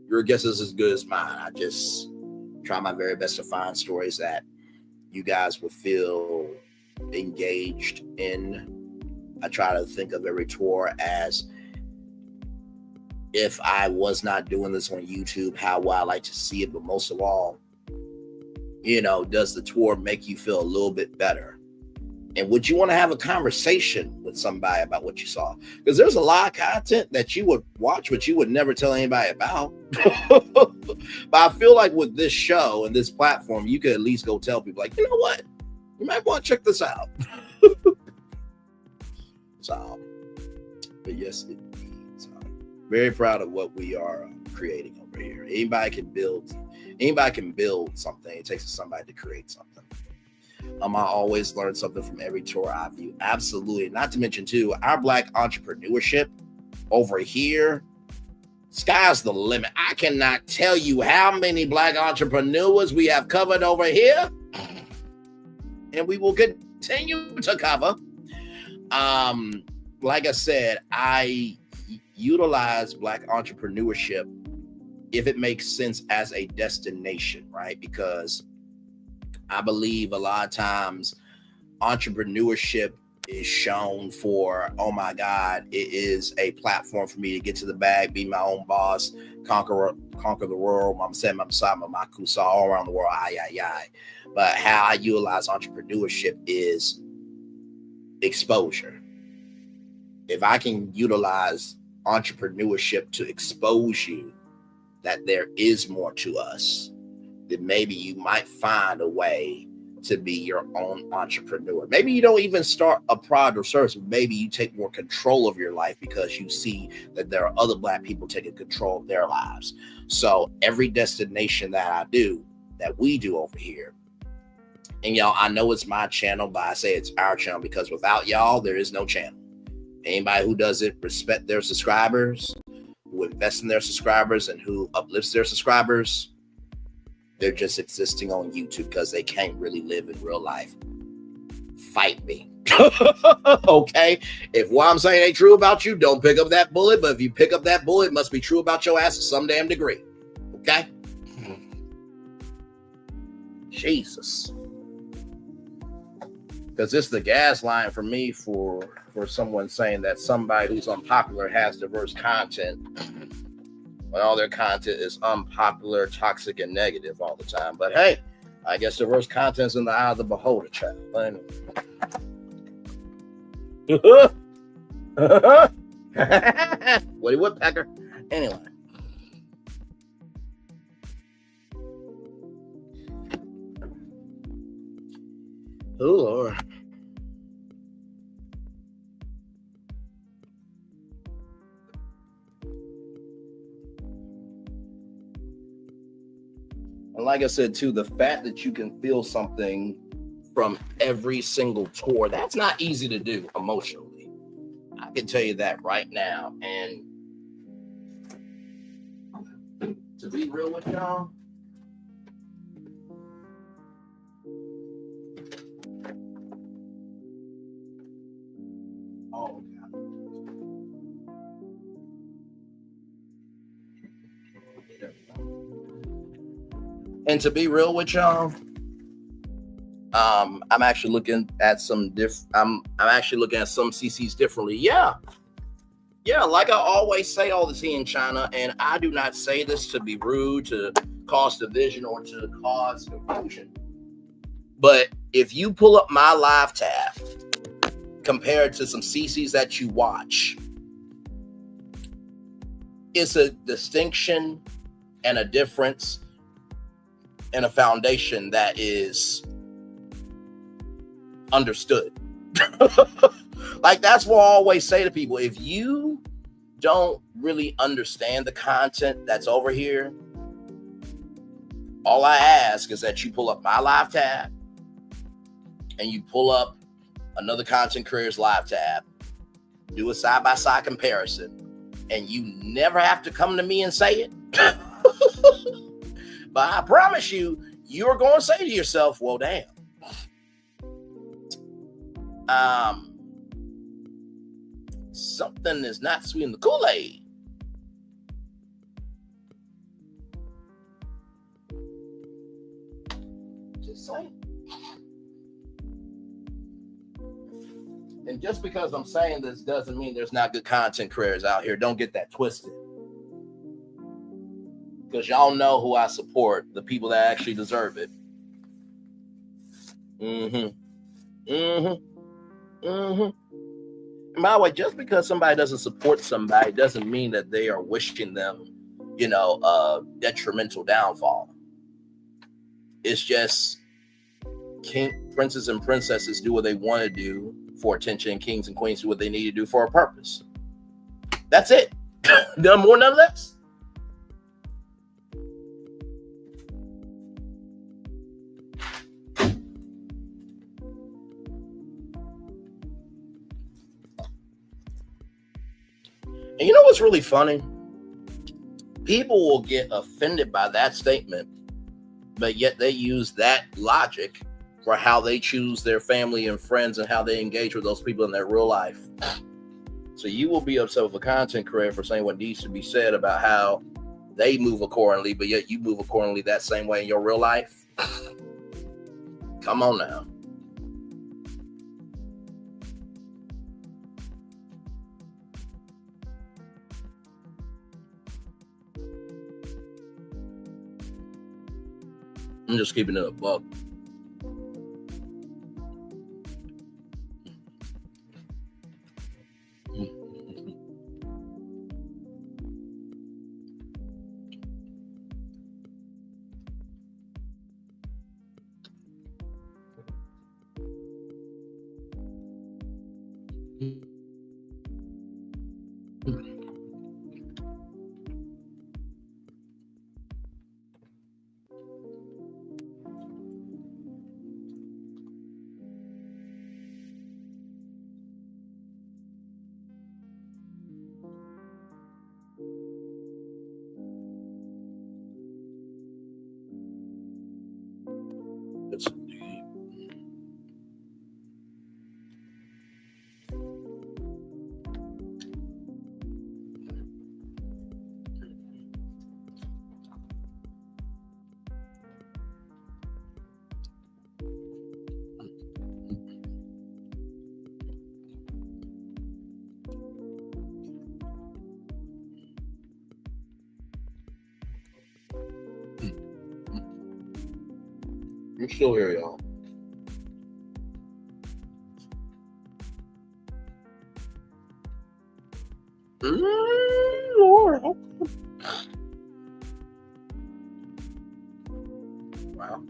Your guess is as good as mine. I just try my very best to find stories that you guys will feel engaged in. I try to think of every tour as, if I was not doing this on YouTube, how would I like to see it? But most of all, you know, does the tour make you feel a little bit better? And would you want to have a conversation with somebody about what you saw? Because there's a lot of content that you would watch, but you would never tell anybody about. But I feel like with this show and this platform, you could at least go tell people, like, you know what? You might want to check this out. So, but yes, indeed. So, very proud of what we are creating over here. Anybody can build something. It takes somebody to create something. I always learn something from every tour I view. Absolutely. Not to mention too, our Black entrepreneurship over here, sky's the limit. I cannot tell you how many Black entrepreneurs we have covered over here, and we will continue to cover. Like I said, I utilize Black entrepreneurship if it makes sense as a destination, right? Because I believe a lot of times entrepreneurship is shown for, oh my God, it is a platform for me to get to the bag, be my own boss, conquer the world. I'm saying my Makusa all around the world. But how I utilize entrepreneurship is exposure. If I can utilize entrepreneurship to expose you that there is more to us, then maybe you might find a way to be your own entrepreneur. Maybe you don't even start a product or service. Maybe you take more control of your life because you see that there are other Black people taking control of their lives. So every destination that we do over here, and y'all, I know it's my channel, but I say it's our channel because without y'all, there is no channel. Anybody who does it, respect their subscribers, who invest in their subscribers, and who uplifts their subscribers, they're just existing on YouTube because they can't really live in real life fight me. Okay? If what I'm saying ain't true about you, don't pick up that bullet. But if you pick up that bullet, it must be true about your ass to some damn degree. Okay? Jesus. Because this is the gas line for me for someone saying that somebody who's unpopular has diverse content when all their content is unpopular, toxic, and negative all the time. But hey, I guess diverse content's in the eye of the beholder, child. Woody Woodpecker. Anyway. Oh, Lord. And like I said, too, the fact that you can feel something from every single tour, that's not easy to do emotionally. I can tell you that right now. And to be real with y'all, oh, God. And to be real with y'all, I'm actually looking at some I'm actually looking at some CCs differently. Yeah, like I always say all the tea in China, and I do not say this to be rude, to cause division, or to cause confusion. But if you pull up my live tab compared to some CCs that you watch, it's a distinction and a difference and a foundation that is understood. Like, that's what I always say to people. If you don't really understand the content that's over here, all I ask is that you pull up my live tab and you pull up another content creator's live tab, do a side-by-side comparison, and you never have to come to me and say it. But I promise you, you're going to say to yourself, well, damn. Something is not sweet in the Kool-Aid. Just saying. And just because I'm saying this doesn't mean there's not good content creators out here. Don't get that twisted. Because y'all know who I support, the people that actually deserve it. And by the way, just because somebody doesn't support somebody doesn't mean that they are wishing them, a detrimental downfall. It's just princes and princesses do what they want to do for attention, and kings and queens do what they need to do for a purpose. That's it. None more, none less. And you know what's really funny? People will get offended by that statement, but yet they use that logic for how they choose their family and friends and how they engage with those people in their real life. So you will be upset with a content creator for saying what needs to be said about how they move accordingly, but yet you move accordingly that same way in your real life. Come on now. I'm just keeping it a buck. still here, y'all. Lord. Wow.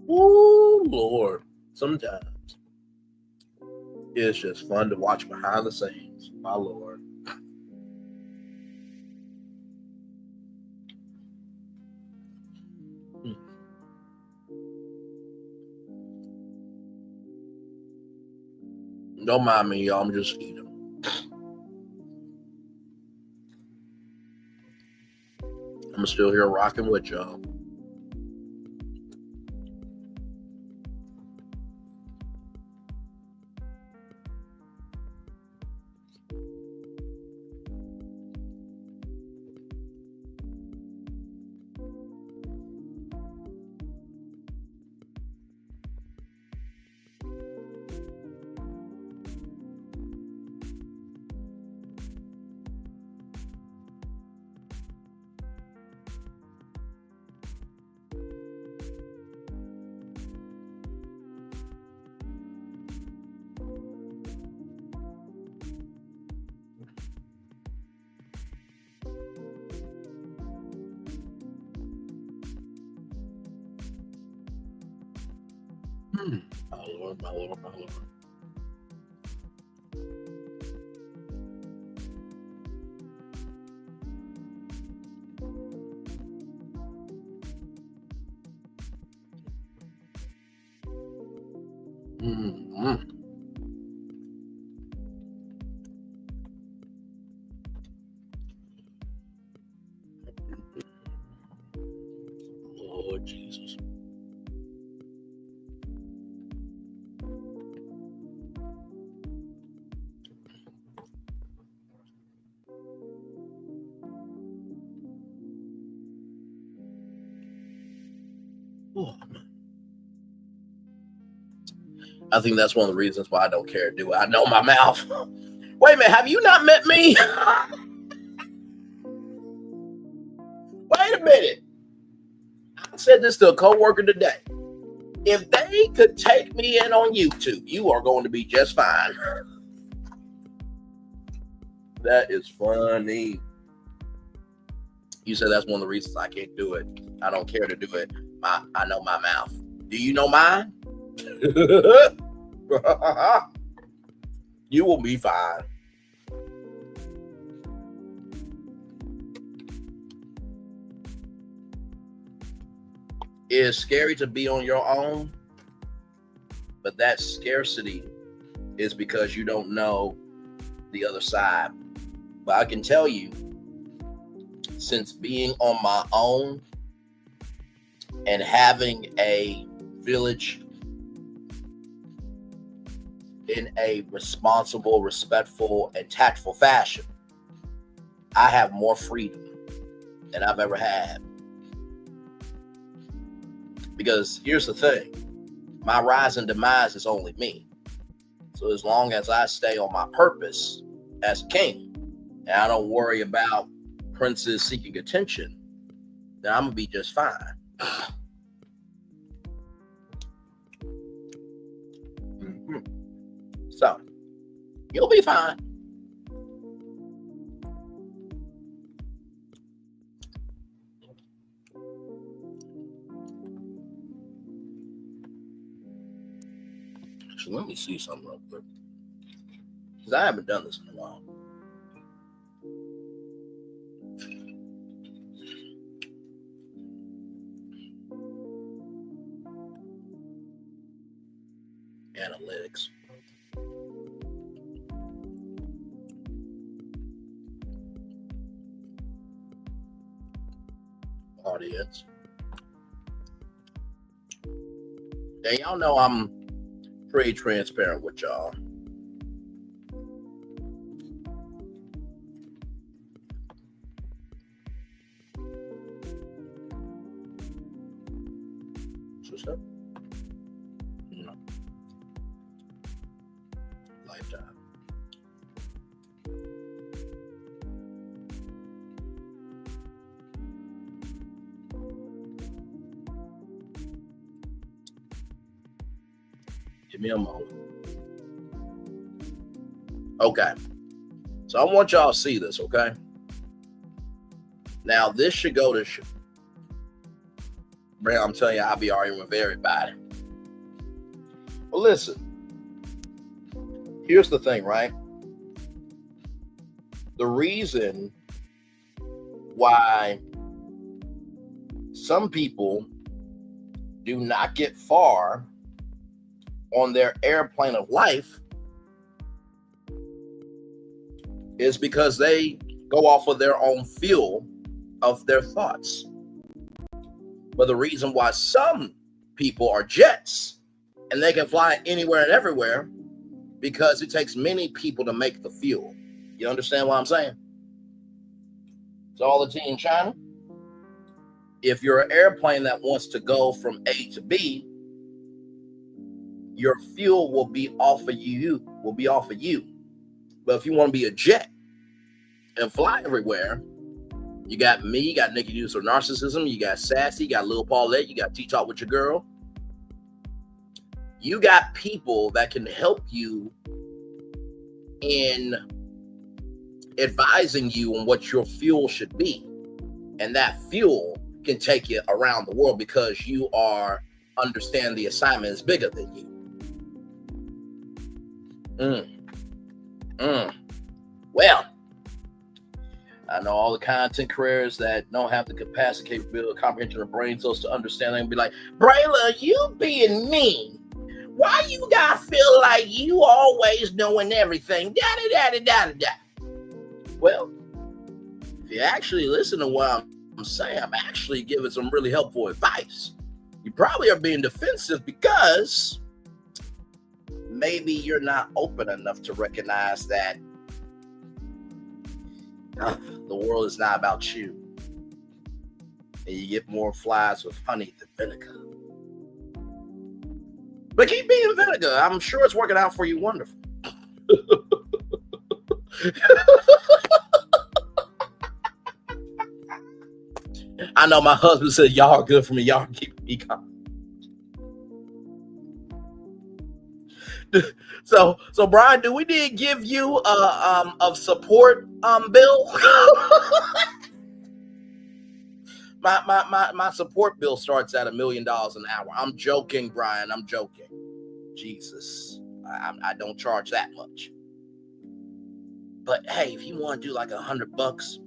Oh, Lord. Sometimes it's just fun to watch behind the scenes. My Lord. Don't mind me, y'all. I'm just eating. I'm still here rocking with y'all. My Lord, my Lord, my Lord. Mm-hmm. Lord Jesus. Oh, I think that's one of the reasons why I don't care to do it. I know my mouth. Wait a minute, have you not met me? Wait a minute. I said this to a coworker today. If they could take me in on YouTube, you are going to be just fine. That is funny. You said that's one of the reasons I can't do it. I don't care to do it. I know my mouth. Do you know mine? You will be fine. It is scary to be on your own, but that scarcity is because you don't know the other side. But I can tell you, since being on my own and having a village in a responsible, respectful, and tactful fashion, I have more freedom than I've ever had. Because here's the thing, my rise and demise is only me. So as long as I stay on my purpose as king, and I don't worry about princes seeking attention, then I'm gonna be just fine. So, you'll be fine. So let me see something real quick. Because I haven't done this in a while. analytics. Audience. And y'all know I'm pretty transparent with y'all. What's up? No. Lifetime. Give me a moment. Okay. So I want y'all to see this, okay? Now, this should go to... Man, I'm telling you, I'll be arguing with everybody. Well, listen. Here's the thing, right? The reason why some people do not get far on their airplane of life is because they go off of their own fuel of their thoughts. But the reason why some people are jets and they can fly anywhere and everywhere because it takes many people to make the fuel. You understand what I'm saying? So all the tea in China, if you're an airplane that wants to go from A to B, your fuel will be off of you. But if you want to be a jet and fly everywhere, you got me, you got Nikki News or Narcissism, you got Sassy, you got Lil Paulette, you got T-Talk with your girl. You got people that can help you in advising you on what your fuel should be. And that fuel can take you around the world because you understand the assignment is bigger than you. Well, I know all the content creators that don't have the capacity, capability, comprehension of brain cells to understand and be like, Brayla, you being mean. Why you gotta feel like you always knowing everything? Da-da-da-da-da-da. Well, if you actually listen to what I'm saying, I'm actually giving some really helpful advice. You probably are being defensive because maybe you're not open enough to recognize that the world is not about you. And you get more flies with honey than vinegar. But keep being vinegar. I'm sure it's working out for you wonderful. I know my husband said, y'all are good for me. Y'all keep me calm. So Brian, do we need to give you a support bill? my support bill starts at $1 million an hour. I'm joking, Brian. I'm joking. Jesus, I don't charge that much. But hey, if you want to do like $100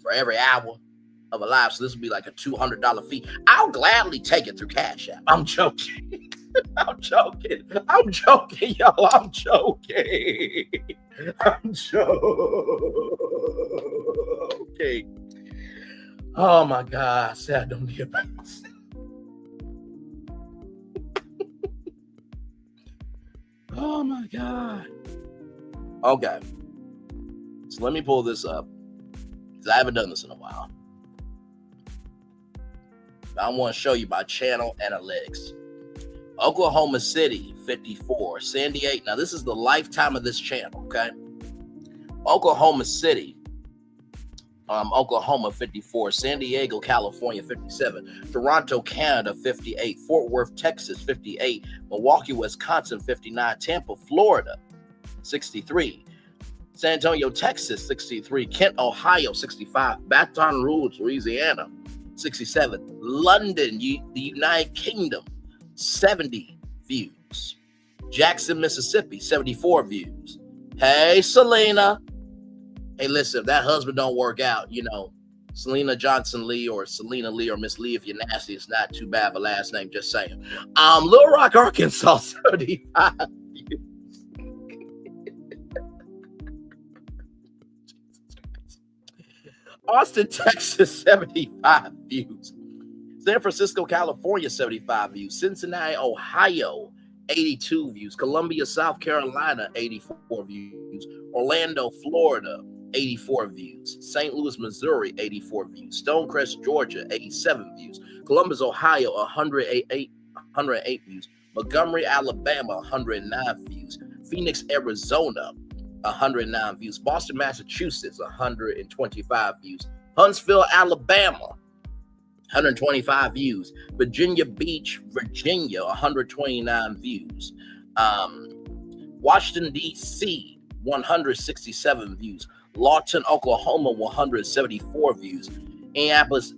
for every hour of a live, so this would be like a $200 fee. I'll gladly take it through Cash App. I'm joking. I'm joking, y'all. I'm joking. Oh my God, I said I don't need a balance. Oh my God. Okay. So let me pull this up because I haven't done this in a while. I want to show you my channel analytics. Oklahoma City, 54. San Diego. Now, this is the lifetime of this channel, okay? Oklahoma City, Oklahoma, 54. San Diego, California, 57. Toronto, Canada, 58. Fort Worth, Texas, 58. Milwaukee, Wisconsin, 59. Tampa, Florida, 63. San Antonio, Texas, 63. Kent, Ohio, 65. Baton Rouge, Louisiana, 67. London, the United Kingdom, 70 views. Jackson, Mississippi, 74 views. Hey, Selena. Hey, listen, if that husband don't work out, Selena Johnson Lee or Selena Lee or Miss Lee, if you're nasty, it's not too bad of a last name, just saying. Little Rock, Arkansas, 75 views. Austin, Texas, 75 views. San Francisco, California, 75 views. Cincinnati, Ohio, 82 views. Columbia, South Carolina, 84 views. Orlando, Florida, 84 views. St. Louis, Missouri, 84 views. Stonecrest, Georgia, 87 views. Columbus, Ohio, 108 views. Montgomery, Alabama, 109 views. Phoenix, Arizona, 109 views. Boston, Massachusetts, 125 views. Huntsville, Alabama, 125 views. Virginia Beach, Virginia, 129 views. Washington, D.C., 167 views. Lawton, Oklahoma, 174 views. Indianapolis,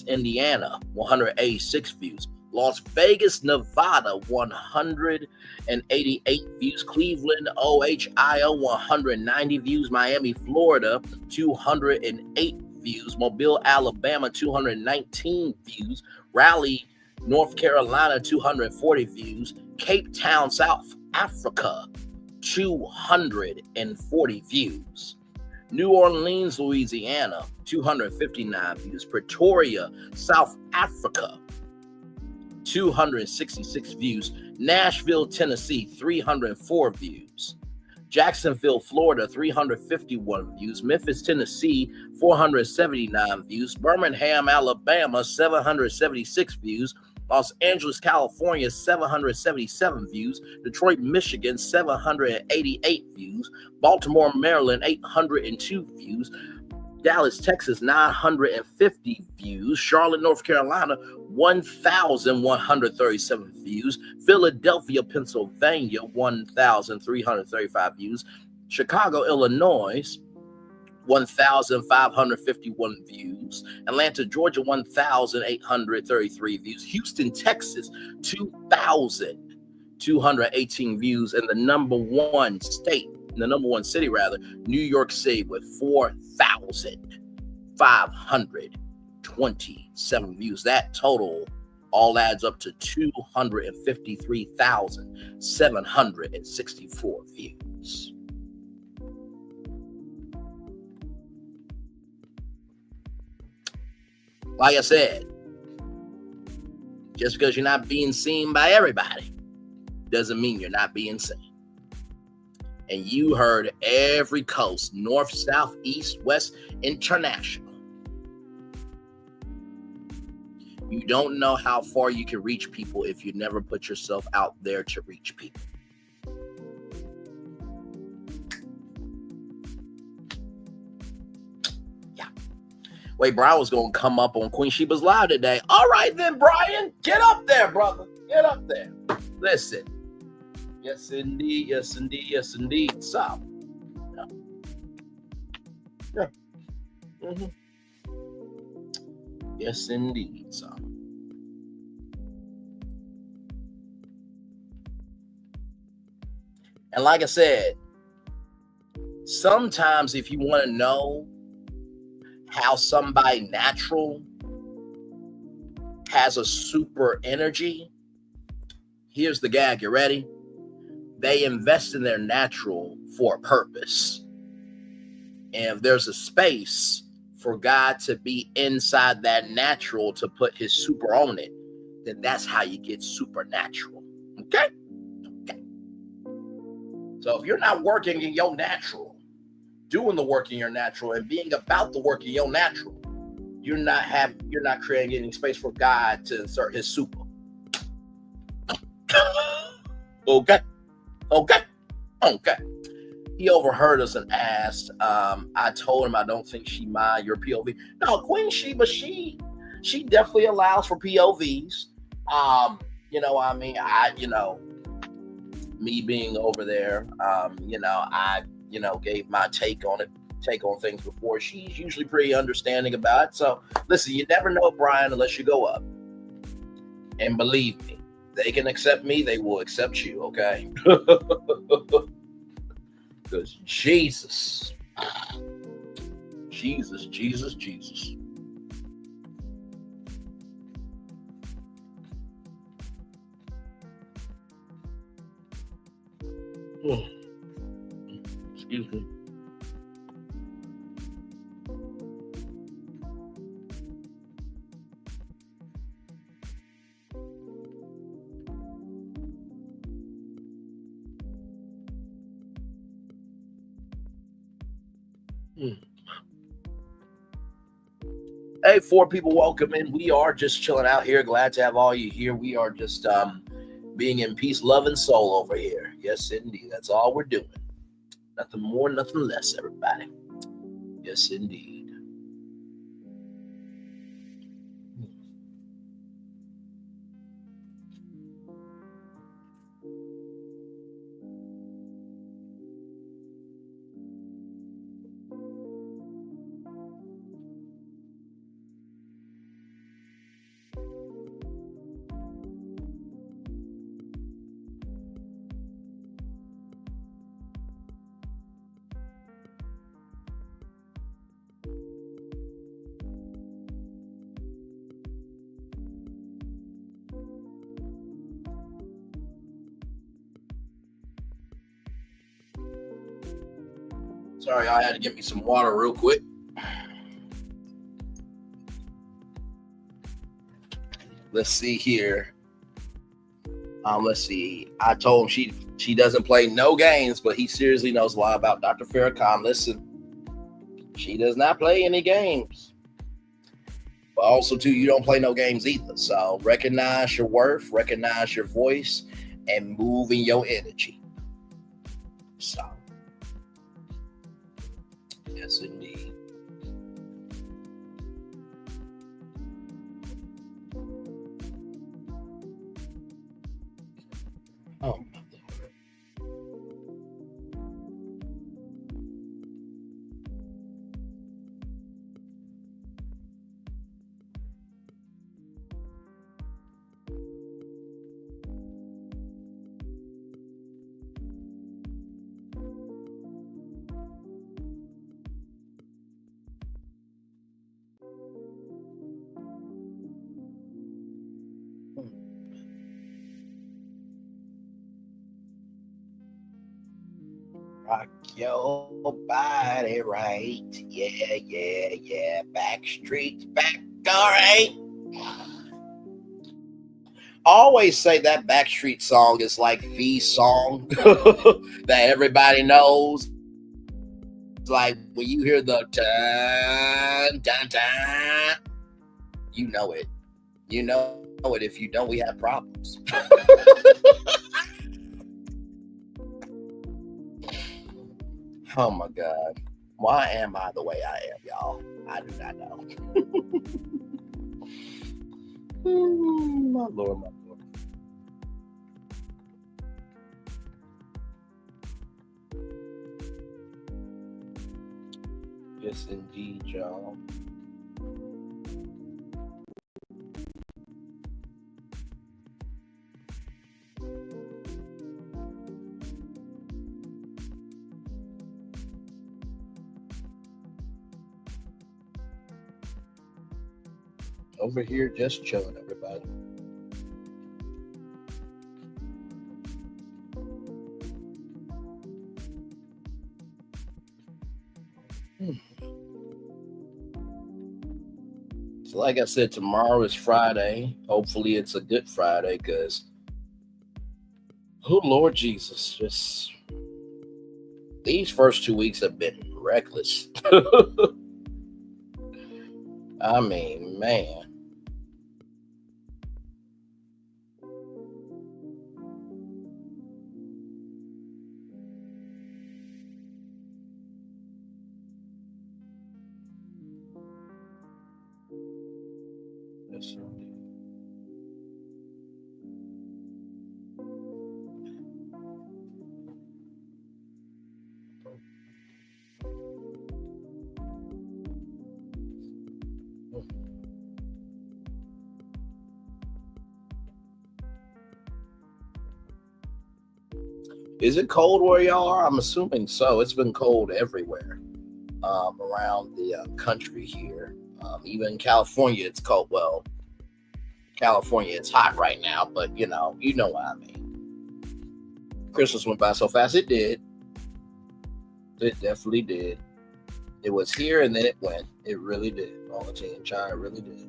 Indiana, 186 views. Las Vegas, Nevada, 188 views. Cleveland, Ohio, 190 views. Miami, Florida, 208 views. Mobile, Alabama, 219 views. Raleigh, North Carolina, 240 views. Cape Town, South Africa, 240 views. New Orleans, Louisiana, 259 views. Pretoria, South Africa, 266 views. Nashville, Tennessee, 304 views. Jacksonville, Florida, 351 views. Memphis, Tennessee, 479 views. Birmingham, Alabama, 776 views. Los Angeles, California, 777 views. Detroit, Michigan, 788 views. Baltimore, Maryland, 802 views. Dallas, Texas, 950 views. Charlotte, North Carolina, 1,137 views. Philadelphia, Pennsylvania, 1,335 views. Chicago, Illinois, 1,551 views. Atlanta, Georgia, 1,833 views. Houston, Texas, 2,218 views. And the number one city, New York City, with 4,527 views. That total all adds up to 253,764 views. Like I said, just because you're not being seen by everybody doesn't mean you're not being seen. And you heard every coast, north, south, east, west, international. You don't know how far you can reach people if you never put yourself out there to reach people. Yeah. Wait, Brian was going to come up on Queen Sheba's Live today. All right then, Brian. Get up there, brother. Get up there. Listen. Yes, indeed. Yes, indeed. Yes, indeed. So, yeah. Mm-hmm. Yes, indeed. So, and like I said, sometimes if you want to know how somebody natural has a super energy, here's the gag. You ready? They invest in their natural for a purpose. And if there's a space for God to be inside that natural to put his super on it, then that's how you get supernatural. Okay? Okay. So if you're not working in your natural, doing the work in your natural and being about the work in your natural, you're not creating any space for God to insert his super. Okay. He overheard us and asked, I told him I don't think she mind your POV. No, Queen Sheba, she definitely allows for POVs. Me being over there, I gave my take on things before. She's usually pretty understanding about it. So listen, you never know, Brian, unless you go up. And believe me, they can accept me, they will accept you, okay? Because Jesus, Jesus, Jesus, Jesus. Oh. Excuse me. Hey, 4 people, welcome in. We are just chilling out here. Glad to have all you here. We are just being in peace, love, and soul over here. Yes, indeed. That's all we're doing. Nothing more, nothing less, everybody. Yes, indeed. Sorry, I had to get me some water real quick. Let's see here. Let's see. I told him she doesn't play no games, but he seriously knows a lot about Dr. Farrakhan. Listen, she does not play any games. But also, too, you don't play no games either. So recognize your worth, recognize your voice, and move in your energy. So, yes, indeed. Oh, my Lord. Rock your body right. Yeah, yeah, yeah. Backstreet's back, all right. I always say that Backstreet song is like the song that everybody knows. It's like when you hear the dun, dun, dun, you know it. You know it. If you don't, we have problems. Oh my God. Why am I the way I am, y'all? I do not know. My Lord, my Lord. Yes, indeed, y'all. Over here, just chilling, everybody. So like I said, tomorrow is Friday. Hopefully it's a good Friday because, oh, Lord Jesus, just these first 2 weeks have been reckless. I mean, man. Yes, sir. Is it cold where y'all are? I'm assuming so. It's been cold everywhere. around the country here. Even in California, it's cold. Well, California, it's hot right now, but you know what I mean. Christmas went by so fast. It did. It definitely did. It was here and then it went. It really did. All the team China really did.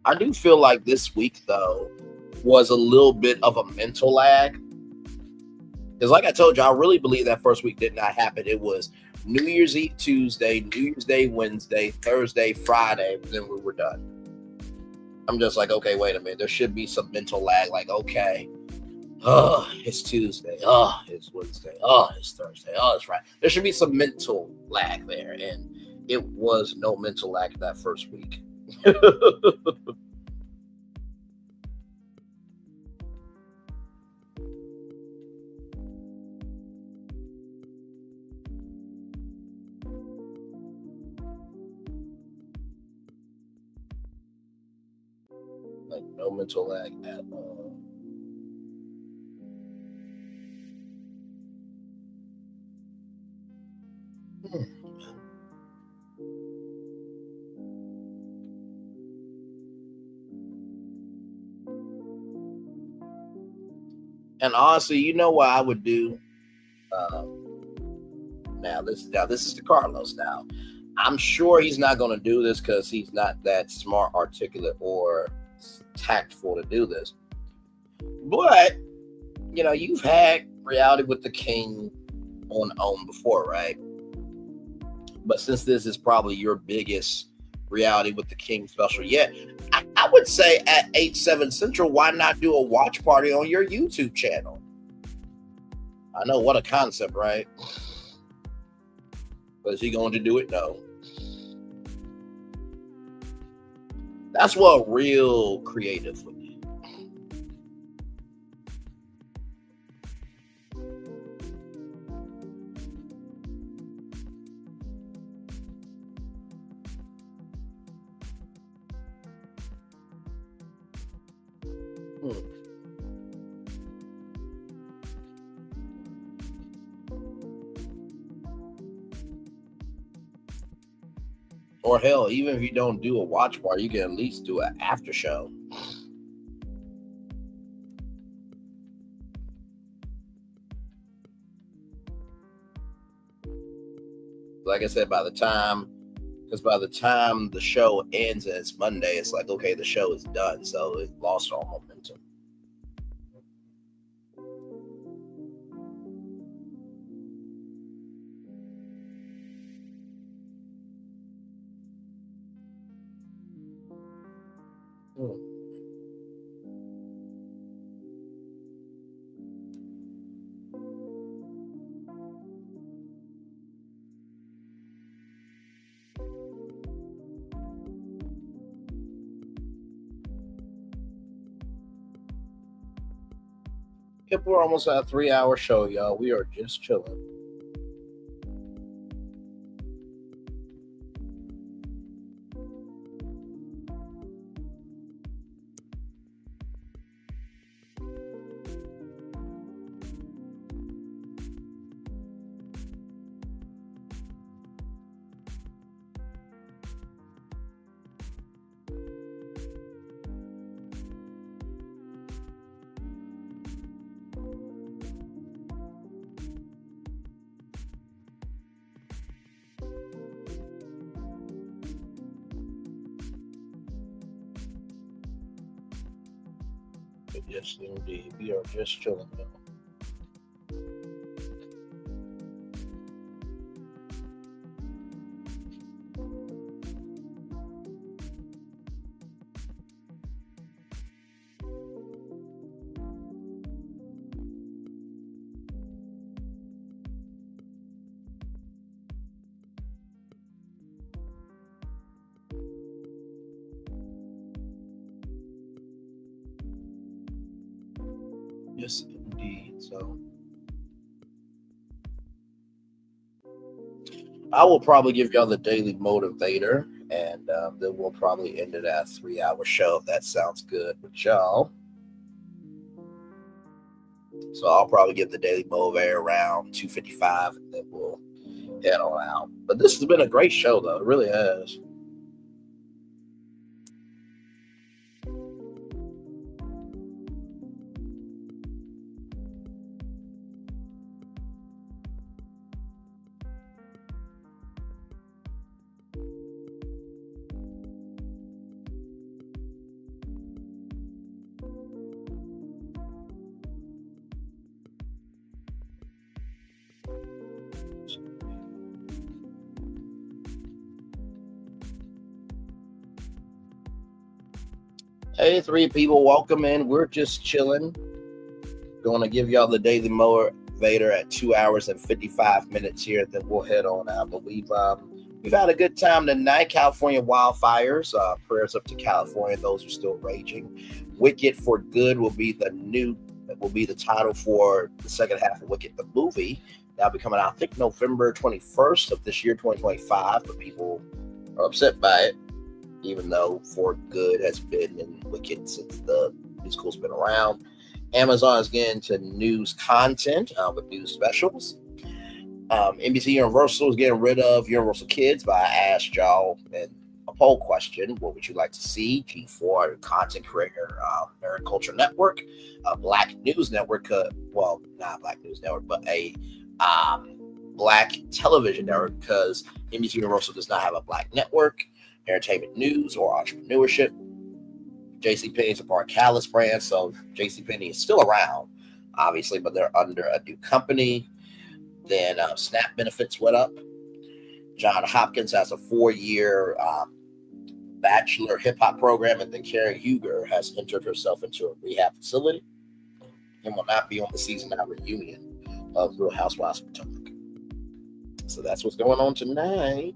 I do feel like this week, though, was a little bit of a mental lag. Because like I told you, I really believe that first week did not happen. It was New Year's Eve Tuesday, New Year's Day Wednesday, Thursday, Friday, then we were done. I'm just like, okay, wait a minute. There should be some mental lag. Like, okay, it's Tuesday. It's Wednesday. It's Thursday. It's Friday. There should be some mental lag there. And it was no mental lag that first week. Like no mental lag at all. And honestly, you know what I would do? Now this is to Carlos. Now, I'm sure he's not going to do this because he's not that smart, articulate, or tactful to do this. But you know, you've had Reality with the King on OWN before, right? But since this is probably your biggest Reality with the King special yet, I would say at 8/7 Central, why not do a watch party on your YouTube channel? I know, what a concept, right? But is he going to do it? No. That's what real creative would do. Or hell, even if you don't do a watch party, you can at least do an after show. Like I said, by the time the show ends and it's Monday, it's like, okay, the show is done, so it lost all momentum. Yep, we're almost at a 3-hour show, y'all. We are just chilling. Yes, indeed. We are just chilling now. Yes, indeed. So I will probably give y'all the daily motivator, and then we'll probably end it at a 3-hour show if that sounds good with y'all. So I'll probably give the Daily Motivator around 2:55, and then we'll head on out. But this has been a great show, though. It really has. Hey, three people, welcome in. We're just chilling. Going to give y'all the Daily Motivator at 2 hours and 55 minutes here. Then we'll head on out. But we've had a good time tonight. California wildfires. Prayers up to California. Those are still raging. Wicked for Good will be the title for the second half of Wicked the movie. That'll be coming out, I think, November 21st of this year, 2025. But people are upset by it, even though For Good has been in Wicked since the musical's been around. Amazon is getting into news content with news specials. NBC Universal is getting rid of Universal Kids, but I asked y'all in a poll question, what would you like to see? G4, content creator, Nerd Culture Network, Black News Network, not Black News Network, but a Black television network, because NBC Universal does not have a Black network, entertainment news, or entrepreneurship. JCPenney is a part of Callis brand, so JCPenney is still around, obviously, but they're under a new company. Then SNAP benefits went up. John Hopkins has a 4-year bachelor hip-hop program, and then Karen Huger has entered herself into a rehab facility and will not be on the season 9 reunion of Real Housewives of Potomac. So that's what's going on tonight.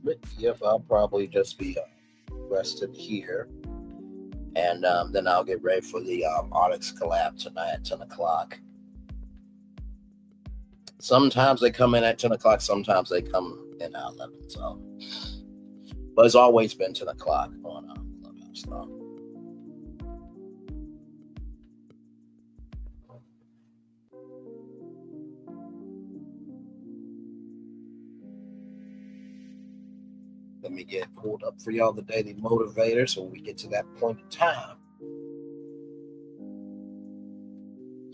But yep, I'll probably just be rested here, and then I'll get ready for the Onyx collab tonight at 10 o'clock. Sometimes they come in at 10 o'clock, sometimes they come in at 11. So, but it's always been 10 o'clock on Clubhouse. So. Let me get pulled up for y'all the Daily Motivator so when we get to that point in time,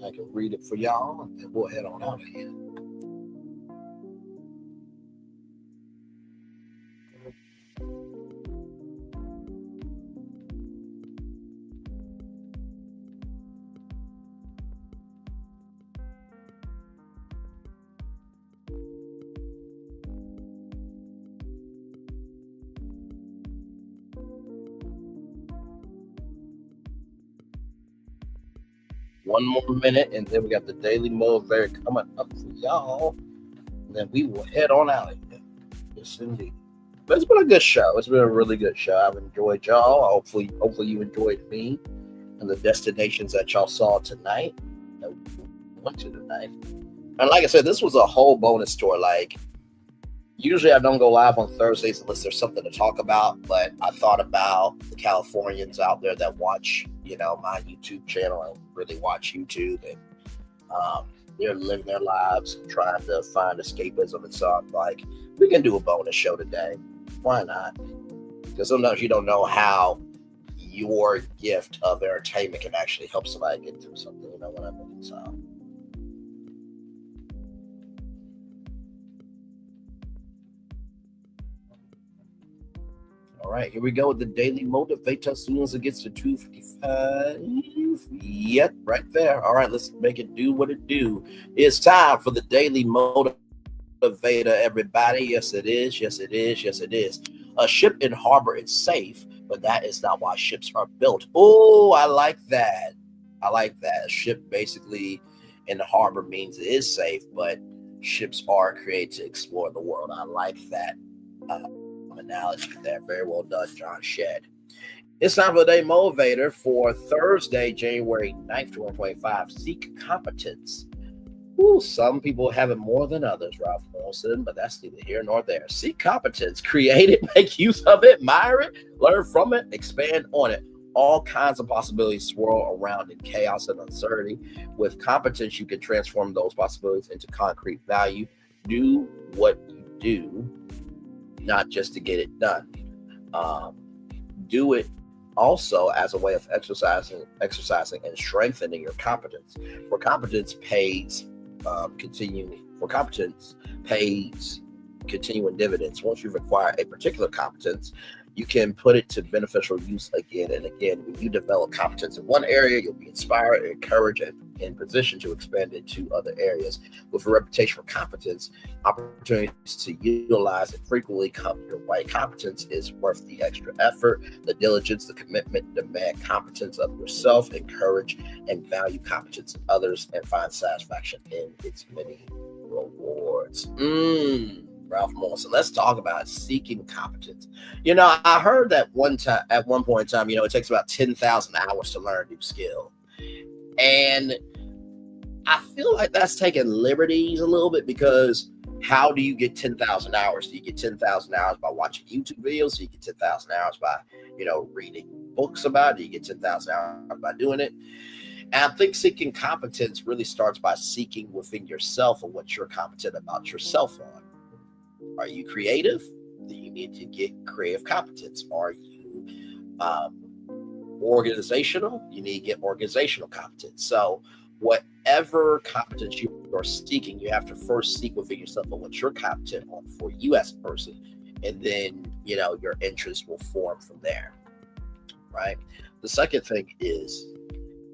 I can read it for y'all, and then we'll head on out of here. One more minute, and then we got the Daily Motivator coming up for y'all. And then we will head on out of here. Yes, indeed. But it's been a good show. It's been a really good show. I've enjoyed y'all. Hopefully you enjoyed me and the destinations that y'all saw tonight. That we went to tonight. And like I said, this was a whole bonus tour. Like, usually I don't go live on Thursdays unless there's something to talk about. But I thought about the Californians out there that watch, my YouTube channel and really watch YouTube, and they're living their lives trying to find escapism. And so I'm like, we can do a bonus show today. Why not? Because sometimes you don't know how your gift of entertainment can actually help somebody get through something. You know what I mean? So All right, here we go with the Daily Motivator. As soon as it gets to 2:55, yep, right there. All right, let's make it do what it do. It's time for the Daily Motivator, everybody. Yes, it is. Yes, it is. Yes, it is. A ship in harbor is safe, but that is not why ships are built. Oh, I like that. I like that. A ship basically in the harbor means it is safe, but ships are created to explore the world. I like that analogy there. Very well done, John Shed. It's time for the Day Motivator for Thursday, January 9th, 2025. Seek competence. Ooh, some people have it more than others, Ralph Wilson, but that's neither here nor there. Seek competence. Create it, make use of it, admire it, learn from it, expand on it. All kinds of possibilities swirl around in chaos and uncertainty. With competence, you can transform those possibilities into concrete value. Do what you do, not just to get it done. Do it also as a way of exercising and strengthening your competence. For competence pays continuing dividends. Once you've acquired a particular competence, you can put it to beneficial use again and again. When you develop competence in one area, you'll be inspired, encouraged, and in position to expand it to other areas. With a reputation for competence, opportunities to utilize it frequently come your way. Competence is worth the extra effort, the diligence, the commitment. Demand competence of yourself, encourage and value competence in others, and find satisfaction in its many rewards. Ralph Morrison. Let's talk about seeking competence. You know, I heard that at one point in time, it takes about 10,000 hours to learn a new skill. And I feel like that's taking liberties a little bit, because how do you get 10,000 hours? Do you get 10,000 hours by watching YouTube videos? Do you get 10,000 hours by, reading books about it? Do you get 10,000 hours by doing it? And I think seeking competence really starts by seeking within yourself and what you're competent about yourself on. Are you creative? Then you need to get creative competence. Are you organizational? You need to get organizational competence. So whatever competence you are seeking, you have to first seek within yourself on what you're competent on for you as a person. And then, your interests will form from there, right? The second thing is,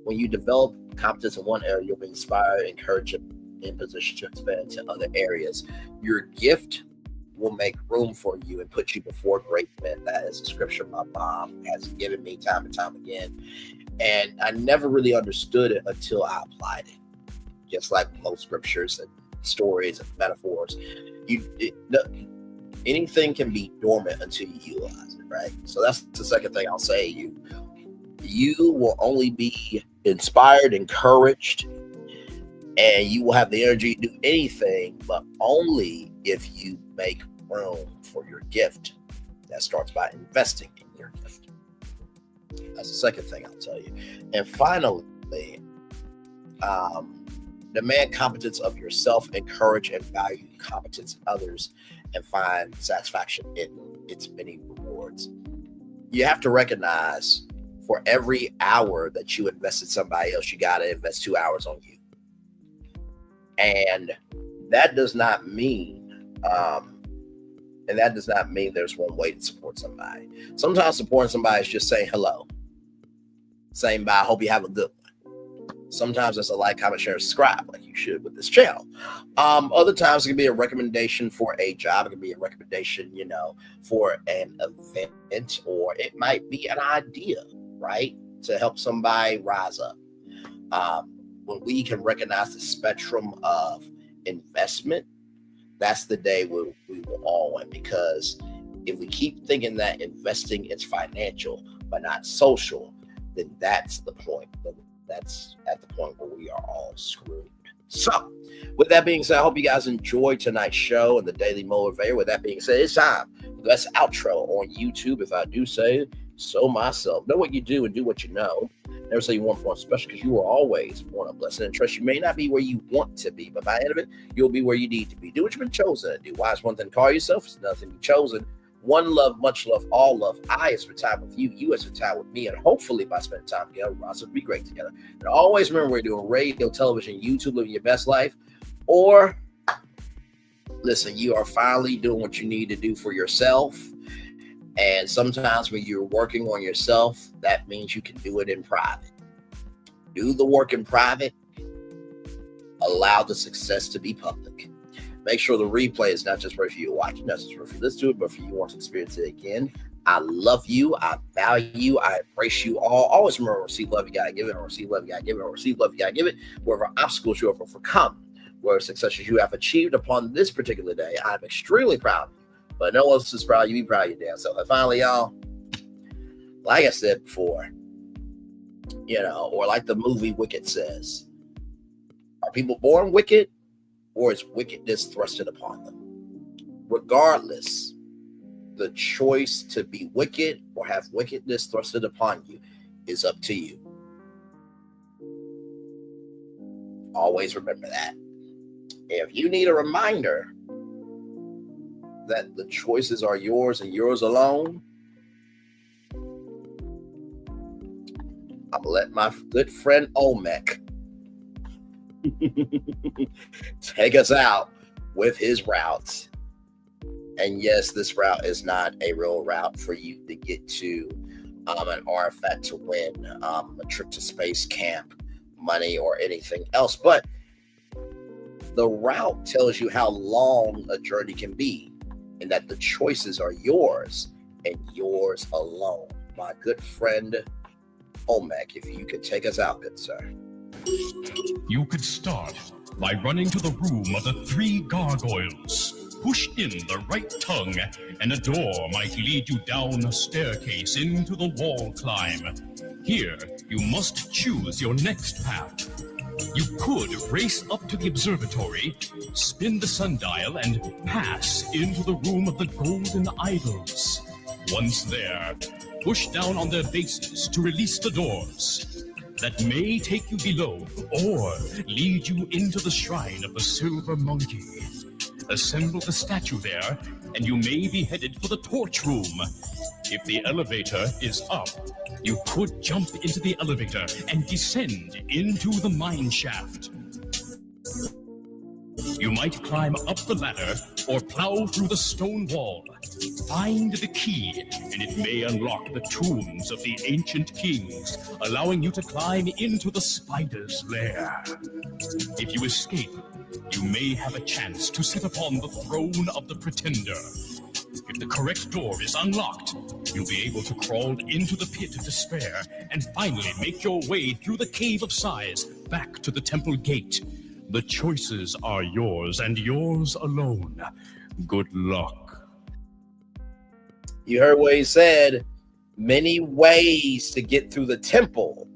when you develop competence in one area, you'll be inspired, encouraged, in position to expand to other areas. Your gift will make room for you and put you before great men. That is a scripture my mom has given me time and time again. And I never really understood it until I applied it. Just like most scriptures and stories and metaphors, anything can be dormant until you utilize it, right? So that's the second thing I'll say. You will only be inspired, encouraged, and you will have the energy to do anything, but only if you make room for your gift. That starts by investing in your gift. That's the second thing I'll tell you. And finally, demand competence of yourself, encourage and value competence in others, and find satisfaction in its many rewards. You have to recognize, for every hour that you invest in somebody else, you got to invest 2 hours on you. And that does not mean there's one way to support somebody. Sometimes supporting somebody is just saying hello, saying bye, hope you have a good one. Sometimes it's a like, comment, share, subscribe, like you should with this channel. Other times it can be a recommendation for a job. It can be a recommendation, for an event, or it might be an idea, right, to help somebody rise up. When we can recognize the spectrum of investment, that's the day we will all win. Because if we keep thinking that investing is financial but not social, then that's the point. That's at the point where we are all screwed. So, with that being said, I hope you guys enjoyed tonight's show and the Daily Motivator. With that being said, it's time for the best outro on YouTube, if I do say so myself. Know what you do and do what you know. Never say you want for special, because you are always born a blessing and trust. You may not be where you want to be, but by the end of it, you'll be where you need to be. Do what you've been chosen to do. Why is one thing to call yourself? It's nothing to be chosen. One love, much love, all love. I have spent time with you. You have spent time with me. And hopefully by spending time together, we'll also be great together. And always remember, we're doing radio, television, YouTube, living your best life. Or, listen, you are finally doing what you need to do for yourself. And sometimes when you're working on yourself, that means you can do it in private. Do the work in private. Allow the success to be public. Make sure the replay is not just for you to watch, not just for you to listen to it, but for you to want to experience it again. I love you. I value you. I embrace you all. Always remember, receive love, you gotta give it, or receive love, you gotta give it, or receive love, you gotta give it. Wherever obstacles you have overcome, wherever successes you have achieved upon this particular day, I'm extremely proud of you. But no one else is proud of you. Be proud of your damn self. And finally, y'all, like I said before, or like the movie Wicked says, are people born wicked, or is wickedness thrusted upon them? Regardless, the choice to be wicked or have wickedness thrusted upon you is up to you. Always remember that. If you need a reminder that the choices are yours and yours alone, I'll let my good friend Olmec take us out with his route. And yes, this route is not a real route for you to get to an artifact to win a trip to space camp, money, or anything else. But the route tells you how long a journey can be, and that the choices are yours and yours alone. My good friend Olmec, if you could take us out, good sir. You could start by running to the room of the 3 gargoyles. Push in the right tongue, and a door might lead you down a staircase into the wall climb. Here, you must choose your next path. You could race up to the observatory, spin the sundial, and pass into the room of the golden idols. Once there, push down on their bases to release the doors. That may take you below, or lead you into the shrine of the silver monkey. Assemble the statue there, and you may be headed for the torch room. If the elevator is up, you could jump into the elevator and descend into the mine shaft. You might climb up the ladder or plow through the stone wall. Find the key, and it may unlock the tombs of the ancient kings, allowing you to climb into the spider's lair. If you escape, you may have a chance to sit upon the throne of the pretender. If the correct door is unlocked, you'll be able to crawl into the pit of despair and finally make your way through the cave of sighs back to the temple gate. The choices are yours and yours alone. Good luck. You heard what he said. Many ways to get through the temple,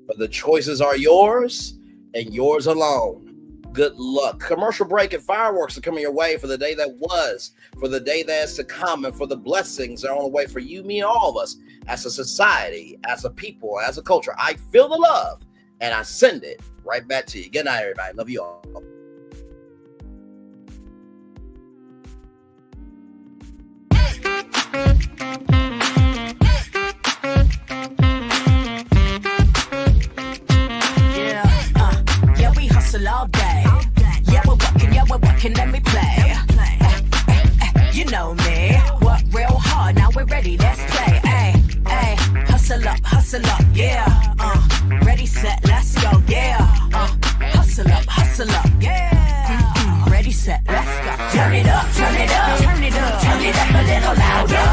but the choices are yours and yours alone. Good luck. Commercial break and fireworks are coming your way for the day that was, for the day that's to come, and for the blessings that are on the way for you, me, and all of us as a society, as a people, as a culture. I feel the love, and I send it right back to you. Good night, everybody. Love you all. Yeah, we hustle all day. Yeah, we're working, let me play. You know me, work real hard, now we're ready, let's play. Ay, hustle up, yeah. Ready, set, let's go, yeah. Hustle up, yeah. Ready, set, let's go. Turn it up, turn it up, turn it up, turn it up a little louder.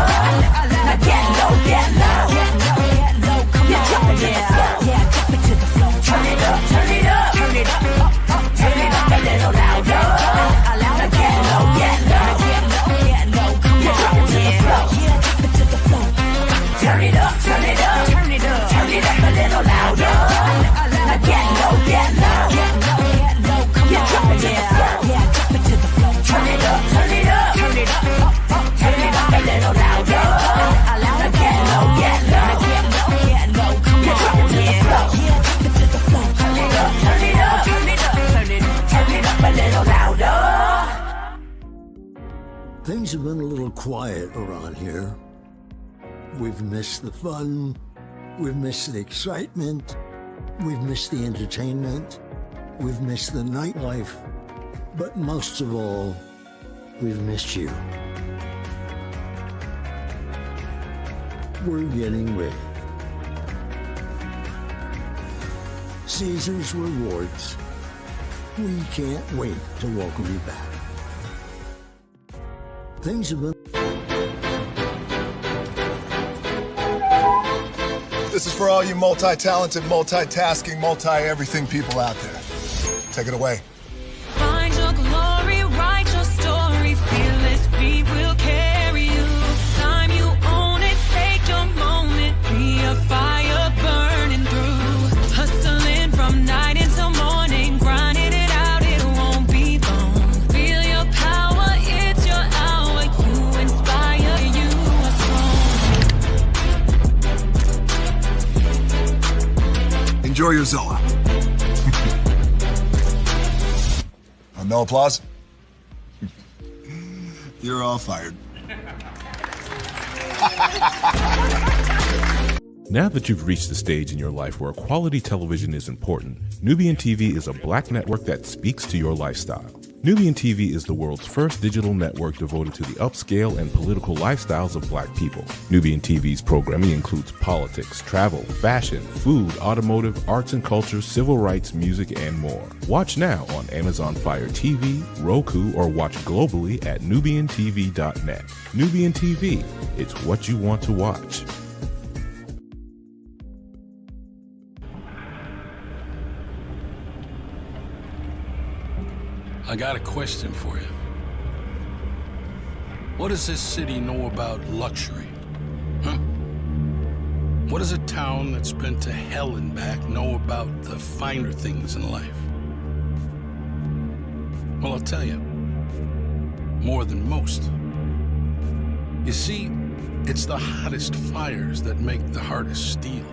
Now get low, get low, come on, drop it to the floor, yeah, drop it to the floor. Turn it up, turn it up, turn it up, turn it up a little louder. Now get low, come on, drop it to the floor, yeah, drop it to the floor. Turn it up, turn it up, turn it up, turn it up a little louder. Now get low, come on, drop it to the floor, yeah, drop it to the floor. Turn it up, turn it up, turn it up, turn it up a little louder. Now get low, come on, drop it to the floor, yeah, drop it to the floor. Turn it up, turn it up, turn it up, turn it up a little louder. Things have been a little quiet around here. We've missed the fun, we've missed the excitement, we've missed the entertainment, we've missed the nightlife, but most of all, we've missed you. We're getting ready. Caesar's rewards. We can't wait to welcome you back. Things have been... This is for all you multi-talented, multitasking, multi-everything people out there. Take it away. Find your glory, write your story, fearless feet will carry you. Time you own it, take your moment, be a fire burning through. Hustling from night until morning, grinding it out, it won't be long. Feel your power, it's your hour, you inspire, you are strong. Enjoy your Zoa. No applause? You're all fired. Now that you've reached the stage in your life where quality television is important, Nubian TV is a black network that speaks to your lifestyle. Nubian TV is the world's first digital network devoted to the upscale and political lifestyles of black people. Nubian TV's programming includes politics, travel, fashion, food, automotive, arts and culture, civil rights, music, and more. Watch now on Amazon Fire TV, Roku, or watch globally at nubiantv.net. Nubian TV, it's what you want to watch. I got a question for you. What does this city know about luxury? Huh? What does a town that's been to hell and back know about the finer things in life? Well, I'll tell you. More than most. You see, it's the hottest fires that make the hardest steel.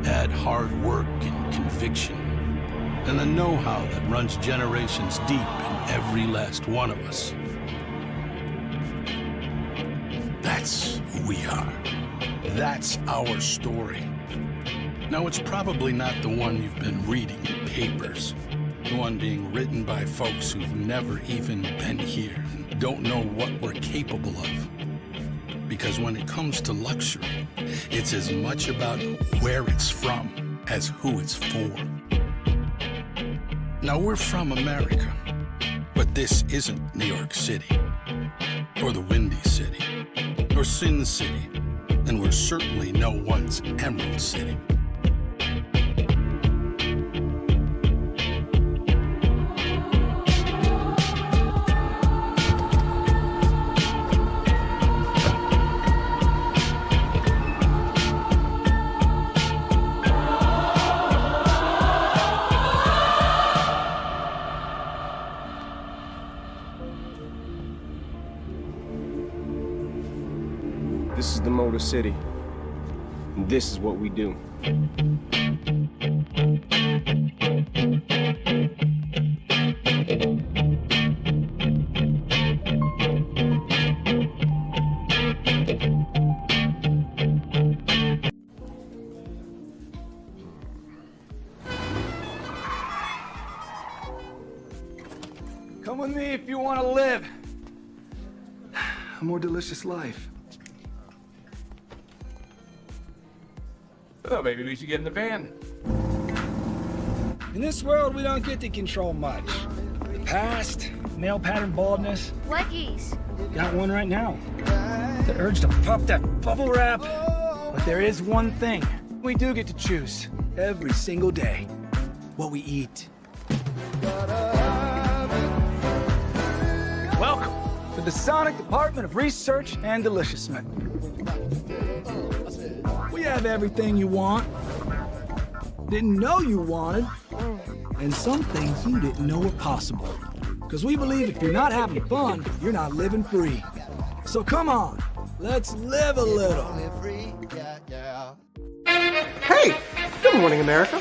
Add hard work and conviction, and the know-how that runs generations deep in every last one of us. That's who we are. That's our story. Now, it's probably not the one you've been reading in papers, the one being written by folks who've never even been here and don't know what we're capable of. Because when it comes to luxury, it's as much about where it's from as who it's for. Now, we're from America, but this isn't New York City, or the Windy City, or Sin City, and we're certainly no one's Emerald City. This is the Motor City, and this is what we do. Come with me if you want to live a more delicious life. Oh, maybe we should get in the van. In this world, we don't get to control much. The past, male pattern baldness. Leggies. Got one right now. The urge to puff that bubble wrap. But there is one thing we do get to choose every single day. What we eat. Welcome to the Sonic Department of Research and Deliciousment. We have everything you want, didn't know you wanted, and some things you didn't know were possible. Because we believe if you're not having fun, you're not living free. So come on, let's live a little. Hey, good morning, America.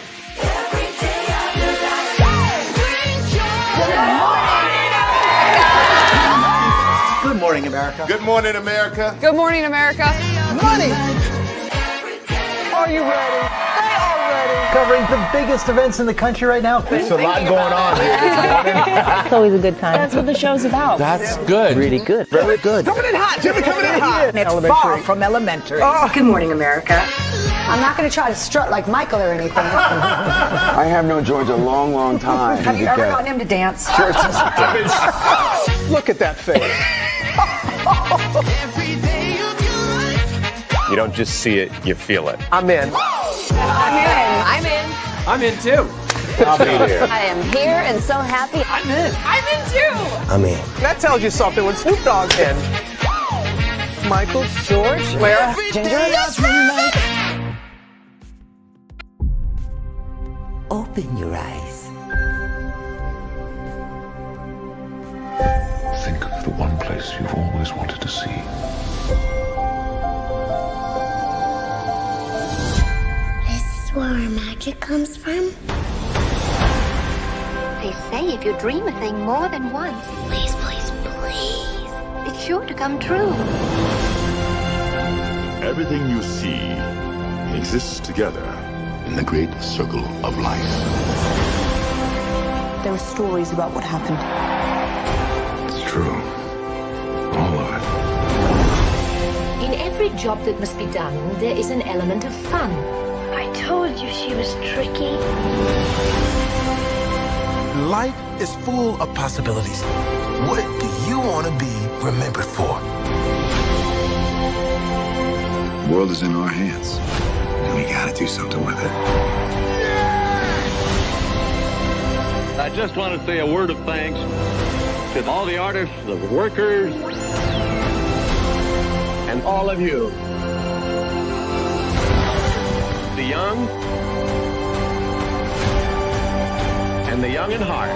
Good morning, America. Good morning, America. Good morning, America. Money. Are you ready? They are ready. Covering the biggest events in the country right now. There's a lot going on here this morning. It's always a good time. That's what the show's about. That's good. Really good. Very good. Coming in hot. Jimmy coming in hot. It's far from elementary. Good morning, America. I'm not going to try to strut like Michael or anything. I have known George a long, long time. Have you ever gotten him to dance? Look at that face. You don't just see it, you feel it. I'm in. I'm in. I'm in too. I'll be there. I am here and so happy. I'm in. I'm in too. I'm in. That tells you something when Snoop Dogg's in. Michael, George, Lara, Ginger. Open your eyes. Think of the one place you've always wanted to see. This is where our magic comes from. They say if you dream a thing more than once, Please, please, please. it's sure to come true. Everything you see exists together in the great circle of life. There are stories about what happened. It's true. All of it. In every job that must be done, there is an element of fun. I told you she was tricky. Life is full of possibilities. What do you want to be remembered for? The world is in our hands, and we gotta do something with it. I just want to say a word of thanks to all the artists, the workers, and all of you. The young and the young in heart.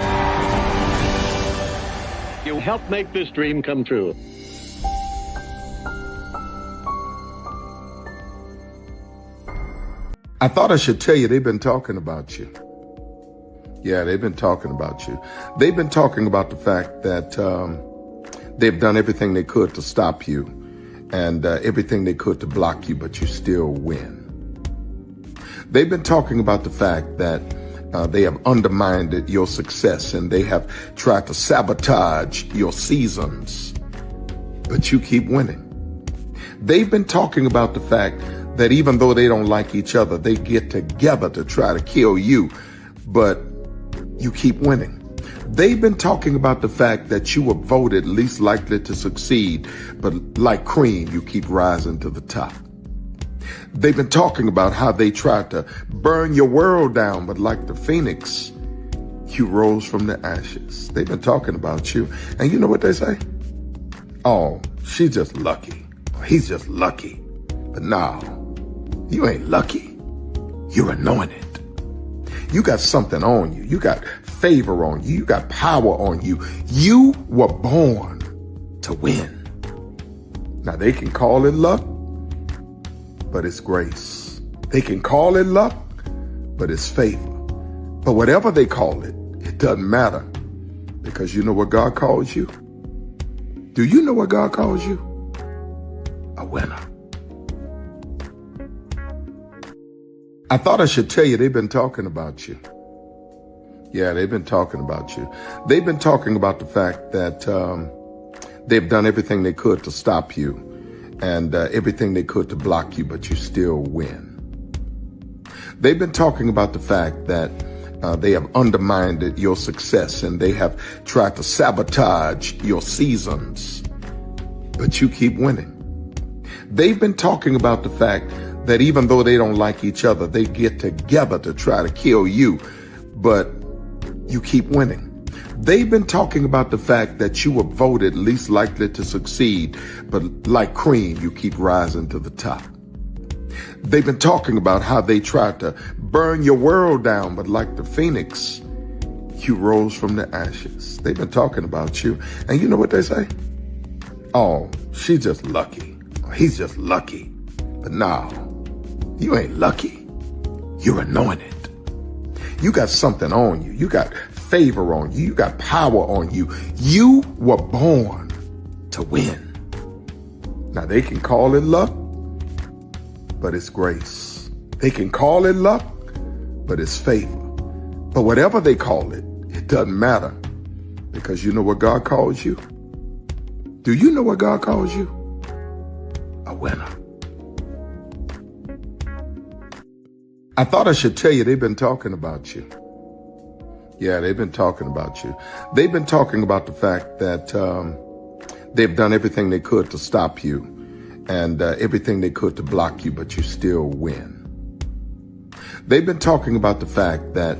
You helped make this dream come true. I thought I should tell you they've been talking about you. Yeah, they've been talking about you. They've been talking about the fact that they've done everything they could to stop you and everything they could to block you, but you still win. They've been talking about the fact that they have undermined your success and they have tried to sabotage your seasons, but you keep winning. They've been talking about the fact that even though they don't like each other, they get together to try to kill you, but you keep winning. They've been talking about the fact that you were voted least likely to succeed, but like cream, you keep rising to the top. They've been talking about how they tried to burn your world down, but like the phoenix, you rose from the ashes. They've been talking about you. And you know what they say? Oh, she's just lucky. He's just lucky. But no, you ain't lucky. You're anointed. You got something on you. You got favor on you. You got power on you. You were born to win. Now they can call it luck, but it's grace. They can call it luck, but it's favor. But whatever they call it, it doesn't matter, because you know what God calls you? Do you know what God calls you? A winner. I thought I should tell you they've been talking about you. Yeah, they've been talking about you. They've been talking about the fact that they've done everything they could to stop you and everything they could to block you, but you still win. They've been talking about the fact that they have undermined your success and they have tried to sabotage your seasons, but you keep winning. They've been talking about the fact that even though they don't like each other, they get together to try to kill you, but you keep winning. They've been talking about the fact that you were voted least likely to succeed, but like cream, you keep rising to the top. They've been talking about how they tried to burn your world down, but like the phoenix, you rose from the ashes. They've been talking about you. And you know what they say? Oh, she's just lucky. He's just lucky. But no, you ain't lucky. You're anointed. You got something on you. You got favor on you. You got power on you. You were born to win. Now they can call it luck, but it's grace. They can call it luck, but it's favor. But whatever they call it, it doesn't matter. Because you know what God calls you? Do you know what God calls you? A winner. I thought I should tell you they've been talking about you. Yeah, they've been talking about you. They've been talking about the fact that they've done everything they could to stop you and everything they could to block you, but you still win. They've been talking about the fact that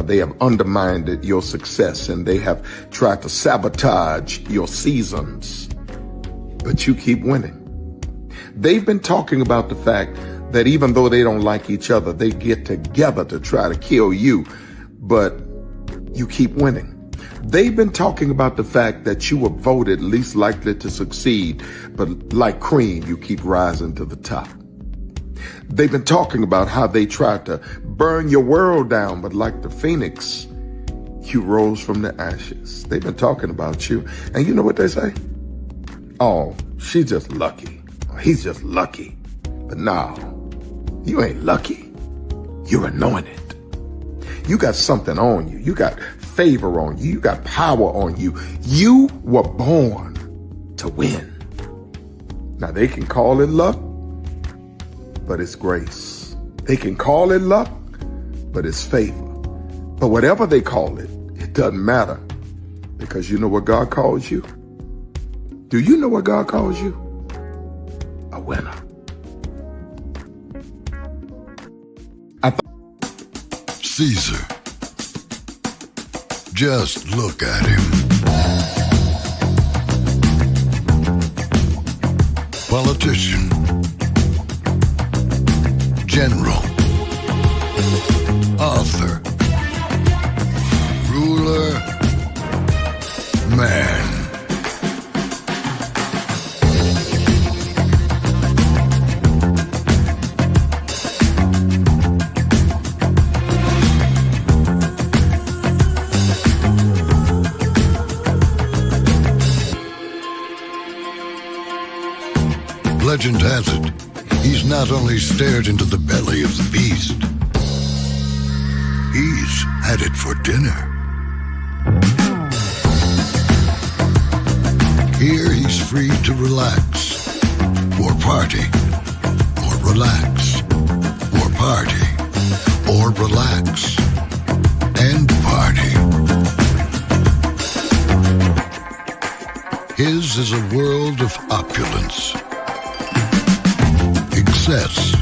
they have undermined your success and they have tried to sabotage your seasons, but you keep winning. They've been talking about the fact that even though they don't like each other, they get together to try to kill you, but you keep winning. They've been talking about the fact that you were voted least likely to succeed, but like cream, you keep rising to the top. They've been talking about how they tried to burn your world down, but like the phoenix, you rose from the ashes. They've been talking about you. And you know what they say? Oh, she's just lucky. He's just lucky. But no, you ain't lucky. You're anointed. You got something on you. You got favor on you. You got power on you. You were born to win. Now they can call it luck, but it's grace. They can call it luck, but it's favor. But whatever they call it, it doesn't matter. Because you know what God calls you? Do you know what God calls you? A winner. Caesar. Just look at him. Politician. General. Author. Ruler. Man. Legend has it, he's not only stared into the belly of the beast, he's had it for dinner. Here he's free to relax, or party, or relax, or party, or relax, and party. His is a world of opulence, excess,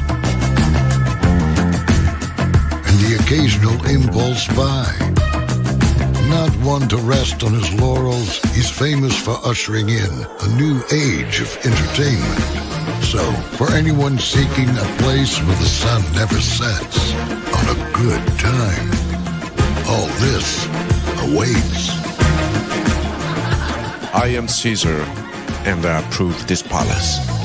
and the occasional impulse buy. Not one to rest on his laurels, he's famous for ushering in a new age of entertainment. So, for anyone seeking a place where the sun never sets on a good time, all this awaits. I am Caesar, and I approve this palace.